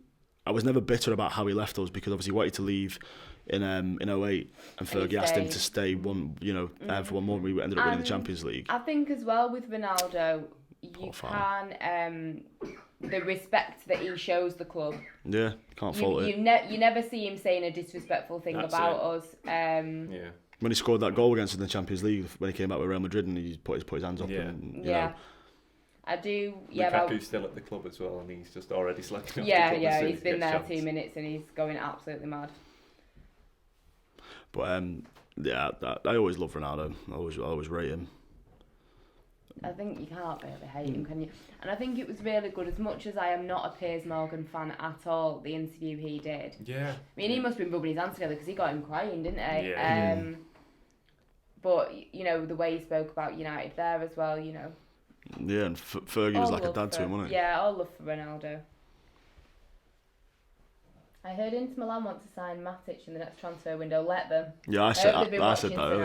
I was never bitter about how he left us, because obviously he wanted to leave in 08 and Fergie asked him to stay for one more. We ended up winning the Champions League. I think as well with Ronaldo, you can the respect that he shows the club. Yeah, can't fault it. You never see him saying a disrespectful thing about us. Yeah. When he scored that goal against us in the Champions League, when he came back with Real Madrid and he put his hands up, and you know. I do. Lukaku's still at the club as well, and he's just already selecting. Yeah, he's been there 2 minutes and he's going absolutely mad. But I always love Ronaldo. I always rate him. I think you can't really hate him, can you? And I think it was really good. As much as I am not a Piers Morgan fan at all, the interview he did. Yeah. I mean, he must have been rubbing his hands together because he got him crying, didn't he? Yeah. But the way he spoke about United there as well, Yeah, and Fergie was like a dad to him, wasn't he? Yeah, all love for Ronaldo. I heard Inter Milan want to sign Matic in the next transfer window. Let them. Yeah, I said that earlier,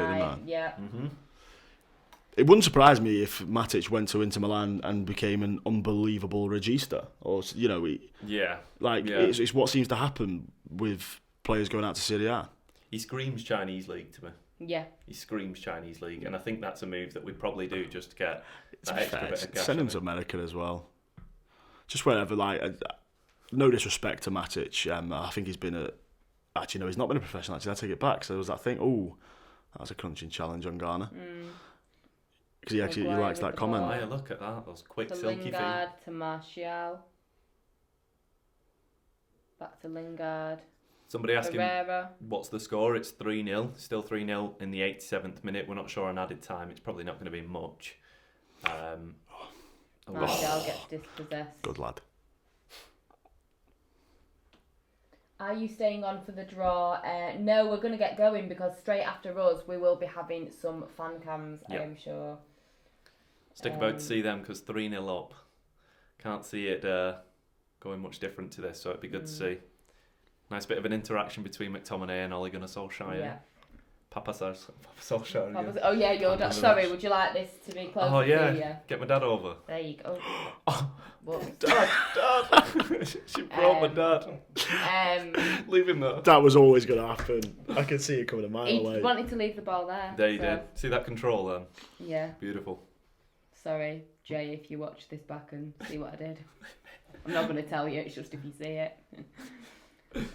didn't I? Yeah. Mm-hmm. It wouldn't surprise me if Matic went to Inter Milan and became an unbelievable regista, or it's what seems to happen with players going out to Serie A. He screams Chinese league to me. Yeah. He screams Chinese league, and I think that's a move that we probably do just to get that extra bit of cash. Send him to America as well. Just wherever, no disrespect to Matic. I think he's been he's not been a professional. Actually, I take it back. So there was that thing. Oh, that was a crunching challenge on Ghana. Because he likes that comment. Yeah, look at that. Those quick, to silky feet. Lingard, to Martial. Back to Lingard. Somebody asking, Herrera. what's the score? It's 3-0. Still 3-0 in the 87th minute. We're not sure on added time. It's probably not going to be much. Martial gets dispossessed. Good lad. Are you staying on for the draw? No, we're going to get going because straight after us, we will be having some fan cams, I am sure. Stick about to see them because 3-0 up. Can't see it going much different to this, so it'd be good to see. Nice bit of an interaction between McTominay and Ole Gunnar Solskjaer. Yeah. Papa Solskjaer. Papa, oh yeah, your dad. Sorry, would you like this to be close to you? Get my dad over. There you go. Dad! She brought my dad. Leave him there. That was always going to happen. I could see it coming a mile away. He wanted to leave the ball there. There you did. See that control then? Yeah. Beautiful. Sorry, Jay, if you watch this back and see what I did. I'm not going to tell you, it's just if you see it.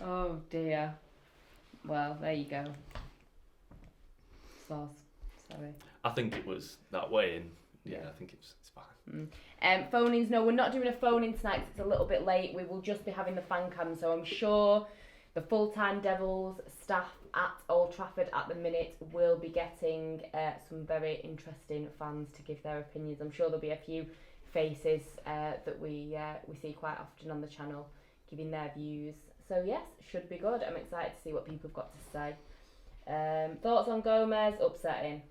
Oh dear. Well, there you go. Sorry. I think it was that way, and I think it's fine. Phone-ins, no, we're not doing a phone-in tonight 'cause it's a little bit late. We will just be having the fan cam, so I'm sure the Full-Time Devils staff at Old Trafford at the minute will be getting some very interesting fans to give their opinions. I'm sure there'll be a few faces that we see quite often on the channel giving their views. So yes, should be good. I'm excited to see what people have got to say. Thoughts on Gomez? Upsetting.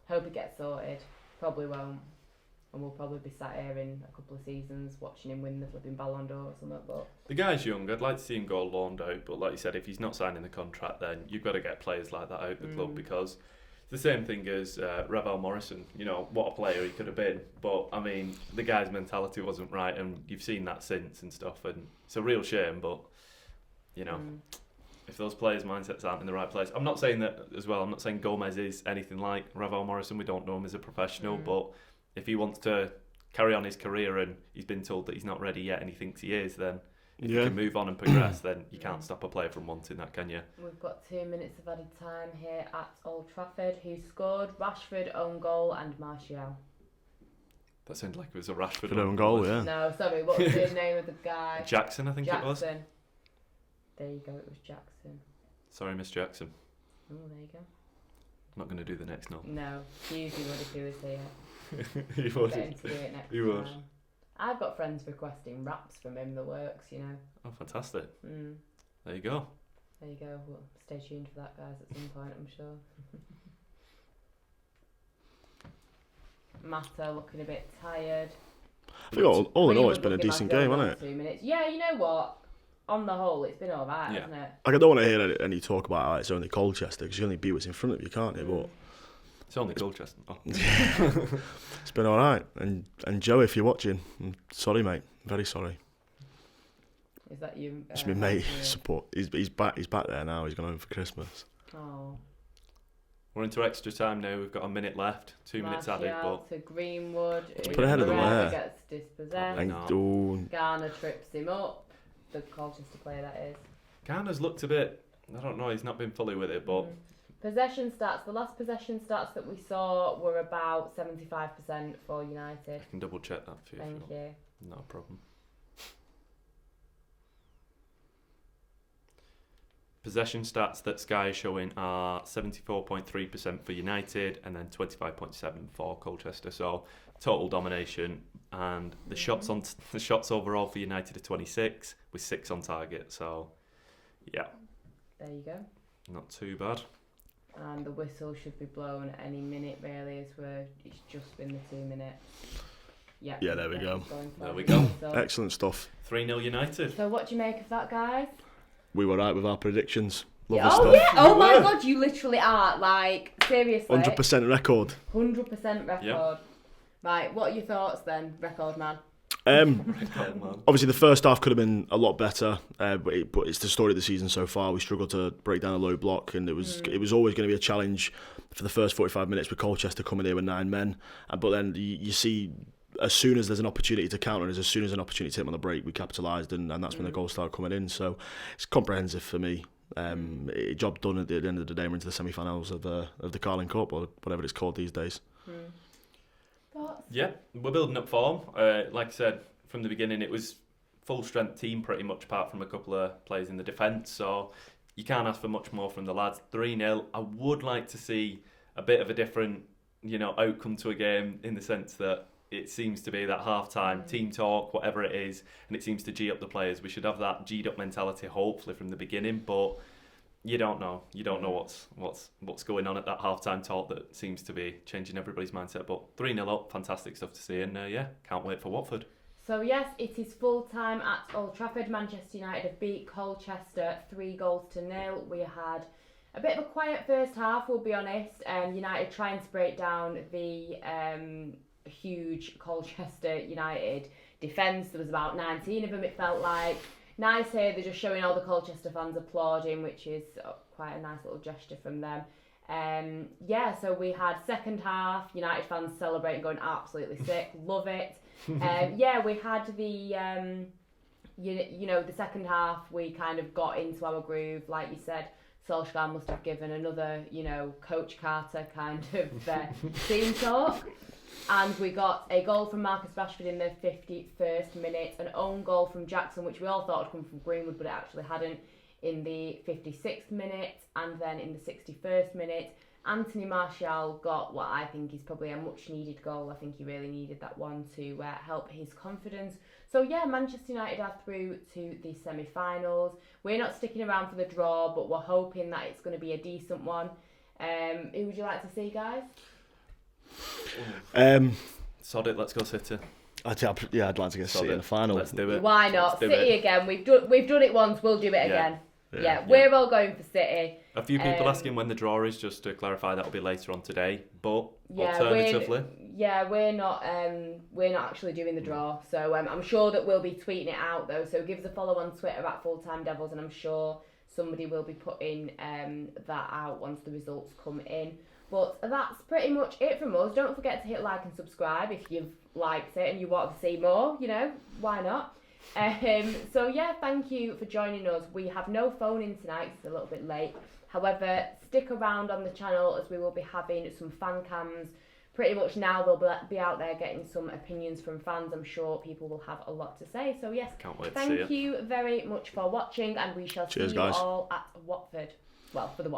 Hope it gets sorted. Probably won't. And we'll probably be sat here in a couple of seasons watching him win the flipping Ballon d'Or or something. But the guy's young. I'd like to see him go loaned out. But like you said, if he's not signing the contract, then you've got to get players like that out of the club because the same thing as Ravel Morrison. You know, what a player he could have been. But, I mean, the guy's mentality wasn't right, and you've seen that since and stuff. And it's a real shame, but, you know, if those players' mindsets aren't in the right place. I'm not saying that as well. I'm not saying Gomez is anything like Ravel Morrison. We don't know him as a professional. But if he wants to carry on his career and he's been told that he's not ready yet and he thinks he is, then if you can move on and progress, then you can't stop a player from wanting that, can you? We've got 2 minutes of added time here at Old Trafford. Who scored? Rashford, own goal, and Martial. That sounded like it was a Rashford own goal, yeah. No, sorry, what was the name of the guy? Jackson, I think it was. Jackson. There you go, it was Jackson. Sorry, Miss Jackson. Oh, there you go. I'm not going to do the next note. No, he usually would if he was here. He would. Get him to do it next He would. time. I've got friends requesting raps from him, the works, you know. Oh, fantastic. There you go. There you go. Well, stay tuned for that, guys, at some point, I'm sure. Mata looking a bit tired. I think all in all, it's been a decent game, hasn't it? 2 minutes. Yeah, you know what? On the whole, it's been alright, hasn't it? Like, I don't want to hear any talk about how it's only Colchester, because you only beat what's in front of you, can't you? But it's only Colchester. Oh. It's been alright. And Joe, if you're watching, I'm sorry, mate. Very sorry. Is that you? It's my mate. Support. He's back. He's back there now. He's gone home for Christmas. Oh. We're into extra time now. We've got a minute left. 2 minutes added, but to Greenwood. Put ahead of the Moreira gets dispossessed. No. Garner trips him up. The Colchester player, that is. Garner's looked a bit. I don't know. He's not been fully with it, but. Possession stats. The last possession stats that we saw were about 75% for United. I can double check that for you. Thank you. No problem. Possession stats that Sky is showing are 74.3% for United and then 25.7% for Colchester. So total domination, and the shots overall for United are 26 with 6 on target. So yeah, there you go. Not too bad. And the whistle should be blown any minute, really, it's just been the 2 minutes. Yeah, there we go. There we go. Excellent stuff. 3-0 United. So what do you make of that, guys? We were right with our predictions. Yeah. Lovely stuff. Yeah. Oh my God, you literally are. Like, seriously. 100% record. 100% record. Yep. Right, what are your thoughts then, record man? Obviously the first half could have been a lot better, but it's the story of the season so far. We struggled to break down a low block, and it was always going to be a challenge for the first 45 minutes with Colchester coming here with 9 men. But then you see, as soon as there's an opportunity to counter, and as soon as an opportunity to hit them on the break, we capitalised, and that's when the goals started coming in. So it's comprehensive for me. Job done at the end of the day. We're into the semi-finals of the Carling Cup, or whatever it's called these days. Yeah, we're building up form. Like I said from the beginning, it was full strength team pretty much, apart from a couple of players in the defence. So you can't ask for much more from the lads. 3-0. I would like to see a bit of a different, outcome to a game, in the sense that it seems to be that half-time team talk, whatever it is, and it seems to G up the players. We should have that G'd up mentality, hopefully, from the beginning, but you don't know. You don't know what's going on at that half-time talk that seems to be changing everybody's mindset. But 3-0 up, fantastic stuff to see, and can't wait for Watford. So yes, it is full time at Old Trafford. Manchester United have beat Colchester 3-0. We had a bit of a quiet first half, we'll be honest. United trying to break down the huge Colchester United defence. There was about 19 of them, it felt like. Nice here, they're just showing all the Colchester fans applauding, which is quite a nice little gesture from them. So we had second half, United fans celebrating, going absolutely sick, love it. We had the, the second half, we kind of got into our groove, like you said. Solskjaer must have given another, Coach Carter kind of team talk. And we got a goal from Marcus Rashford in the 51st minute, an own goal from Jackson, which we all thought would come from Greenwood, but it actually hadn't, in the 56th minute. And then in the 61st minute, Anthony Martial got what I think is probably a much-needed goal. I think he really needed that one to help his confidence. So yeah, Manchester United are through to the semi-finals. We're not sticking around for the draw, but we're hoping that it's going to be a decent one. Who would you like to see, guys? Sod it, let's go City. I'd like to get City in the final. Let's do it. Why not? City again. We've done it once. We'll do it again. Yeah, we're all going for City. A few people asking when the draw is, just to clarify, that'll be later on today. But alternatively, we're not actually doing the draw. So I'm sure that we'll be tweeting it out though. So give us a follow on Twitter at FullTimeDEVILS, and I'm sure somebody will be putting that out once the results come in. But that's pretty much it from us. Don't forget to hit like and subscribe if you've liked it and you want to see more. You know, why not? So yeah, thank you for joining us. We have no phone in tonight, it's a little bit late. However, stick around on the channel as we will be having some fan cams. Pretty much now they'll be out there getting some opinions from fans. I'm sure people will have a lot to say. So yes, thank you very much for watching, and we shall see you all at Watford. Well, for the Watford.